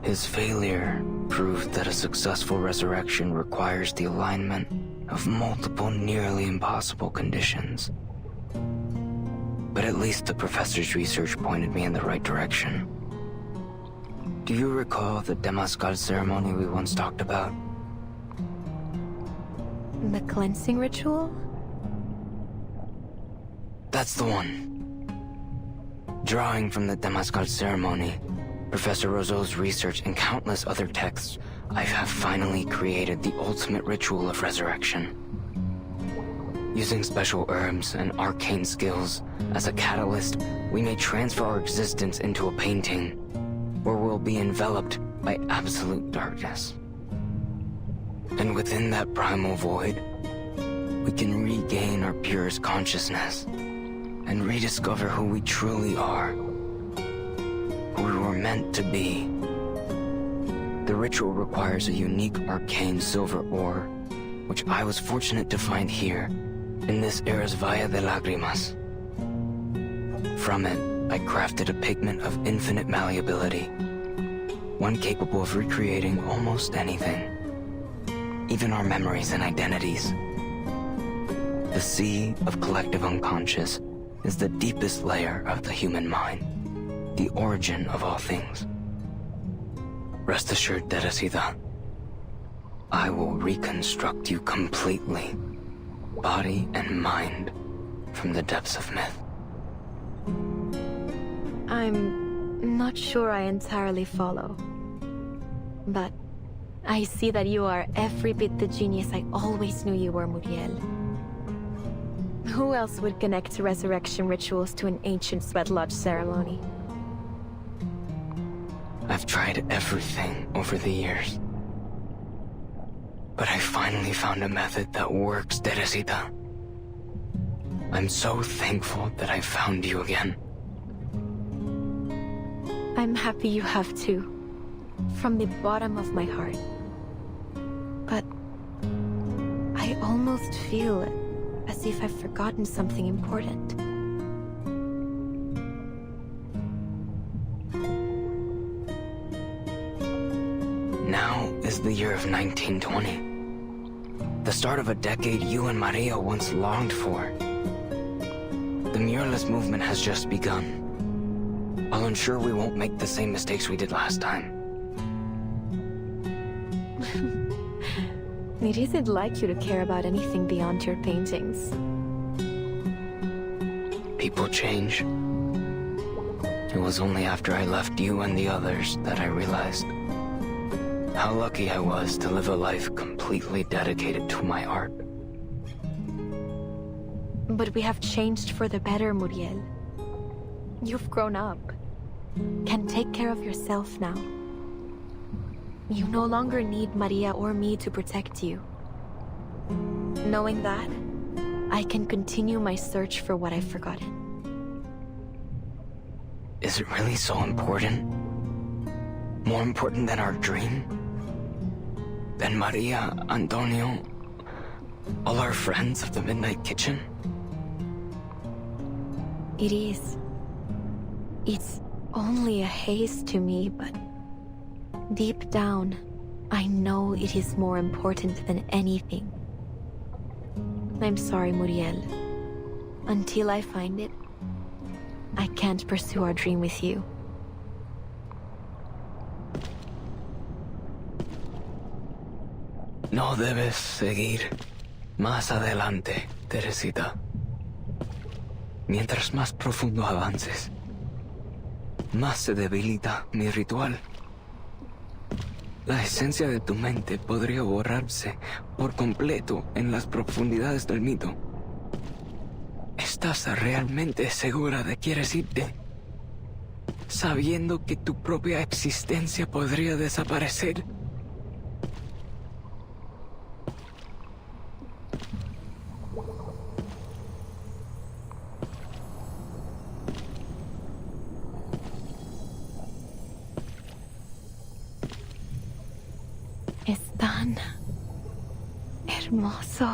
His failure proved that a successful resurrection requires the alignment of multiple nearly impossible conditions. But at least the professor's research pointed me in the right direction. Do you recall the Temazcal ceremony we once talked about? The cleansing ritual? That's the one. Drawing from the Temazcal ceremony, Professor Roseau's research, and countless other texts, I have finally created the ultimate ritual of resurrection. Using special herbs and arcane skills as a catalyst, we may transfer our existence into a painting, where we'll be enveloped by absolute darkness. And within that primal void, we can regain our purest consciousness and rediscover who we truly are, who we were meant to be. The ritual requires a unique arcane silver ore, which I was fortunate to find here, in this era's Valle de Lágrimas. From it, I crafted a pigment of infinite malleability, one capable of recreating almost anything, even our memories and identities. The sea of collective unconscious is the deepest layer of the human mind, the origin of all things. Rest assured, Teresita, I will reconstruct you completely, body and mind, from the depths of myth. I'm not sure I entirely follow. But I see that you are every bit the genius I always knew you were, Muriel. Who else would connect resurrection rituals to an ancient sweat lodge ceremony? I've tried everything over the years. But I finally found a method that works, Teresita. I'm so thankful that I found you again. I'm happy you have too, from the bottom of my heart. But I almost feel as if I've forgotten something important. Now is the year of 1920. The start of a decade you and Maria once longed for. The muralist movement has just begun. I'll ensure we won't make the same mistakes we did last time. It isn't like you to care about anything beyond your paintings. People change. It was only after I left you and the others that I realized how lucky I was to live a life completely dedicated to my art. But we have changed for the better, Muriel. You've grown up. Can take care of yourself now. You no longer need Maria or me to protect you. Knowing that, I can continue my search for what I've forgotten. Is it really so important? More important than our dream? Than Maria, Antonio, all our friends of the Midnight Kitchen? It is. It's only a haze to me, but deep down, I know it is more important than anything. I'm sorry, Muriel. Until I find it, I can't pursue our dream with you. No debes seguir más adelante, Teresita. Mientras más profundo avances, más se debilita mi ritual. La esencia de tu mente podría borrarse por completo en las profundidades del mito. ¿Estás realmente segura de que quieres irte? Sabiendo que tu propia existencia podría desaparecer. Es tan hermoso.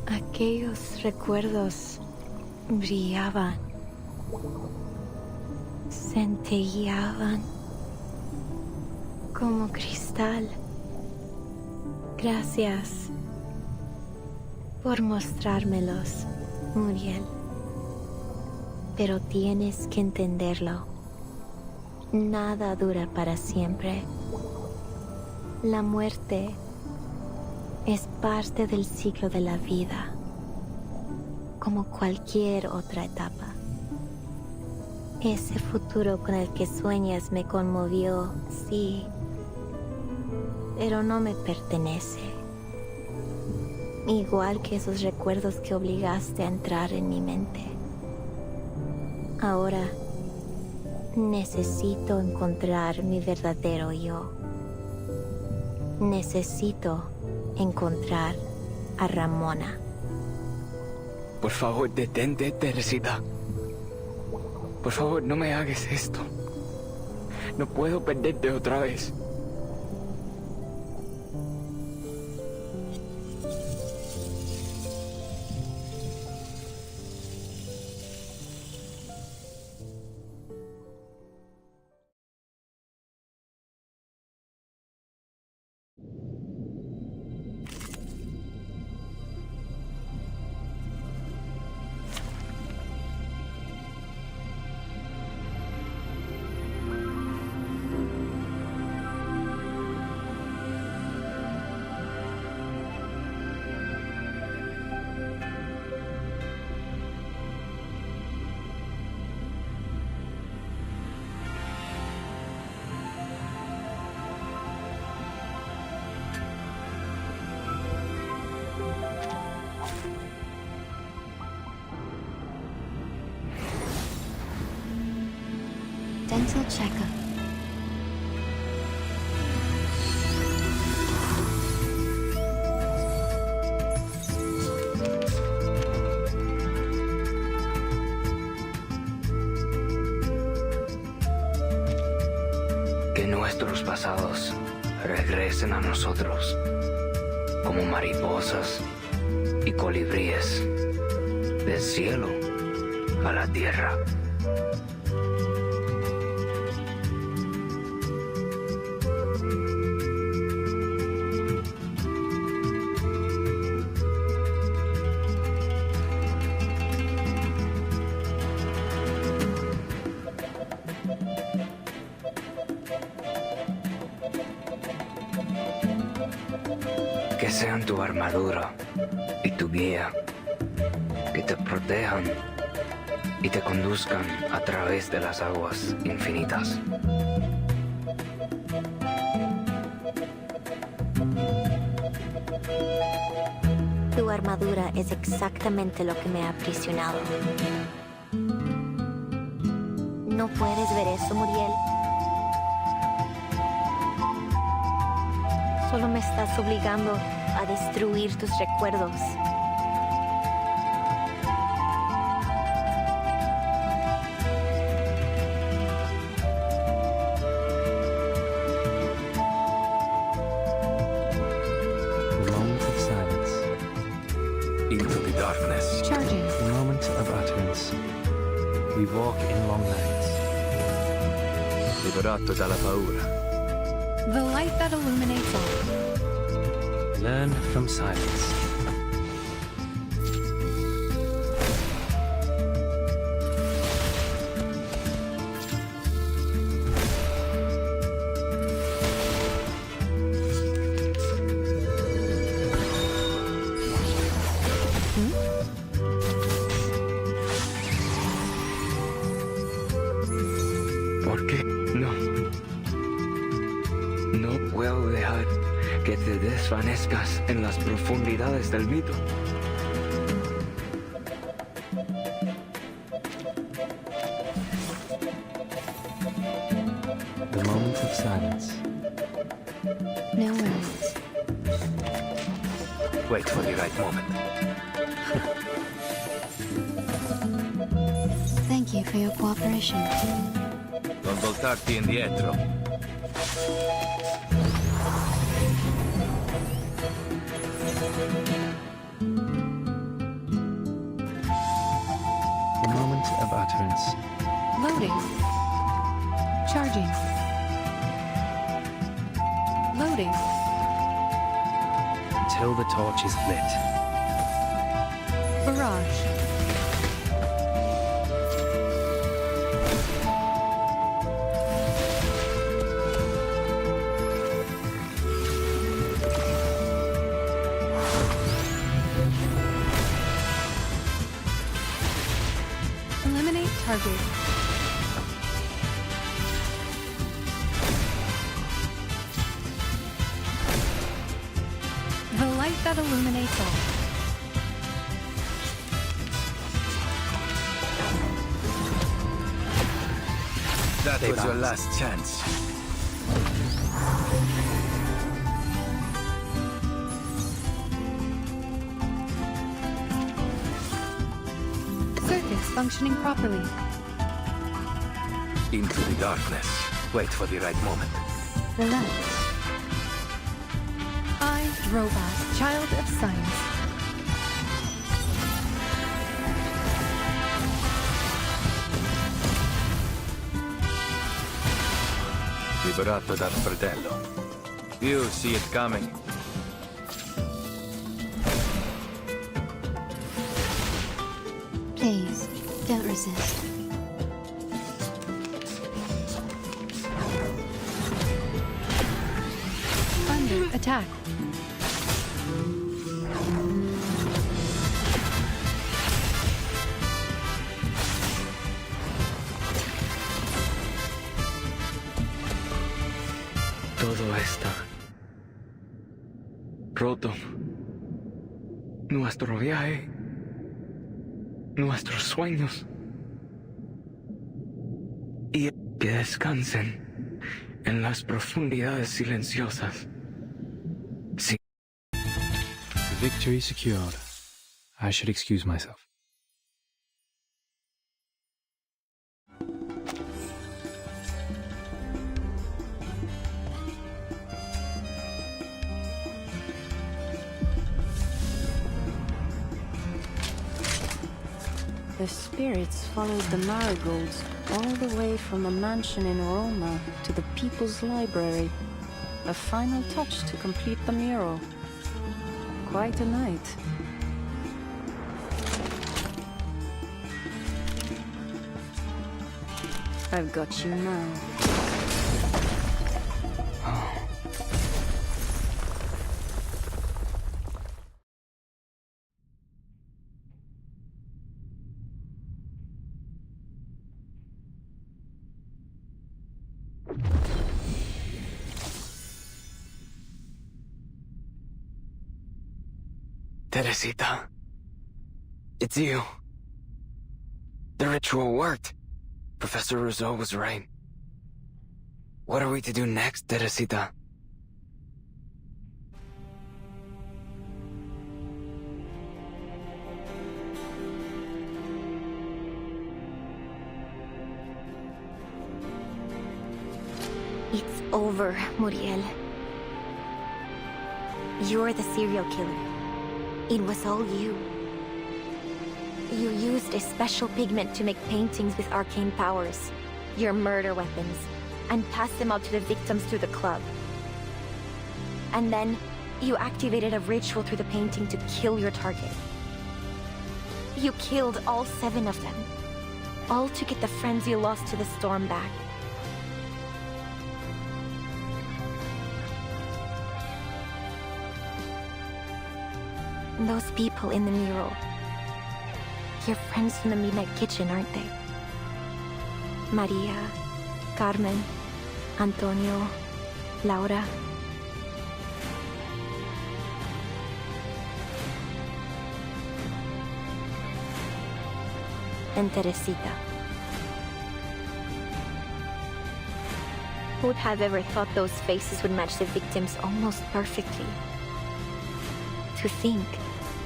Aquellos recuerdos brillaban, centelleaban como cristal. Gracias por mostrármelos, Muriel. Pero tienes que entenderlo. Nada dura para siempre. La muerte es parte del ciclo de la vida, como cualquier otra etapa. Ese futuro con el que sueñas me conmovió, sí, pero no me pertenece. Igual que esos recuerdos que obligaste a entrar en mi mente. Ahora necesito encontrar mi verdadero yo. Necesito encontrar a Ramona. Por favor, detente, Teresita. Por favor, no me hagas esto. No puedo perderte otra vez. Dental checkup. Que nuestros pasados regresen a nosotros como mariposas y colibríes del cielo a la tierra. Que sean tu armadura y tu guía, que te protejan y te conduzcan a través de las aguas infinitas. Tu armadura es exactamente lo que me ha aprisionado. ¿No puedes ver eso, Muriel? Solo me estás obligando a destruir tus recuerdos. The moment of silence. Into the darkness. Charging. The moment of utterance. We walk in long nights. Liberato dalla paura. The light that illuminates all. Learn from silence. ¿Por qué? No puedo dejar que te desvanezcas en las profundidades del mito. The moment of silence. No worries. Wait for the right moment. Thank you for your cooperation. Non voltarti indietro. until the torch is lit. Barrage. Eliminate target. The light that illuminates all. That was your last chance. Circuits functioning properly. Into the darkness. Wait for the right moment. Relax. I, Robot, Child of Science. Liberato dal fratello. You see it coming. Please, don't resist. Under attack. Todo está roto. Nuestro viaje, nuestros sueños. Y que descansen en las profundidades silenciosas. Sí. Victory secured. I should excuse myself. The spirits followed the marigolds all the way from a mansion in Roma to the People's Library. A final touch to complete the mural. Quite a night. I've got you now. Teresita, it's you. The ritual worked. Professor Rousseau was right. What are we to do next, Teresita? It's over, Muriel. You're the serial killer. It was all you. You used a special pigment to make paintings with arcane powers, your murder weapons, and passed them out to the victims through the club. And then, you activated a ritual through the painting to kill your target. You killed all 7 of them, all to get the friends you lost to the storm back. Those people in the mural. Your friends from the Midnight Kitchen, aren't they? Maria, Carmen, Antonio, Laura. And Teresita. Who would have ever thought those faces would match the victims almost perfectly? To think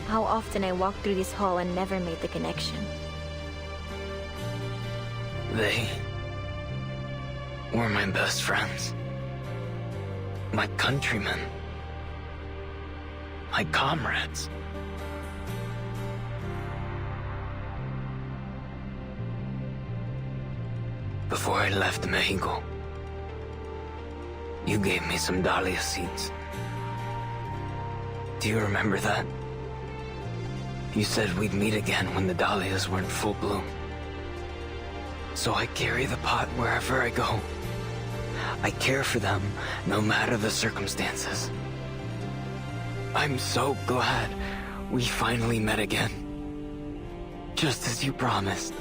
how often I walked through this hall and never made the connection. They were my best friends. My countrymen. My comrades. Before I left Mexico, you gave me some dahlia seeds. Do you remember that? You said we'd meet again when the dahlias were in full bloom. So I carry the pot wherever I go. I care for them, no matter the circumstances. I'm so glad we finally met again. Just as you promised.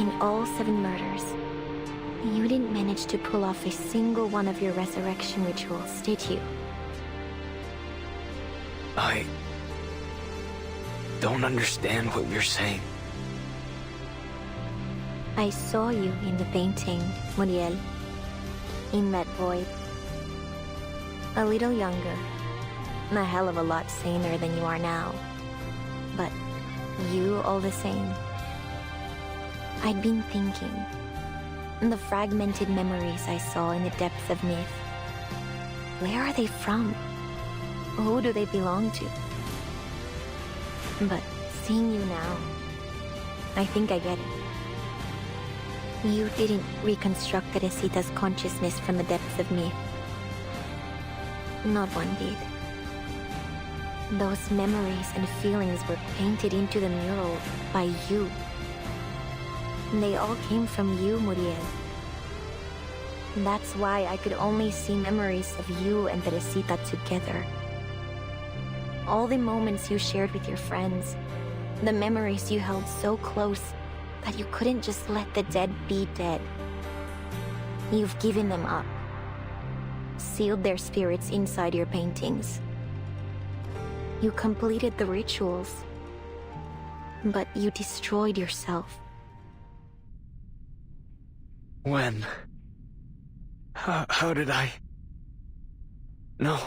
In all 7 murders, you didn't manage to pull off a single one of your resurrection rituals, did you? I don't understand what you're saying. I saw you in the painting, Muriel. In that void. A little younger. A hell of a lot saner than you are now. But you all the same. I'd been thinking. The fragmented memories I saw in the depths of myth. Where are they from? Who do they belong to? But seeing you now, I think I get it. You didn't reconstruct Teresita's consciousness from the depths of myth. Not one did. Those memories and feelings were painted into the mural by you. They all came from you, Muriel. That's why I could only see memories of you and Teresita together. All the moments you shared with your friends, the memories you held so close that you couldn't just let the dead be dead. You've given them up, sealed their spirits inside your paintings. You completed the rituals, but you destroyed yourself. When? How did I? No,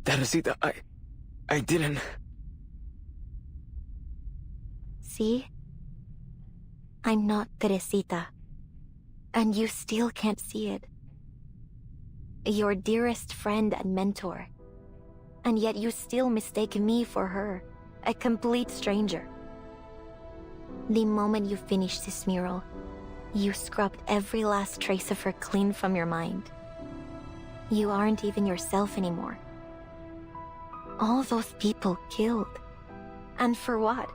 Teresita, I didn't. See? I'm not Teresita. And you still can't see it. Your dearest friend and mentor. And yet you still mistake me for her, a complete stranger. The moment you finished this mural, you scrubbed every last trace of her clean from your mind. You aren't even yourself anymore. All those people killed. And for what?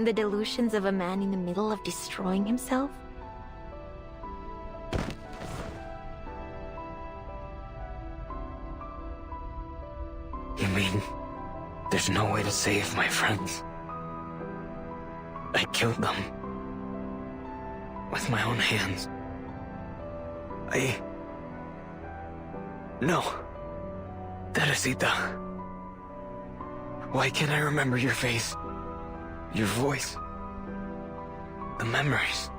The delusions of a man in the middle of destroying himself? You mean there's no way to save my friends? I killed them. With my own hands. No. Teresita. Why can't I remember your face? Your voice. The memories.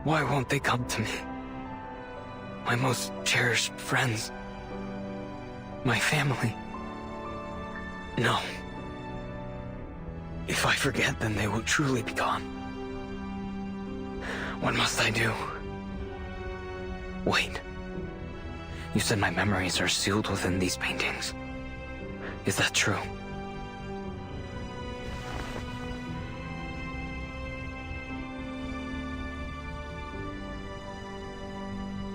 Why won't they come to me? My most cherished friends. My family. No. If I forget, then they will truly be gone. What must I do? Wait. You said my memories are sealed within these paintings. Is that true?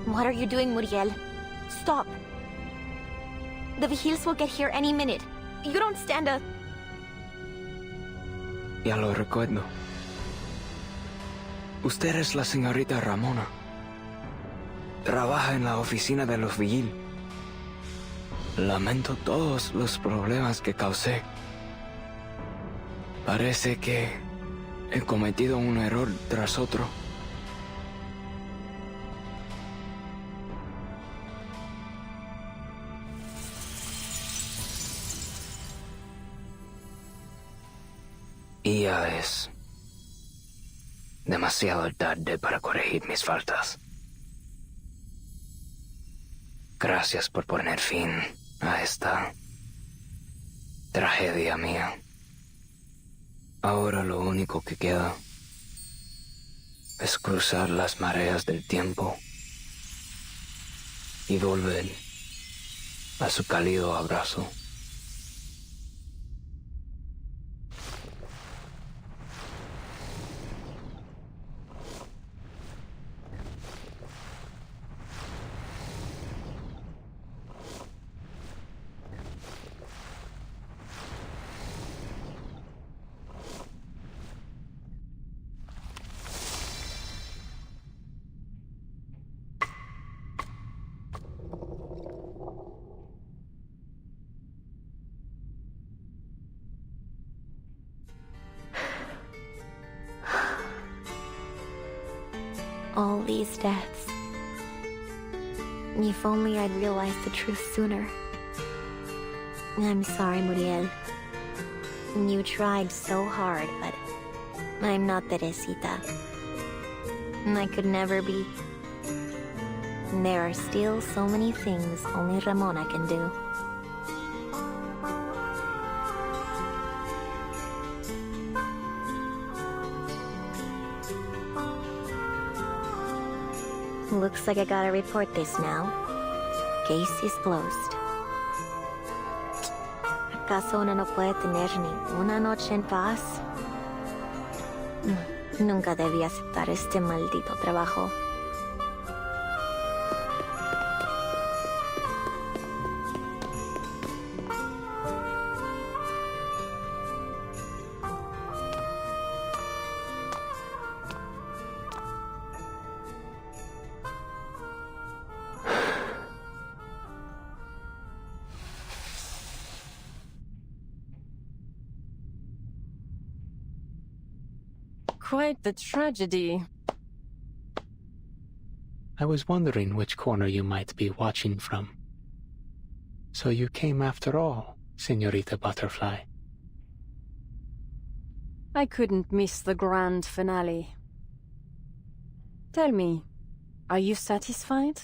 What are you doing, Muriel? Stop! The Vigils will get here any minute. You don't stand a... Ya lo recuerdo. Usted es la señorita Ramona. Trabaja en la oficina de los Vigil. Lamento todos los problemas que causé. Parece que he cometido un error tras otro. Y ya es demasiado tarde para corregir mis faltas. Gracias por poner fin a esta tragedia mía. Ahora lo único que queda es cruzar las mareas del tiempo y volver a su cálido abrazo. All these deaths. If only I'd realized the truth sooner. I'm sorry, Muriel. You tried so hard, but I'm not Teresita. I could never be. There are still so many things only Ramona can do. Looks like I gotta report this now. Case is closed. ¿Acaso uno no puede tener ni una noche en paz? Nunca debí aceptar este maldito trabajo. Quite the tragedy. I was wondering which corner you might be watching from. So you came after all, Señorita Butterfly. I couldn't miss the grand finale. Tell me, are you satisfied?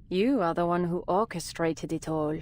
You are the one who orchestrated it all.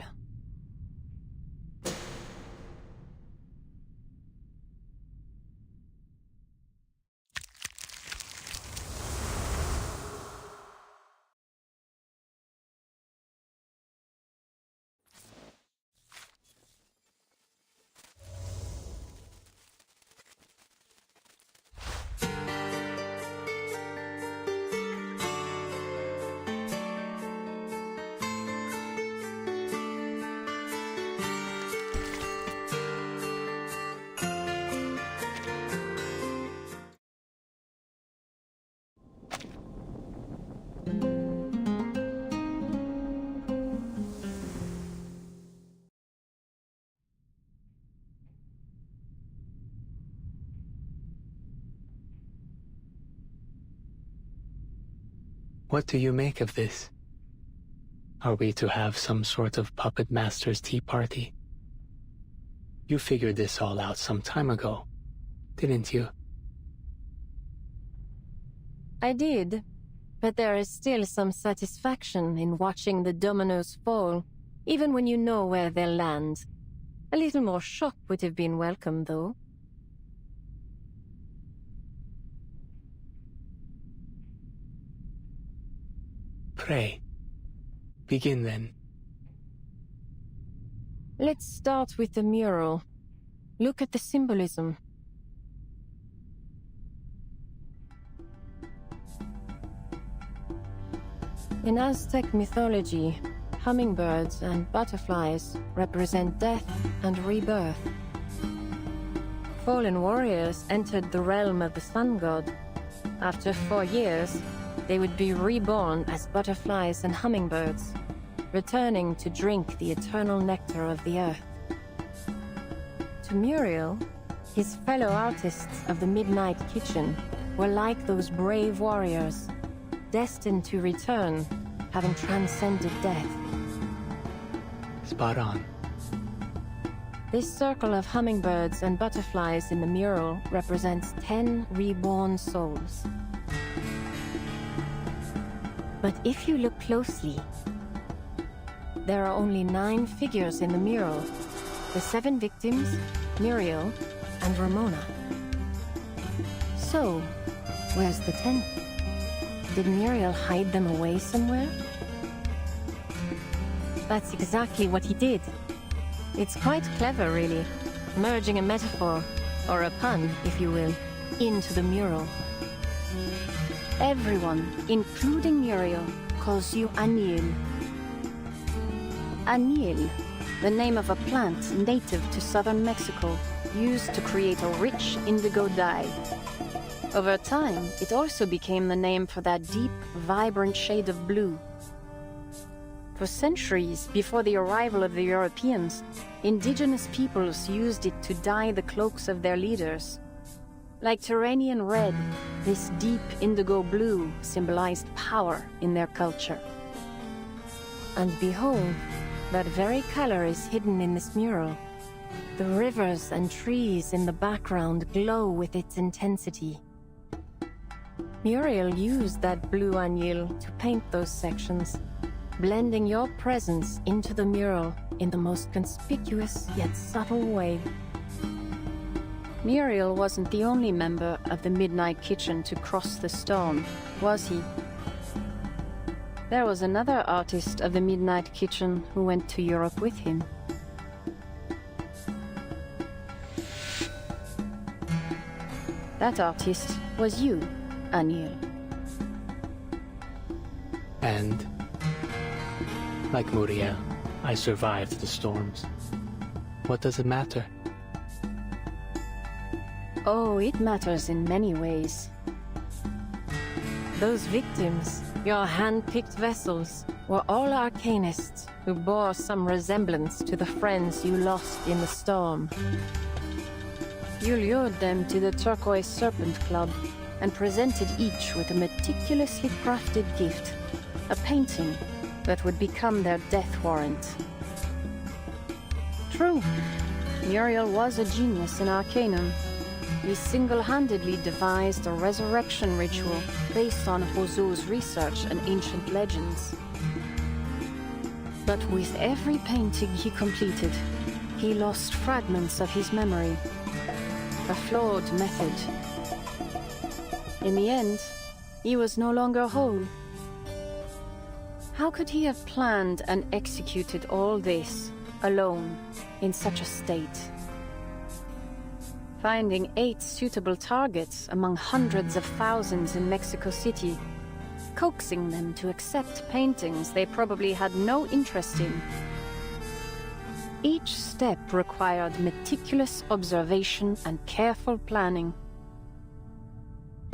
What do you make of this? Are we to have some sort of puppet master's tea party? You figured this all out some time ago, didn't you? I did, but there is still some satisfaction in watching the dominoes fall, even when you know where they'll land. A little more shock would have been welcome, though. Pray. Begin then. Let's start with the mural. Look at the symbolism. In Aztec mythology, hummingbirds and butterflies represent death and rebirth. Fallen warriors entered the realm of the sun god. After 4 years, they would be reborn as butterflies and hummingbirds, returning to drink the eternal nectar of the earth. To Muriel, his fellow artists of the Midnight Kitchen were like those brave warriors, destined to return, having transcended death. Spot on. This circle of hummingbirds and butterflies in the mural represents 10 reborn souls. But if you look closely, there are only 9 figures in the mural. The 7 victims, Muriel, and Ramona. So, where's the 10th? Did Muriel hide them away somewhere? That's exactly what he did. It's quite clever, really, merging a metaphor, or a pun, if you will, into the mural. Everyone, including Muriel, calls you Anil. Anil, the name of a plant native to southern Mexico, used to create a rich indigo dye. Over time, it also became the name for that deep, vibrant shade of blue. For centuries before the arrival of the Europeans, indigenous peoples used it to dye the cloaks of their leaders. Like Turanian red, this deep indigo blue symbolized power in their culture. And behold, that very color is hidden in this mural. The rivers and trees in the background glow with its intensity. Muriel used that blue anil to paint those sections, blending your presence into the mural in the most conspicuous yet subtle way. Muriel wasn't the only member of the Midnight Kitchen to cross the storm, was he? There was another artist of the Midnight Kitchen who went to Europe with him. That artist was you, Anil. And, like Muriel, I survived the storms. What does it matter? Oh, it matters in many ways. Those victims, your hand-picked vessels, were all arcanists who bore some resemblance to the friends you lost in the storm. You lured them to the Turquoise Serpent Club and presented each with a meticulously crafted gift, a painting that would become their death warrant. True, Muriel was a genius in Arcanum. He single-handedly devised a resurrection ritual based on Roseau's research and ancient legends. But with every painting he completed, he lost fragments of his memory. A flawed method. In the end, he was no longer whole. How could he have planned and executed all this, alone, in such a state? Finding 8 suitable targets among hundreds of thousands in Mexico City, coaxing them to accept paintings they probably had no interest in. Each step required meticulous observation and careful planning.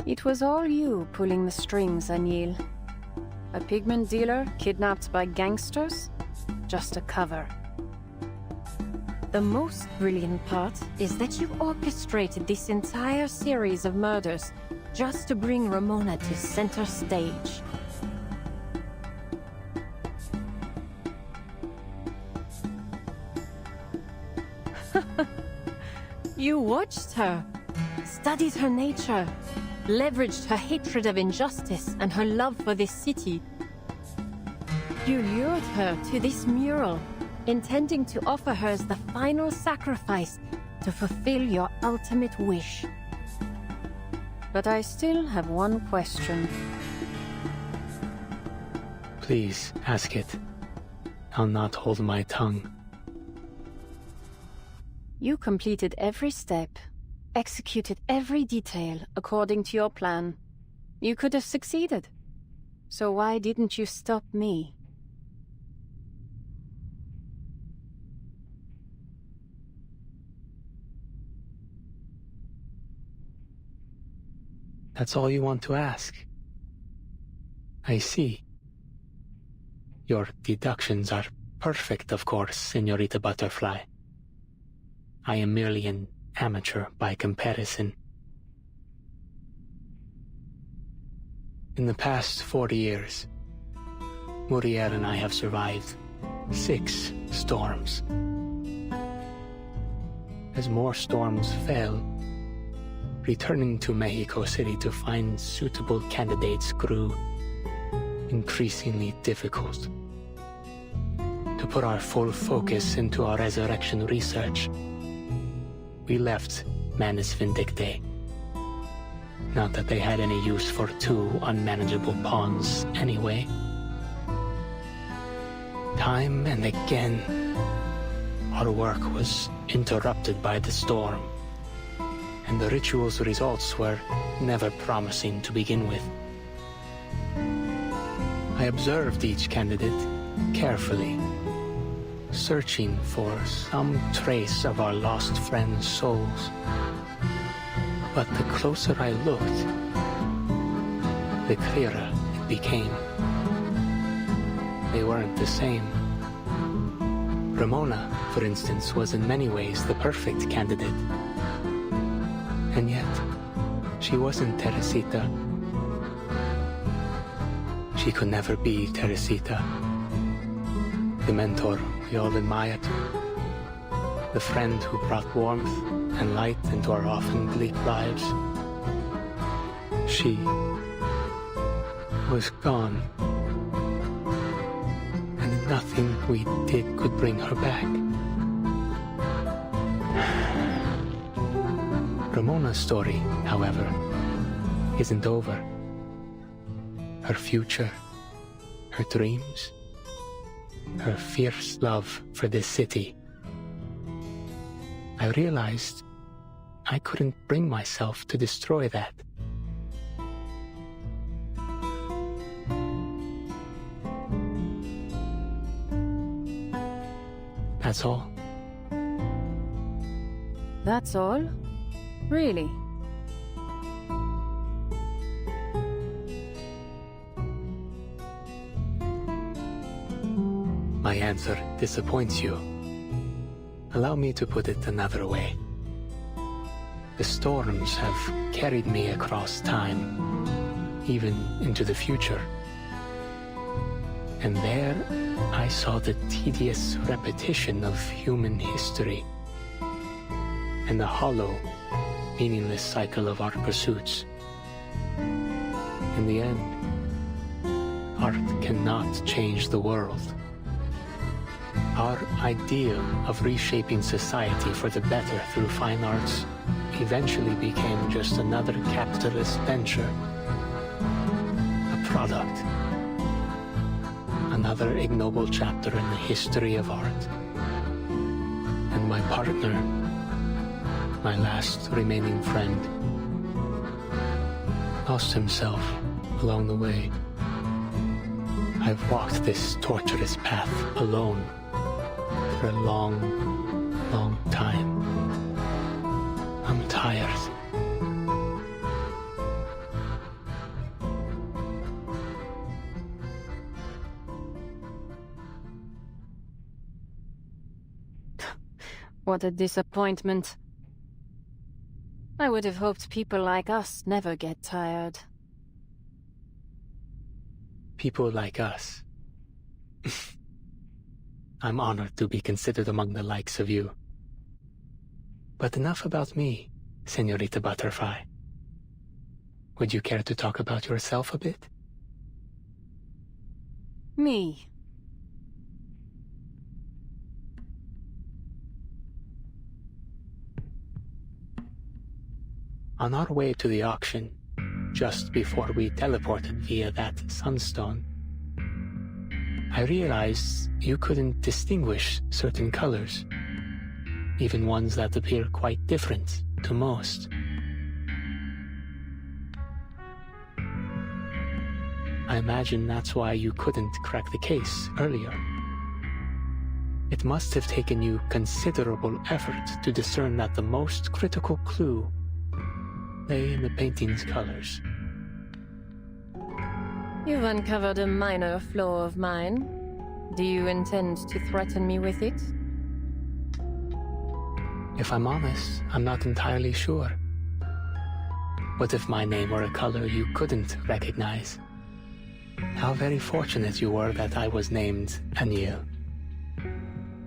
It was all you pulling the strings, Anil. A pigment dealer kidnapped by gangsters? Just a cover. The most brilliant part is that you orchestrated this entire series of murders just to bring Ramona to center stage. You watched her, studied her nature, leveraged her hatred of injustice and her love for this city. You lured her to this mural, intending to offer her as the final sacrifice to fulfill your ultimate wish. But I still have one question. Please, ask it. I'll not hold my tongue. You completed every step, executed every detail according to your plan. You could have succeeded. So why didn't you stop me? That's all you want to ask? I see. Your deductions are perfect, of course, Señorita Butterfly. I am merely an amateur by comparison. In the past 40 years, Muriel and I have survived 6 storms. As more storms fell, returning to Mexico City to find suitable candidates grew increasingly difficult. To put our full focus into our resurrection research, we left Manus Vindictae. Not that they had any use for 2 unmanageable pawns anyway. Time and again, our work was interrupted by the storm, and the ritual's results were never promising to begin with. I observed each candidate carefully, searching for some trace of our lost friends' souls. But the closer I looked, the clearer it became. They weren't the same. Ramona, for instance, was in many ways the perfect candidate. And yet, She wasn't Teresita. She could never be Teresita. The mentor we all admired. The friend who brought warmth and light into our often bleak lives. She was gone. And nothing we did could bring her back. Ramona's story, however, isn't over. Her future, her dreams, her fierce love for this city. I realized I couldn't bring myself to destroy that. That's all. That's all? Really? My answer disappoints you. Allow me to put it another way. The storms have carried me across time, even into the future. And there I saw the tedious repetition of human history and the hollow, meaningless cycle of our pursuits. In the end, art cannot change the world. Our ideal of reshaping society for the better through fine arts eventually became just another capitalist venture. A product. Another ignoble chapter in the history of art. And my partner, my last remaining friend, lost himself along the way. I've walked this torturous path alone for a long, long time. I'm tired. What a disappointment. I would have hoped people like us never get tired. People like us. I'm honored to be considered among the likes of you. But enough about me, Señorita Butterfly. Would you care to talk about yourself a bit? Me? On our way to the auction, just before we teleported via that sunstone, I realized you couldn't distinguish certain colors, even ones that appear quite different to most. I imagine that's why you couldn't crack the case earlier. It must have taken you considerable effort to discern that the most critical clue lay in the painting's colors. You've uncovered a minor flaw of mine. Do you intend to threaten me with it? If I'm honest, I'm not entirely sure. What if my name were a color you couldn't recognize? How very fortunate you were that I was named Anil.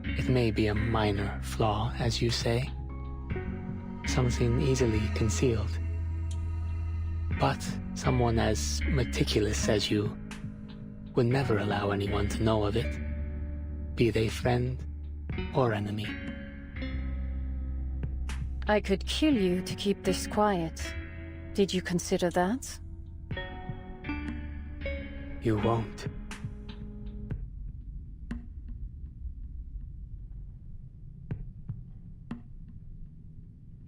It may be a minor flaw, as you say. Something easily concealed. But someone as meticulous as you would never allow anyone to know of it, be they friend or enemy. I could kill you to keep this quiet. Did you consider that? You won't.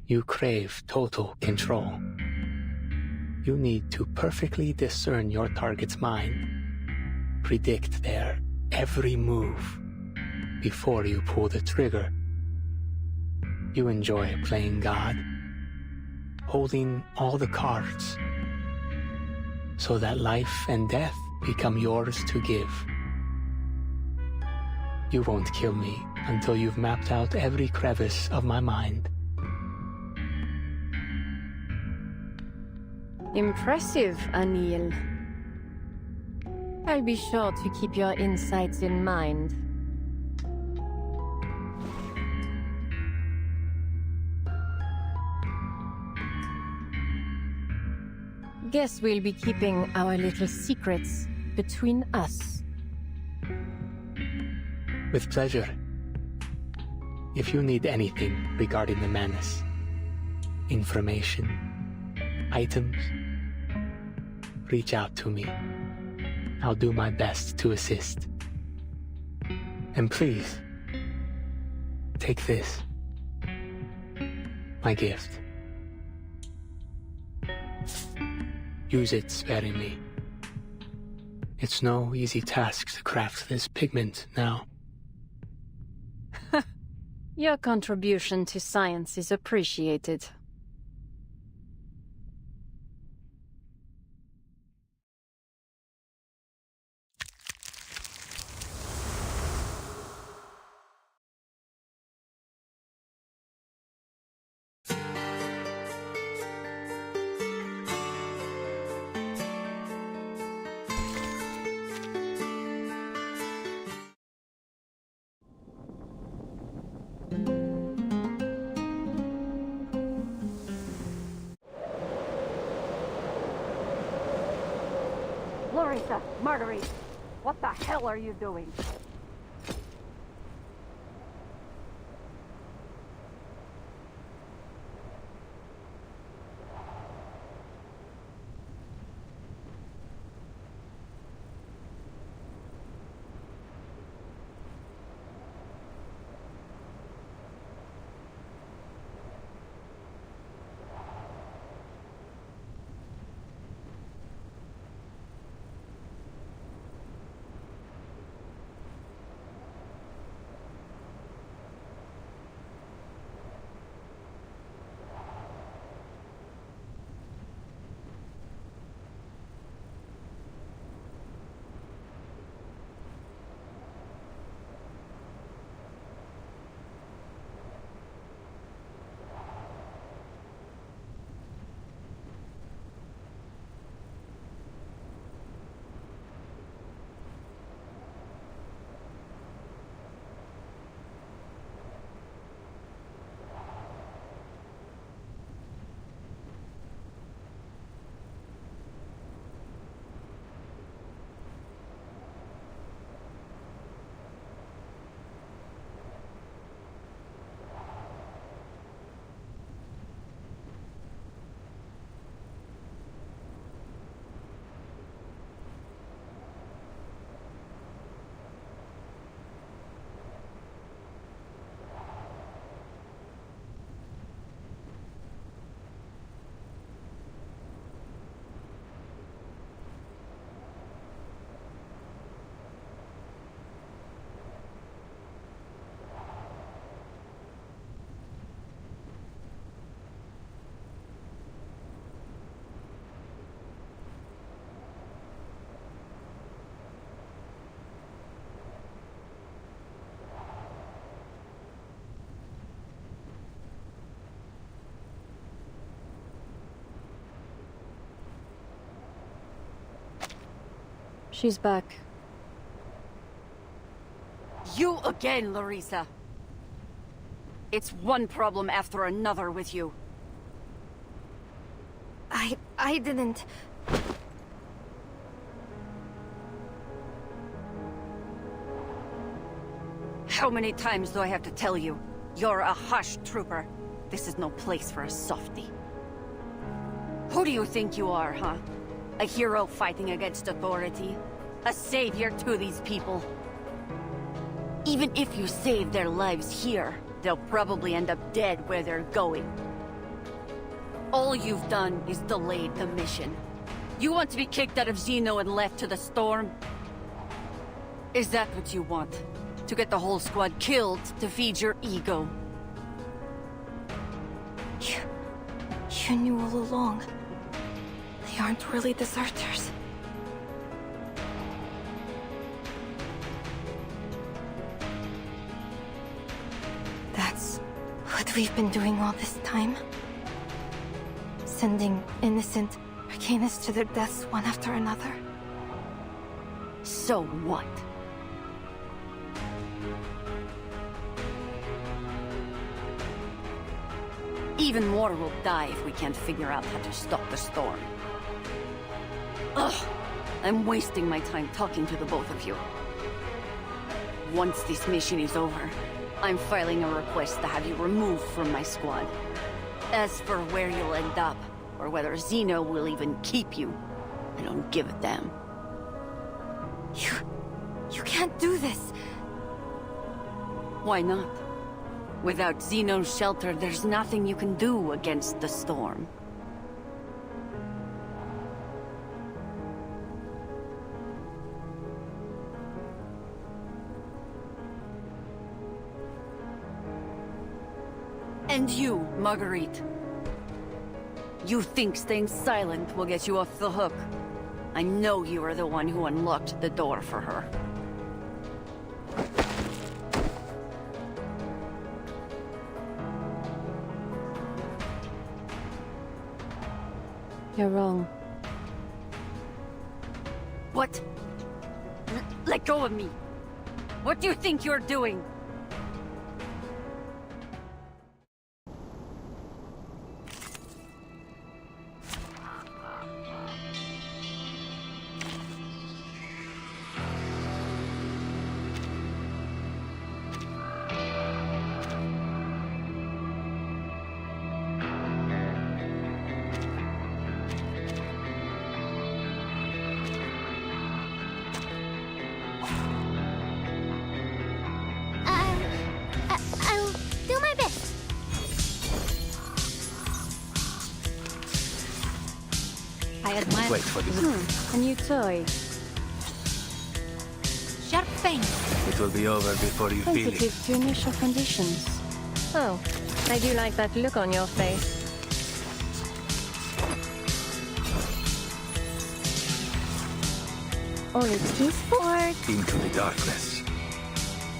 You crave total control. You need to perfectly discern your target's mind, predict their every move before you pull the trigger. You enjoy playing God, holding all the cards, so that life and death become yours to give. You won't kill me until you've mapped out every crevice of my mind. Impressive, Anil. I'll be sure to keep your insights in mind. Guess we'll be keeping our little secrets between us. With pleasure. If you need anything regarding the menace, information, items, reach out to me. I'll do my best to assist. And please, take this. My gift. Use it sparingly. It's no easy task to craft this pigment now. Your contribution to science is appreciated. Larissa, Marguerite, what the hell are you doing? She's back. You again, Larissa. It's one problem after another with you. I didn't... How many times do I have to tell you? You're a hush trooper. This is no place for a softie. Who do you think you are, huh? A hero fighting against authority? A savior to these people? Even if you save their lives here, they'll probably end up dead where they're going. All you've done is delayed the mission. You want to be kicked out of Xeno and left to the storm? Is that what you want? To get the whole squad killed to feed your ego? You knew all along. They aren't really deserters. That's what we've been doing all this time? Sending innocent, arcanists to their deaths one after another. So what? Even more will die if we can't figure out how to stop the storm. Ugh! I'm wasting my time talking to the both of you. Once this mission is over, I'm filing a request to have you removed from my squad. As for where you'll end up, or whether Zeno will even keep you, I don't give a damn. You can't do this. Why not? Without Zeno's shelter, there's nothing you can do against the storm. And you, Marguerite. You think staying silent will get you off the hook. I know you are the one who unlocked the door for her. You're wrong. What? Let go of me! What do you think you're doing? I'll do my best. I admire. Wait for this. A new toy. Sharp pain. It will be over before you feel it. Sensitive to initial conditions. Oh, I do like that look on your face. All it is for Into the darkness.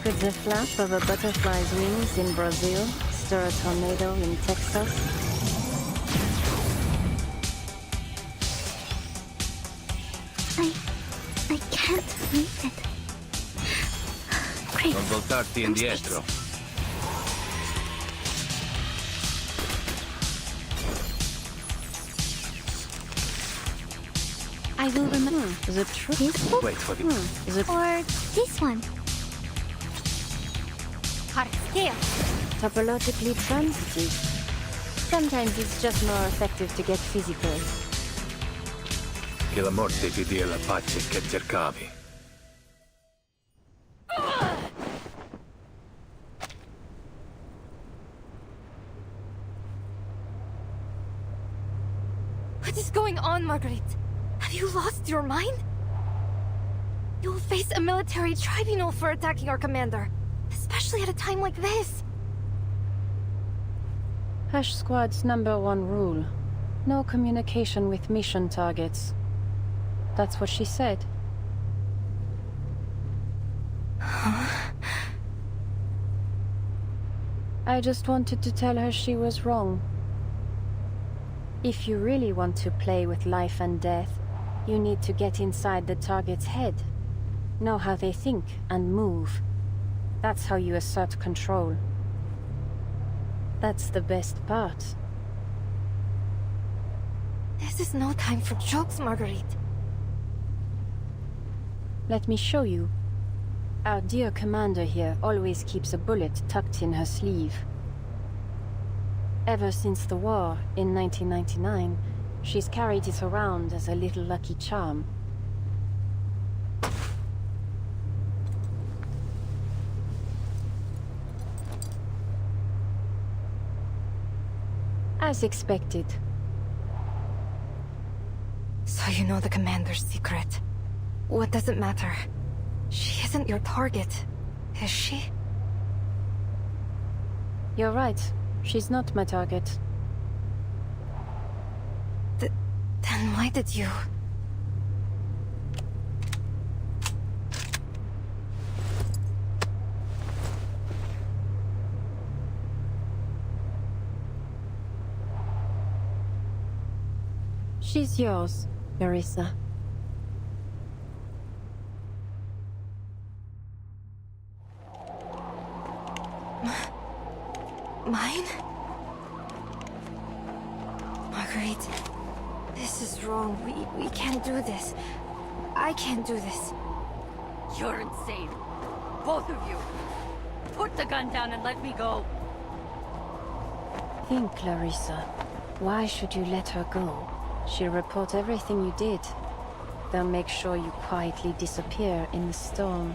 Could the flap of a butterfly's wings in Brazil stir a tornado in Texas? I can't read it. Great. Non voltarti indietro. I will remember. The truth? Wait for the... Or this one. Hard scale. Topologically transitive. Sometimes it's just more effective to get physical. Che la morte ti dia la pace che cercavi. What is going on, Marguerite? Have you lost your mind? You'll face a military tribunal for attacking our commander, especially at a time like this. Hash Squad's #1 rule. No communication with mission targets. That's what she said. I just wanted to tell her she was wrong. If you really want to play with life and death, you need to get inside the target's head. Know how they think and move. That's how you assert control. That's the best part. This is no time for jokes, Marguerite. Let me show you. Our dear commander here always keeps a bullet tucked in her sleeve. Ever since the war, in 1999, she's carried it around as a little lucky charm. As expected. So you know the commander's secret. What does it matter? She isn't your target, is she? You're right. She's not my target. Then why did you... She's yours, Irisa. Mine? Marguerite, this is wrong. We can't do this. I can't do this. You're insane. Both of you. Put the gun down and let me go. Think, Clarissa. Why should you let her go? She'll report everything you did. They'll make sure you quietly disappear in the storm.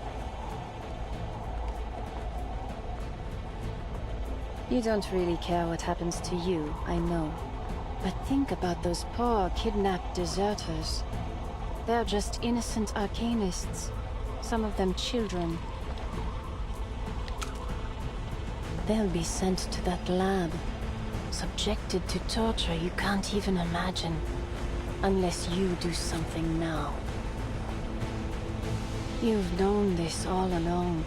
You don't really care what happens to you, I know. But think about those poor, kidnapped deserters. They're just innocent arcanists. Some of them children. They'll be sent to that lab, subjected to torture you can't even imagine. Unless you do something now. You've known this all along.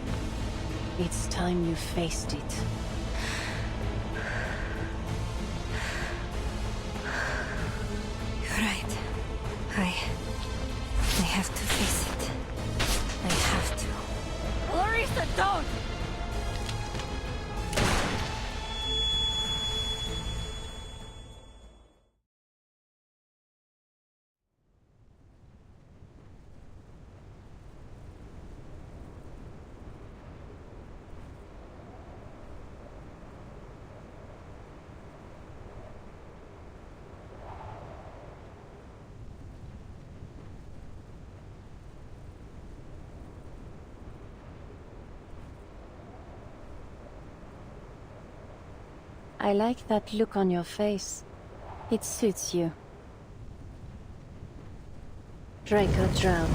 It's time you faced it. You're right. I have to face it. I have to. Larissa, don't! I like that look on your face. It suits you. Draco Drought.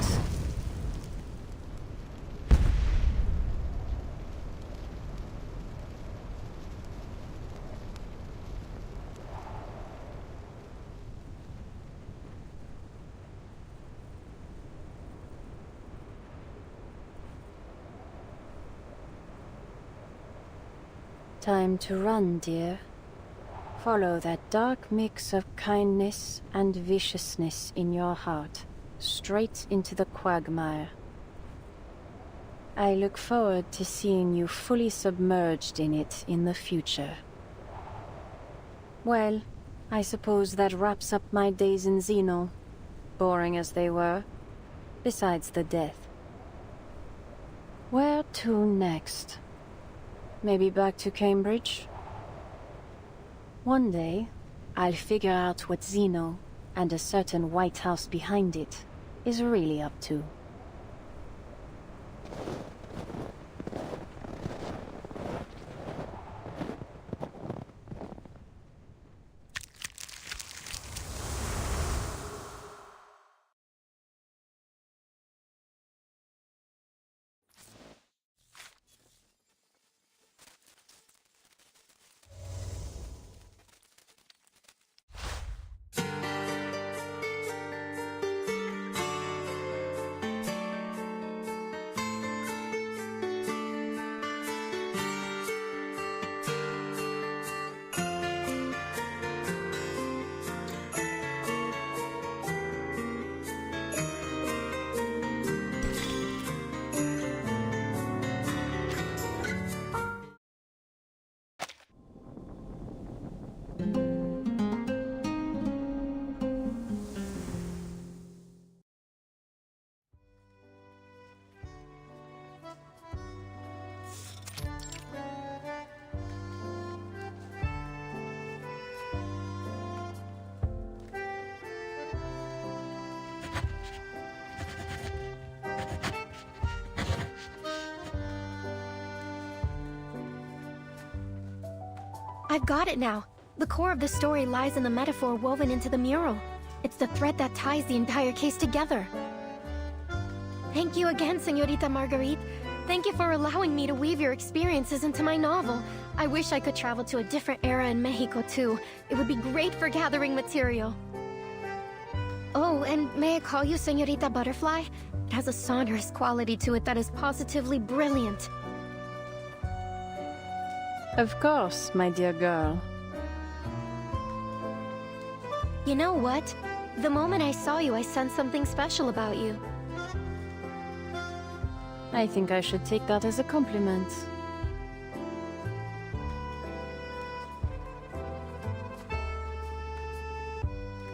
Time to run, dear. Follow that dark mix of kindness and viciousness in your heart, straight into the quagmire. I look forward to seeing you fully submerged in it in the future. Well, I suppose that wraps up my days in Xeno, boring as they were, besides the death. Where to next? Maybe back to Cambridge? One day, I'll figure out what Xeno, and a certain White House behind it, is really up to. I've got it now. The core of the story lies in the metaphor woven into the mural. It's the thread that ties the entire case together. Thank you again, Señorita Marguerite. Thank you for allowing me to weave your experiences into my novel. I wish I could travel to a different era in Mexico too. It would be great for gathering material. Oh, and may I call you Señorita Butterfly? It has a sonorous quality to it that is positively brilliant. Of course, my dear girl. You know what? The moment I saw you, I sensed something special about you. I think I should take that as a compliment.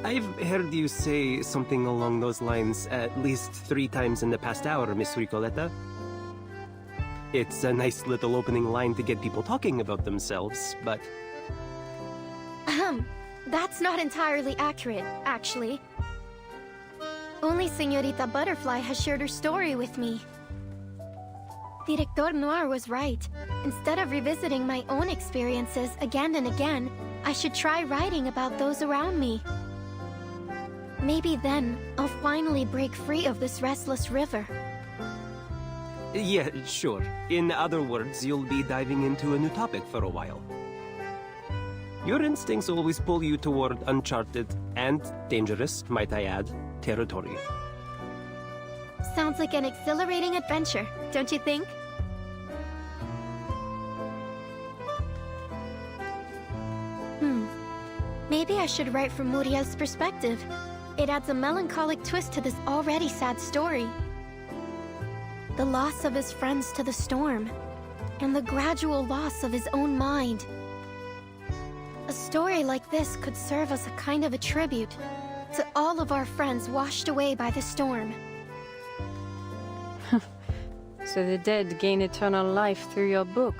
I've heard you say something along those lines at least 3 times in the past hour, Miss Ricoletta. It's a nice little opening line to get people talking about themselves, but... That's not entirely accurate, actually. Only Señorita Butterfly has shared her story with me. Director Noir was right. Instead of revisiting my own experiences again and again, I should try writing about those around me. Maybe then, I'll finally break free of this restless river. Yeah, sure. In other words, you'll be diving into a new topic for a while. Your instincts always pull you toward uncharted and dangerous, might I add, territory. Sounds like an exhilarating adventure, don't you think? Maybe I should write from Muriel's perspective. It adds a melancholic twist to this already sad story. The loss of his friends to the storm, and the gradual loss of his own mind. A story like this could serve as a kind of a tribute to all of our friends washed away by the storm. So the dead gain eternal life through your book.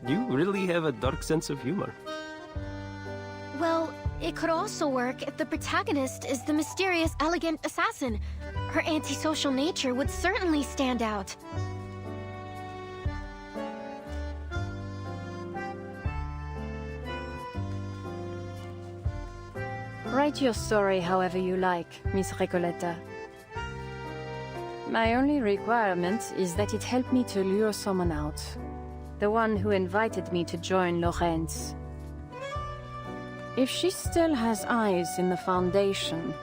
You really have a dark sense of humor. Well, it could also work if the protagonist is the mysterious, elegant assassin. Her antisocial nature would certainly stand out. Write your story however you like, Miss Recoleta. My only requirement is that it help me to lure someone out. The one who invited me to join Lorenz. If she still has eyes in the Foundation,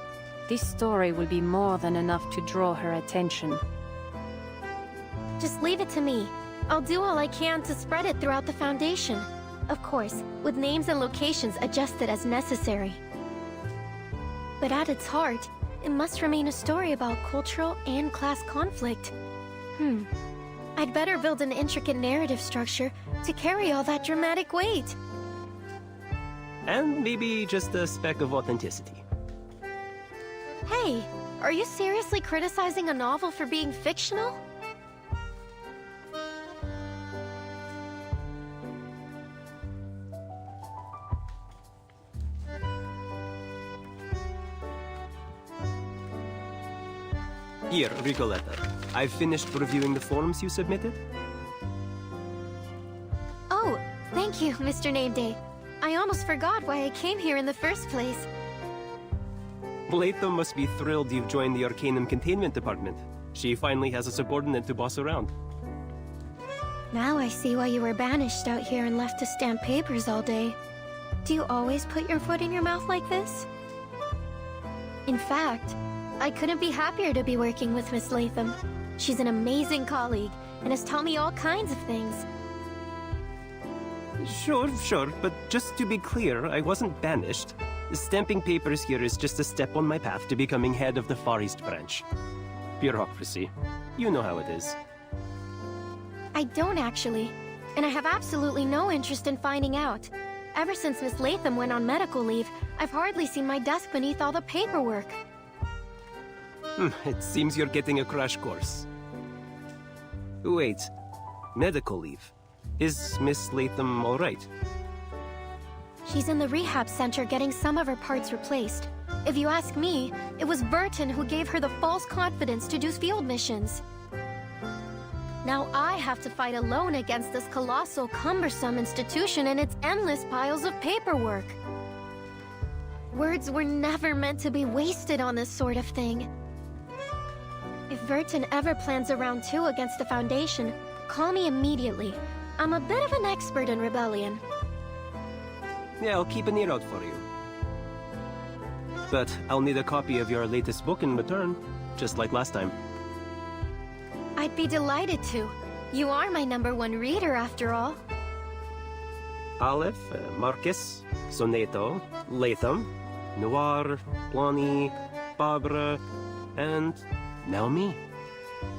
this story will be more than enough to draw her attention. Just leave it to me. I'll do all I can to spread it throughout the Foundation. Of course, with names and locations adjusted as necessary. But at its heart, it must remain a story about cultural and class conflict. I'd better build an intricate narrative structure to carry all that dramatic weight. And maybe just a speck of authenticity. Hey, are you seriously criticizing a novel for being fictional? Here, Ricoletta. I've finished reviewing the forms you submitted. Oh, thank you, Mr. Nameday. I almost forgot why I came here in the first place. Latham must be thrilled you've joined the Arcanum Containment Department. She finally has a subordinate to boss around. Now I see why you were banished out here and left to stamp papers all day. Do you always put your foot in your mouth like this? In fact, I couldn't be happier to be working with Miss Latham. She's an amazing colleague and has taught me all kinds of things. Sure, but just to be clear, I wasn't banished. Stamping papers here is just a step on my path to becoming head of the Far East branch. Bureaucracy. You know how it is. I don't actually, and I have absolutely no interest in finding out. Ever since Miss Latham went on medical leave, I've hardly seen my desk beneath all the paperwork. It seems you're getting a crash course. Wait, medical leave. Is Miss Latham all right? She's in the rehab center getting some of her parts replaced. If you ask me, it was Burton who gave her the false confidence to do field missions. Now I have to fight alone against this colossal, cumbersome institution and its endless piles of paperwork. Words were never meant to be wasted on this sort of thing. If Burton ever plans a round 2 against the Foundation, call me immediately. I'm a bit of an expert in rebellion. Yeah, I'll keep an ear out for you. But I'll need a copy of your latest book in return, just like last time. I'd be delighted to. You are my #1 reader, after all. Aleph, Marcus, Soneto, Latham. Noir, Blondie, Barbara, and now me.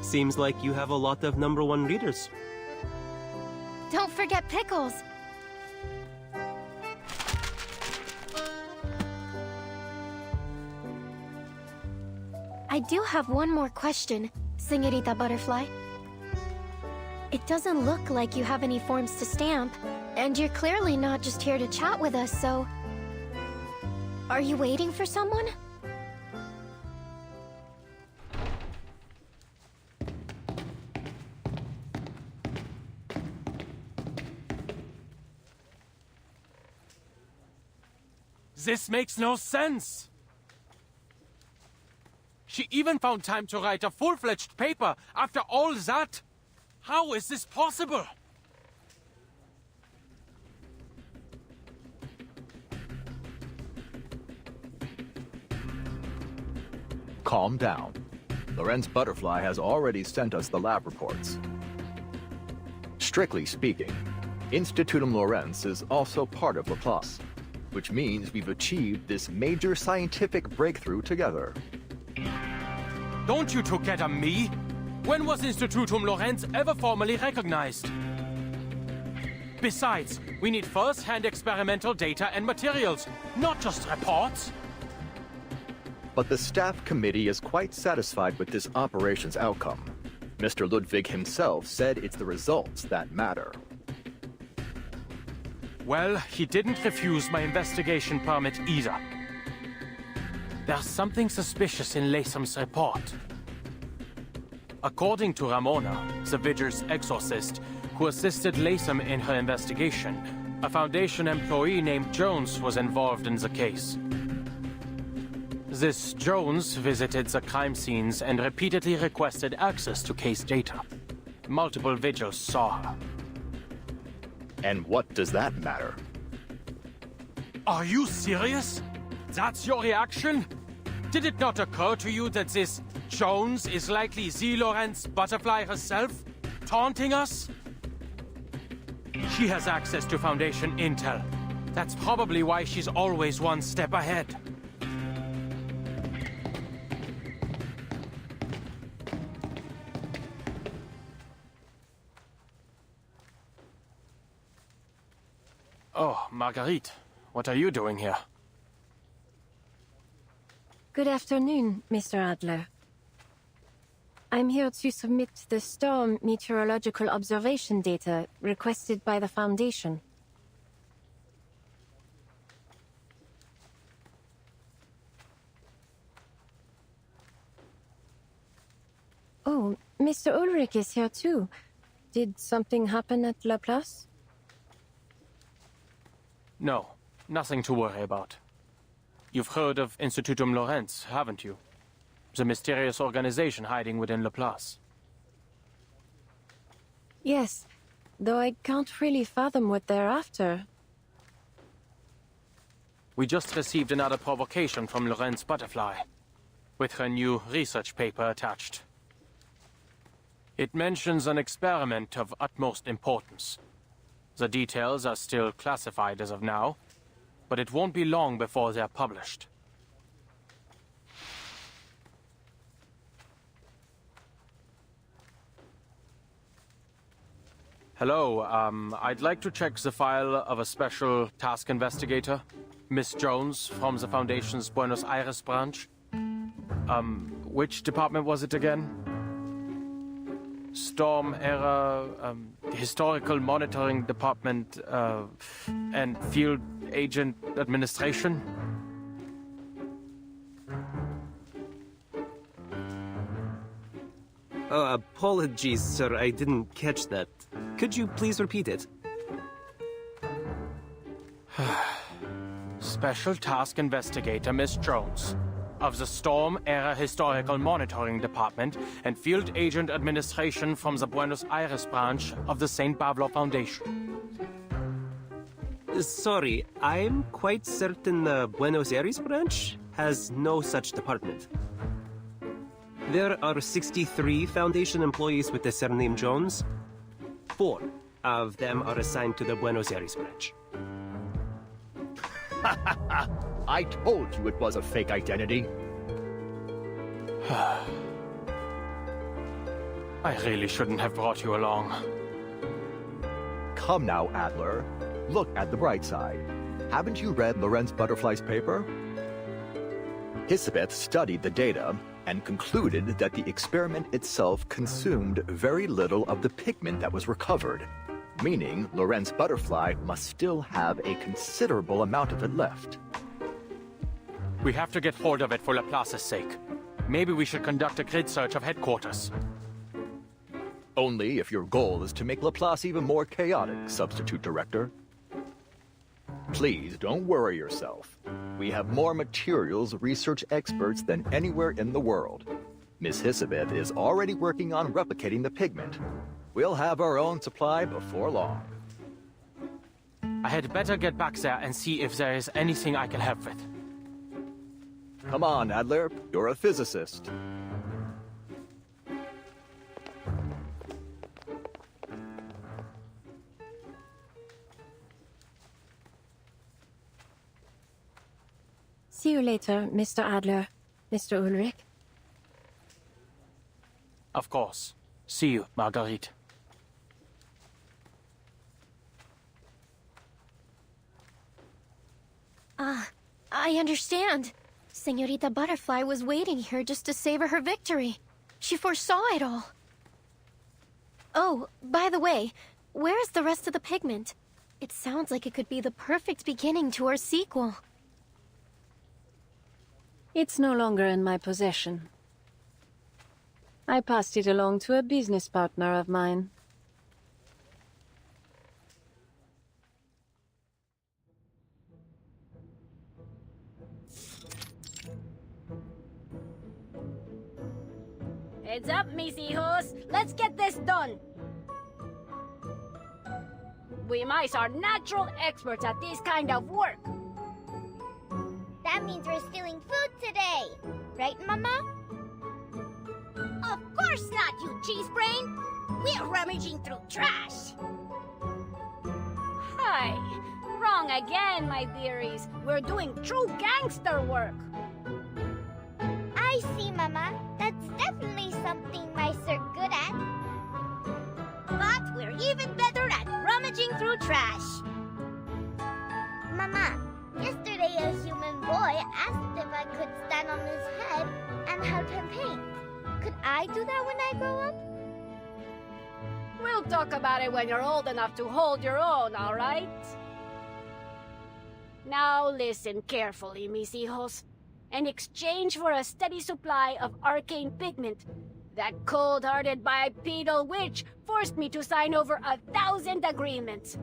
Seems like you have a lot of #1 readers. Don't forget Pickles. I do have one more question, Señorita Butterfly. It doesn't look like you have any forms to stamp, and you're clearly not just here to chat with us, so... Are you waiting for someone? This makes no sense! She even found time to write a full-fledged paper after all that! How is this possible? Calm down. Lorenz Butterfly has already sent us the lab reports. Strictly speaking, Institutum Lorenz is also part of Laplace, which means we've achieved this major scientific breakthrough together. Don't you together me? When was Institutum Lorenz ever formally recognized? Besides, we need first-hand experimental data and materials, not just reports. But the staff committee is quite satisfied with this operation's outcome. Mr. Ludwig himself said it's the results that matter. Well, he didn't refuse my investigation permit either. There's something suspicious in Lasom's report. According to Ramona, the Vigil's exorcist, who assisted Lasom in her investigation, a Foundation employee named Jones was involved in the case. This Jones visited the crime scenes and repeatedly requested access to case data. Multiple Vigils saw her. And what does that matter? Are you serious? That's your reaction? Did it not occur to you that this Jones is likely the Lorenz Butterfly herself, taunting us? She has access to Foundation intel. That's probably why she's always one step ahead. Oh, Marguerite, what are you doing here? Good afternoon, Mr. Adler. I'm here to submit the storm meteorological observation data requested by the Foundation. Oh, Mr. Ulrich is here too. Did something happen at Laplace? No, nothing to worry about. You've heard of Institutum Lorenz, haven't you? The mysterious organization hiding within Laplace. Yes, though I can't really fathom what they're after. We just received another provocation from Lorenz Butterfly, with her new research paper attached. It mentions an experiment of utmost importance. The details are still classified as of now, but it won't be long before they're published. Hello, I'd like to check the file of a special task investigator, Miss Jones, from the Foundation's Buenos Aires branch. Which department was it again? Storm Era, Historical Monitoring Department, and Field Agent Administration? Apologies, sir, I didn't catch that. Could you please repeat it? Special Task Investigator Miss Jones, of the Storm Era Historical Monitoring Department and Field Agent Administration from the Buenos Aires branch of the St. Pablo Foundation. Sorry, I'm quite certain the Buenos Aires branch has no such department. There are 63 Foundation employees with the surname Jones. 4 of them are assigned to the Buenos Aires branch. I told you it was a fake identity. I really shouldn't have brought you along. Come now, Adler. Look at the bright side. Haven't you read Lorenz Butterfly's paper? Hisabeth studied the data and concluded that the experiment itself consumed very little of the pigment that was recovered, meaning Lorenz Butterfly must still have a considerable amount of it left. We have to get hold of it for Laplace's sake. Maybe we should conduct a grid search of headquarters. Only if your goal is to make Laplace even more chaotic, Substitute Director. Please don't worry yourself. We have more materials research experts than anywhere in the world. Miss Hisabeth is already working on replicating the pigment. We'll have our own supply before long. I had better get back there and see if there is anything I can help with. Come on, Adler. You're a physicist. See you later, Mr. Adler. Mr. Ulrich. Of course. See you, Marguerite. I understand. Señorita Butterfly was waiting here just to savor her victory. She foresaw it all. Oh, by the way, where is the rest of the pigment? It sounds like it could be the perfect beginning to our sequel. It's no longer in my possession. I passed it along to a business partner of mine. Heads up, mis hijos. Let's get this done. We mice are natural experts at this kind of work. That means we're stealing food today. Right, Mama? Of course not, you cheese brain. We're rummaging through trash. Hi. Wrong again, my dearies. We're doing true gangster work. I see, Mama. That's definitely something mice are good at. But we're even better at rummaging through trash. Mama, yesterday a human boy asked if I could stand on his head and help him paint. Could I do that when I grow up? We'll talk about it when you're old enough to hold your own, all right? Now listen carefully, mis hijos. In exchange for a steady supply of arcane pigment, that cold-hearted bipedal witch forced me to sign over 1,000 agreements.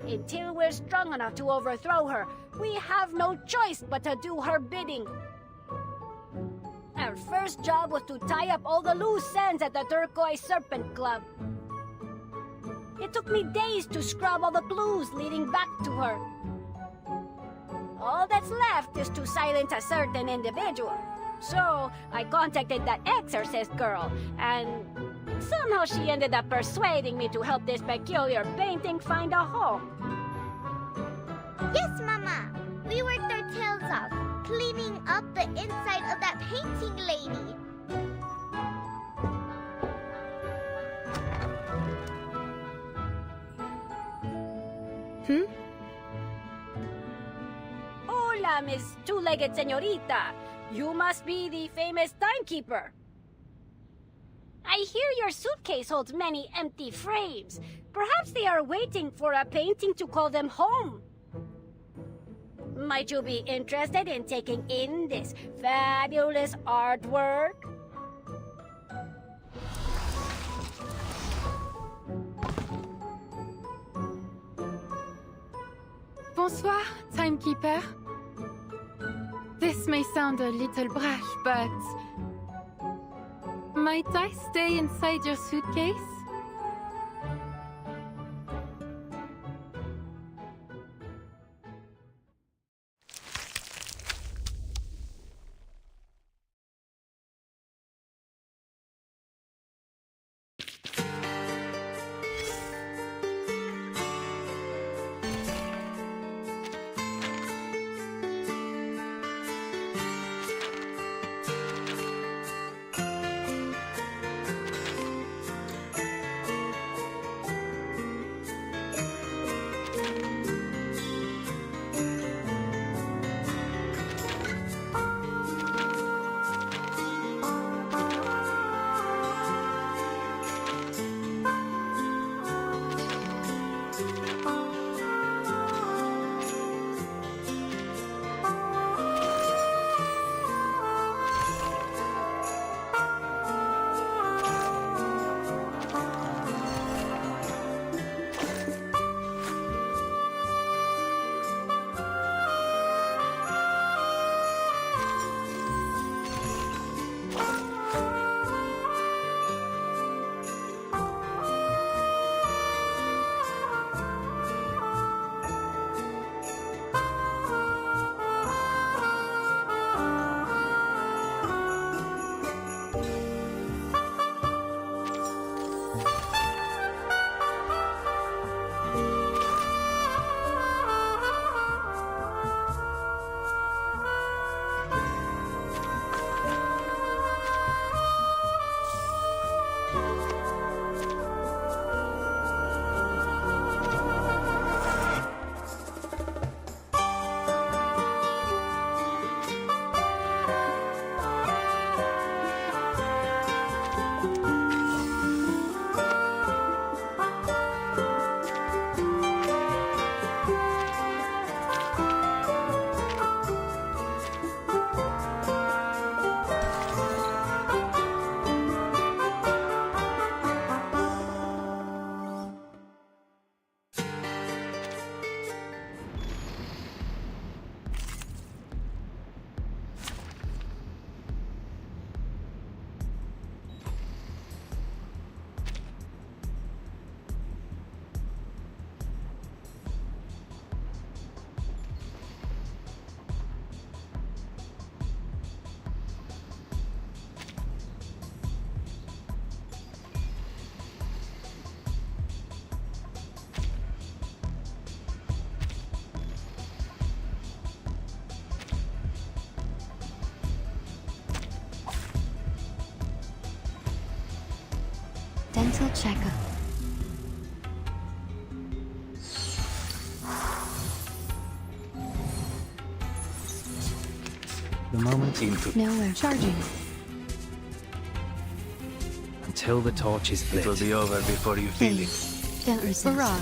Until we're strong enough to overthrow her, we have no choice but to do her bidding. Our first job was to tie up all the loose ends at the Turquoise Serpent Club. It took me days to scrub all the clues leading back to her. All that's left is to silence a certain individual. So, I contacted that exorcist girl, and somehow she ended up persuading me to help this peculiar painting find a home. Yes, Mama. We worked our tails off, cleaning up the inside of that painting lady. Hola, Miss Two-Legged Señorita. You must be the famous timekeeper. I hear your suitcase holds many empty frames. Perhaps they are waiting for a painting to call them home. Might you be interested in taking in this fabulous artwork? Bonsoir, timekeeper. This may sound a little brash, but might I stay inside your suitcase? Gentle checkup. The moment Nowhere. Charging. until the torch is lit. It will be over before you feel it. Don't resist. Barrage.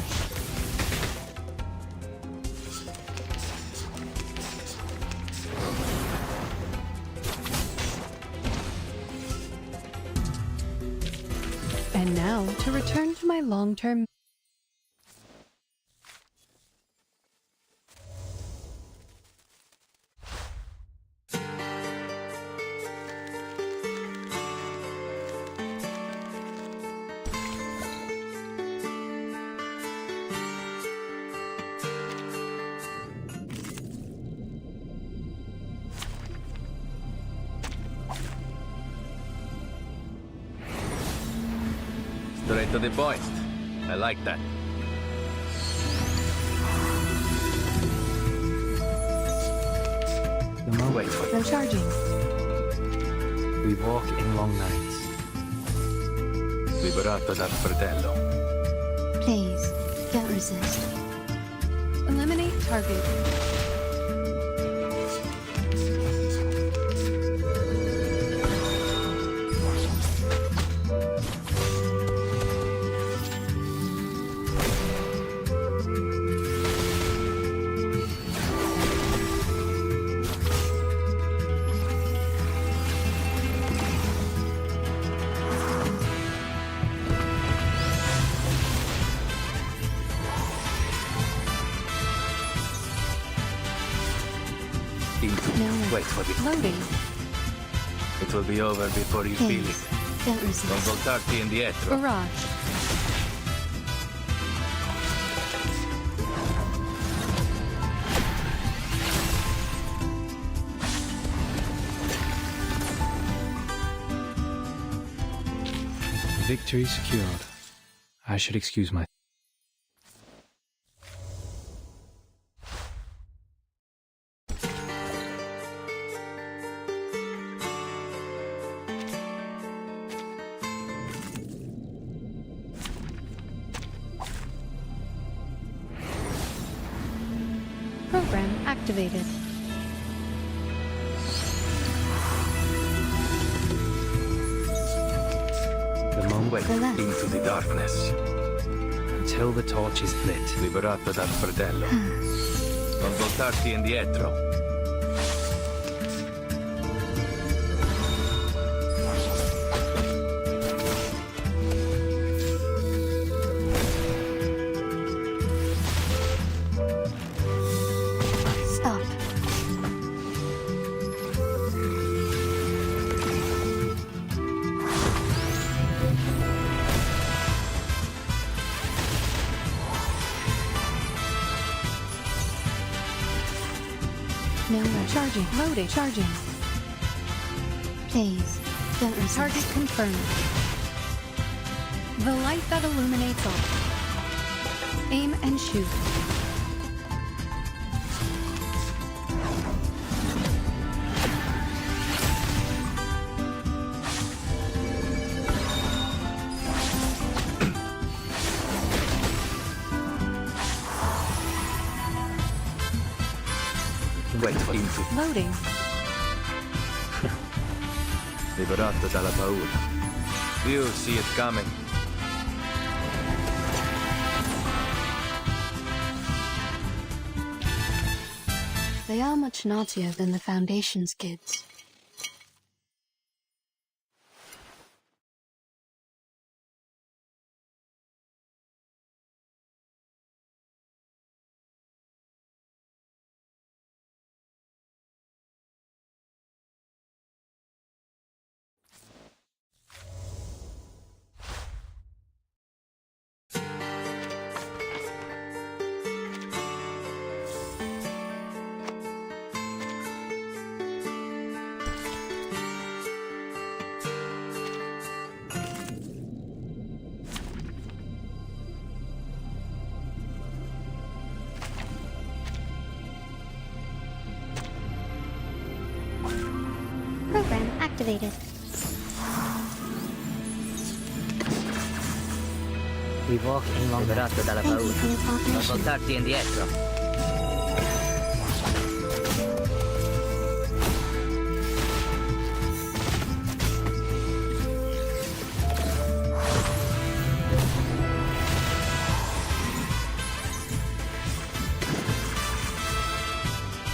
And now to return to my long-term. Straight to the point. I like that. The moment Wait for I'm charging. we walk in long nights. Liberato dal fratello. Please, don't resist. Eliminate target. Wait for it. Loading. It will be over before you feel Please, it. don't Non resist. voltarti indietro. Barrage. Victory secured. I should excuse my... Program activated. The moment Wait into the darkness. until the torch is lit. Liberato dal fratello. Non voltarti indietro. Stop. Nowhere. Charging. Loading. Charging. Please, don't resist. Target confirmed. The light that illuminates all. Aim and shoot. Wait for into. Loading. Liberato dalla paura. You see it coming. They are much naughtier than the Foundation's kids. Program activated. We walk in liberato dalla paura. Non voltarti indietro.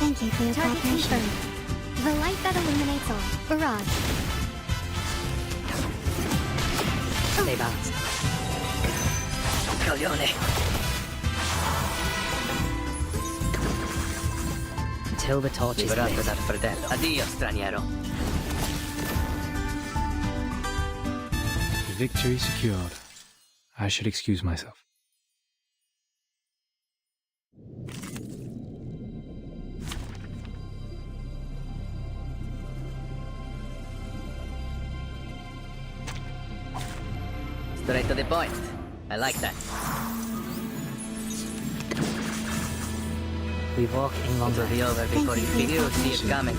Thank you for your cooperation. The light that illuminates all. Barrage. Stay balanced. Coglione. Till the torch is lit. Dal fratello. Addio, straniero. Victory secured. I should excuse myself. Straight to the point. I like that. We walk in longer. It will be over before you see it coming.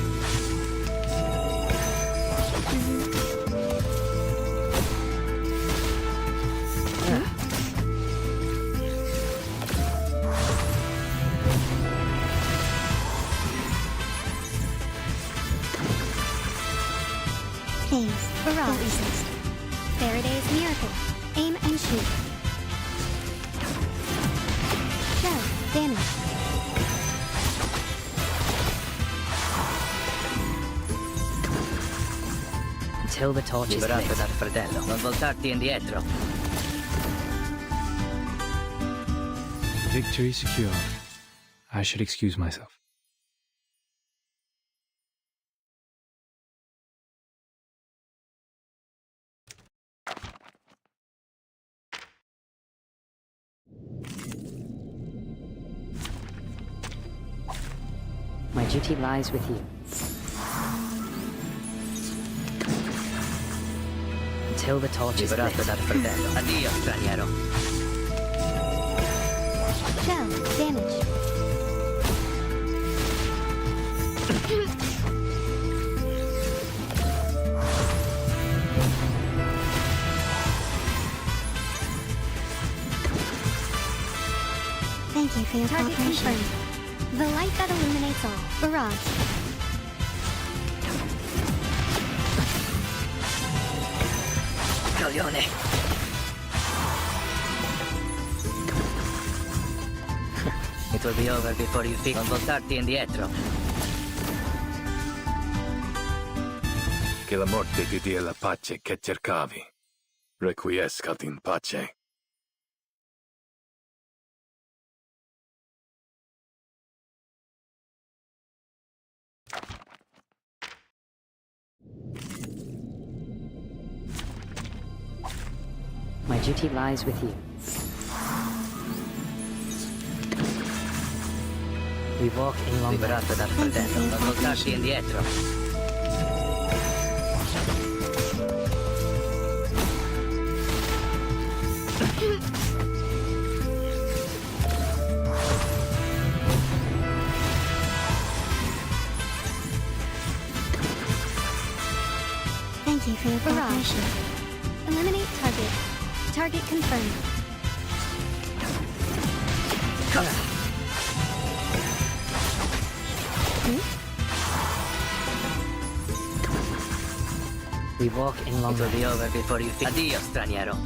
Phase. Barrage. Resist. Faraday's miracle. Aim and shoot. Shell. Damage. Till the torch is lit. Dal fratello. Non voltarti indietro. Victory secured. I should excuse myself. My duty lies with you. Until the torch is lit. Dal fratello. Addio, straniero. Shell. Damage. Thank you for your cooperation. The light that illuminates all. Barrage. Coglione. It will be over before you fix. Non voltarti indietro. Che la morte ti dia la pace che cercavi. Requiescat in pace. My duty lies with you. We walk in long liberato dal fratello. Non voltarti indietro. Thank you for your cooperation. Eliminate target. Target confirmed. We walk in long. It will be over before you fix. Addio, straniero.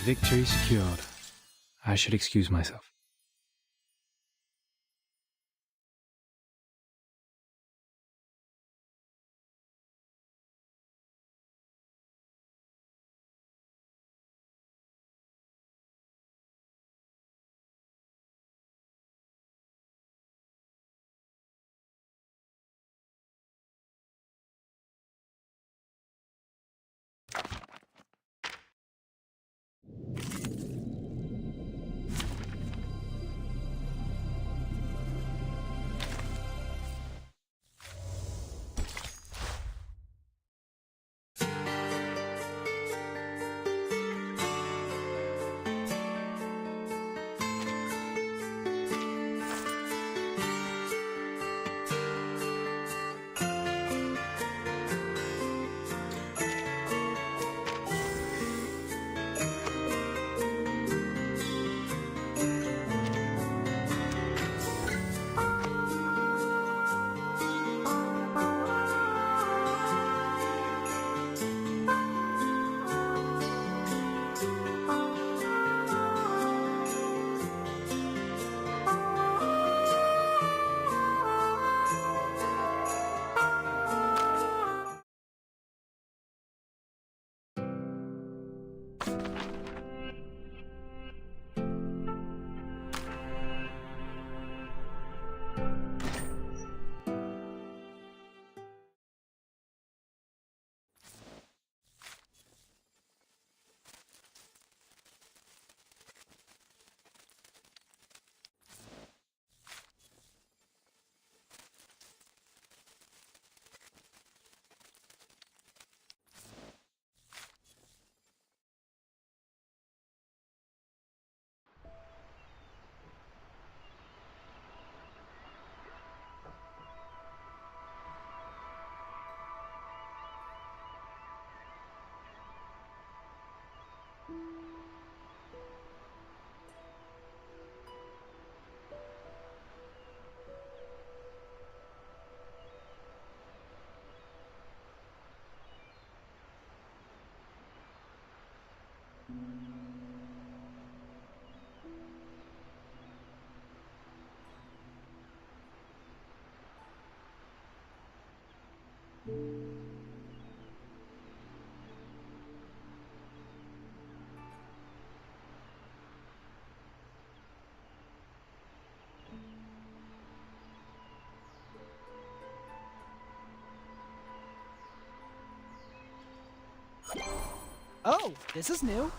Victory secured. I should excuse myself. Oh, this is new.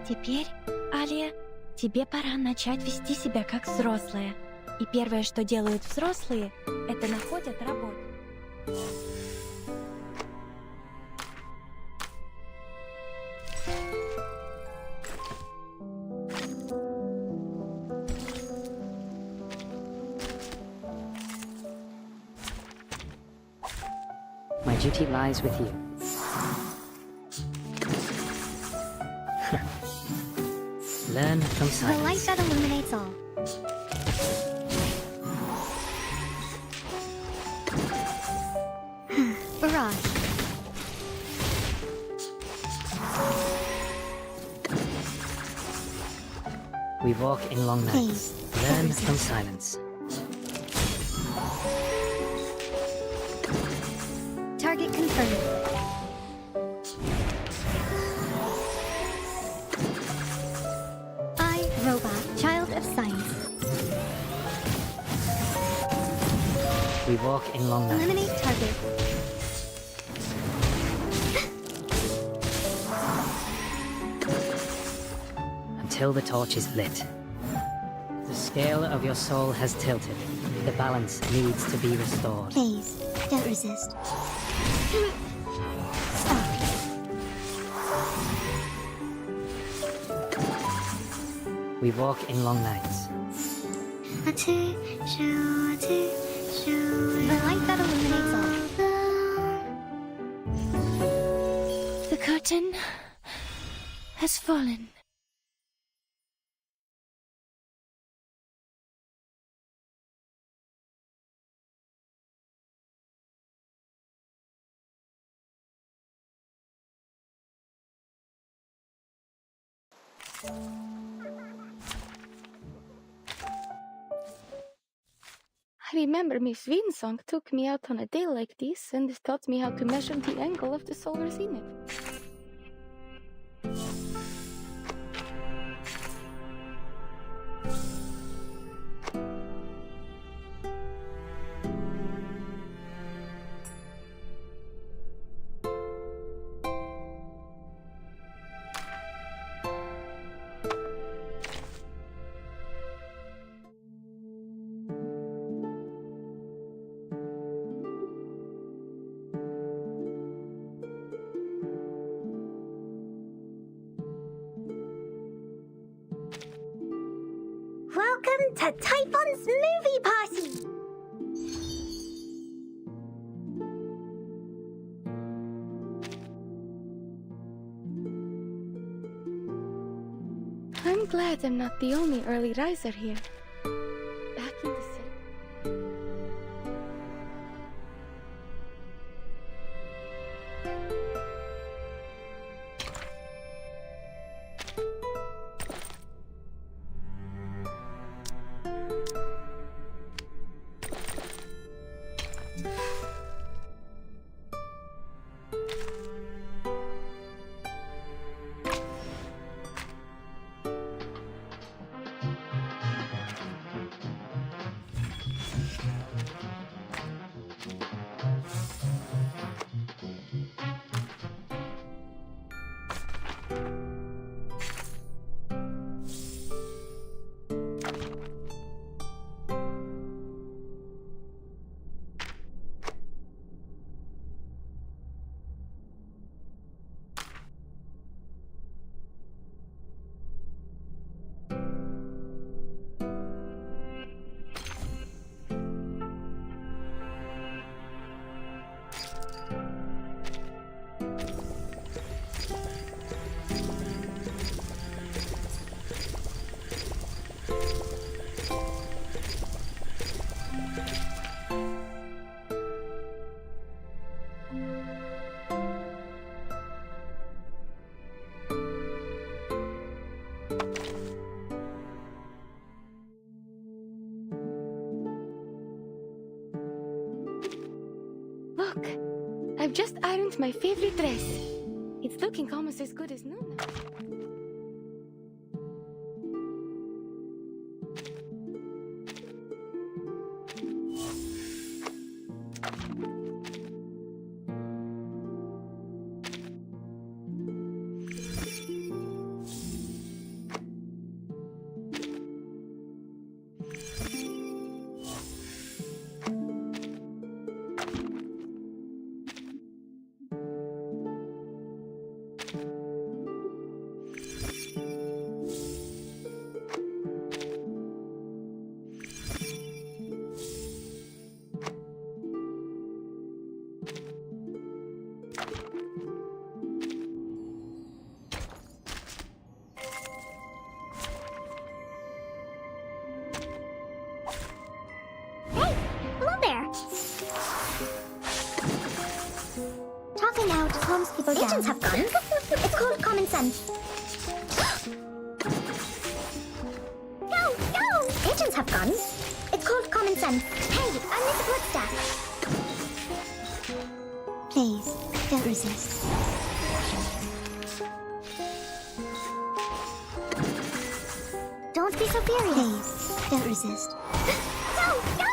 Теперь, Алия, тебе пора начать вести себя как взрослая. И первое, что делают взрослые, это находят работу. My duty lies with you. Learn from The silence. light that illuminates all. Barrage. We walk in long nights. Learn from silence. Target confirmed. I, Robot, Child of Science. We walk in long nights. Eliminate target. until the torch is lit. The scale of your soul has tilted. The balance needs to be restored. Please, don't resist. Stop. We walk in long nights. The light that illuminates all. The curtain has fallen. I remember Miss Winsong took me out on a day like this and taught me how to measure the angle of the solar zenith. Welcome to Typhon's movie party! I'm glad I'm not the only early riser here. Back in the city. Look, I've just ironed my favorite dress. It's looking almost as good as new now. People Agents have guns. It's called common sense. Go! Go! Agents have guns. It's called common sense. Hey, I'm the support staff. Please, don't resist. Don't be so furious. Please, don't resist. No! No!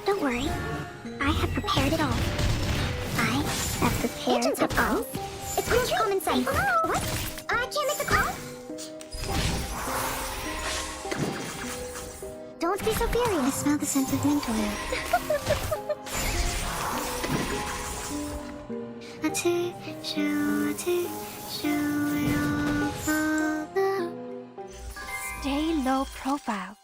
Don't worry. I have prepared it all. I have prepared. Agents have guns. It's called common sense. What? I can't make the call? Don't be so furious. I smell the scent of mint oil. Stay low profile.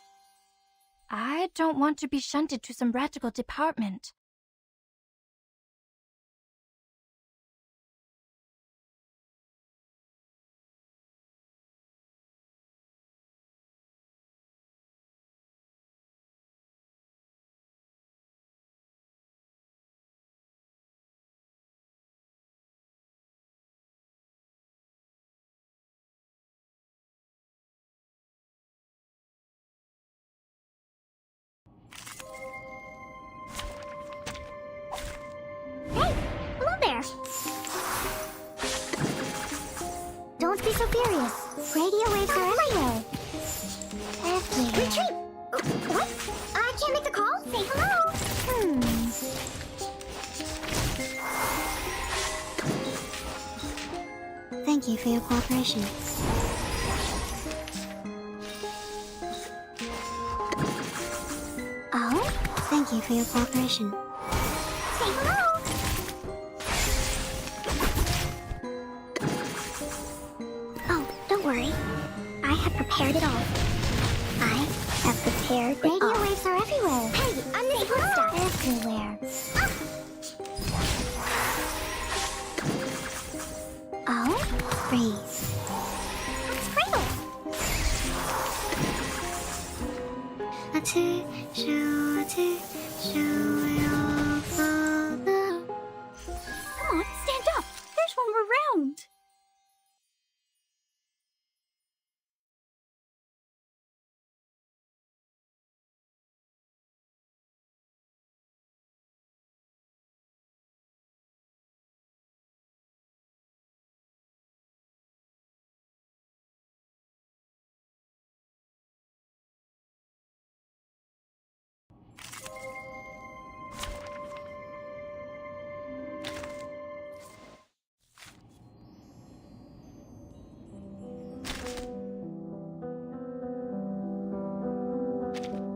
I don't want to be shunted to some radical department. Hey, hello there. Don't be so furious. Radio waves are everywhere. Everywhere. Retreat! What? I can't make the call? Say hello. Thank you for your cooperation. Oh? Thank you for your cooperation. Say hello! Oh, don't worry. I have prepared it all. I have prepared it all. Radio waves are everywhere. Hey, I'm the support staff. Everywhere. Oh, freeze. Let's cradle. Come on, stand up. There's one more round.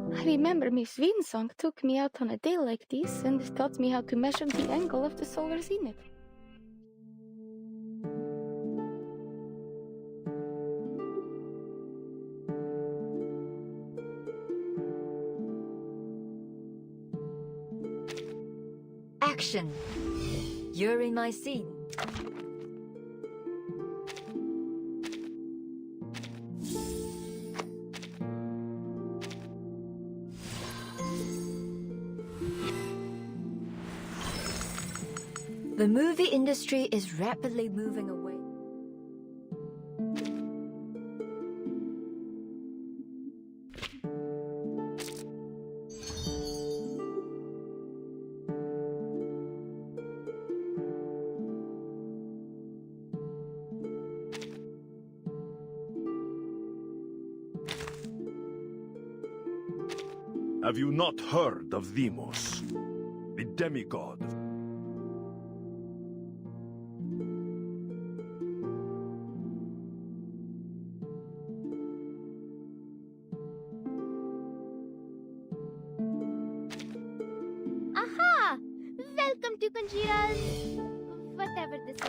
I remember Miss Winsong took me out on a day like this and taught me how to measure the angle of the solar zenith. Action! You're in my scene. The movie industry is rapidly moving away. Have you not heard of Deimos, the demigod? Aha! Welcome to Conjira's... whatever this is.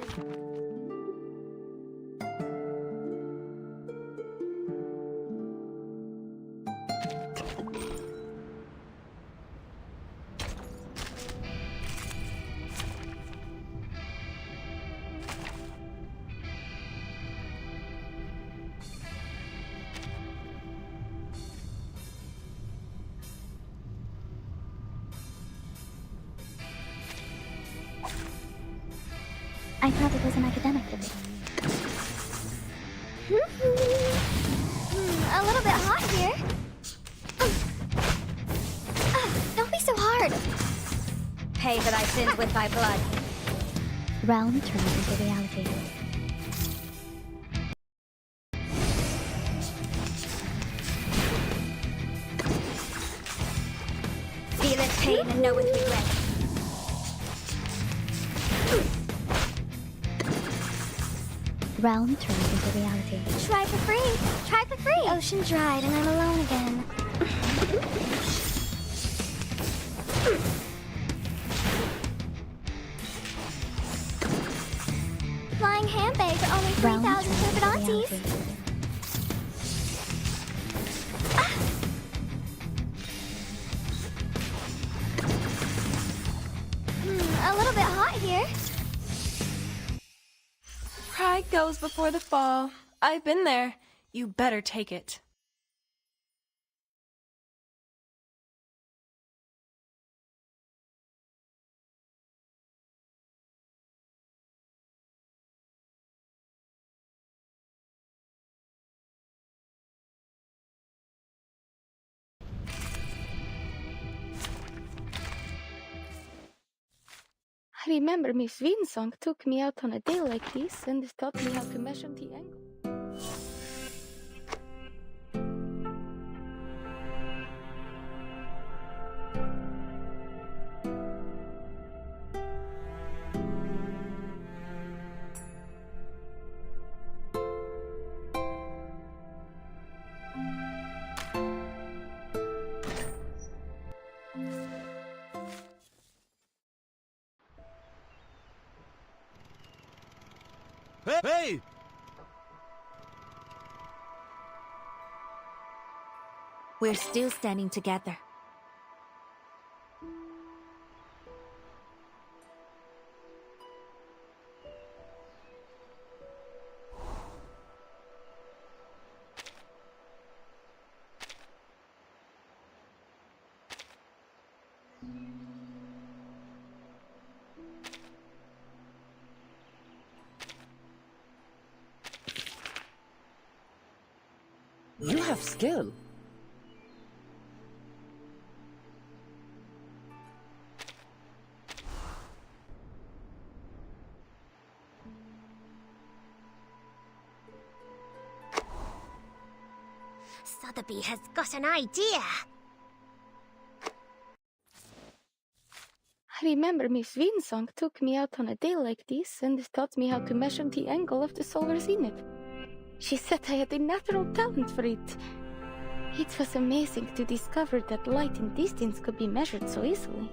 I thought it was an academic debate. A little bit hot here. Don't be so hard. Pay for thy sins with thy blood. Realm turns into reality. Feeleth pain and knoweth regret. realm turned into reality. Try for free! Try for free! The ocean dried and I'm alone again. Flying handbags are only 3,000 turbidantes. A little bit hot here. Pride goes before the fall. I've been there. You better take it. I remember Miss Winsong took me out on a day like this and taught me how to measure the angle. Hey! We're still standing together. You have skill. Sotheby has got an idea. I remember Miss Winsong took me out on a day like this and taught me how to measure the angle of the solar zenith. She said I had a natural talent for it. It was amazing to discover that light and distance could be measured so easily.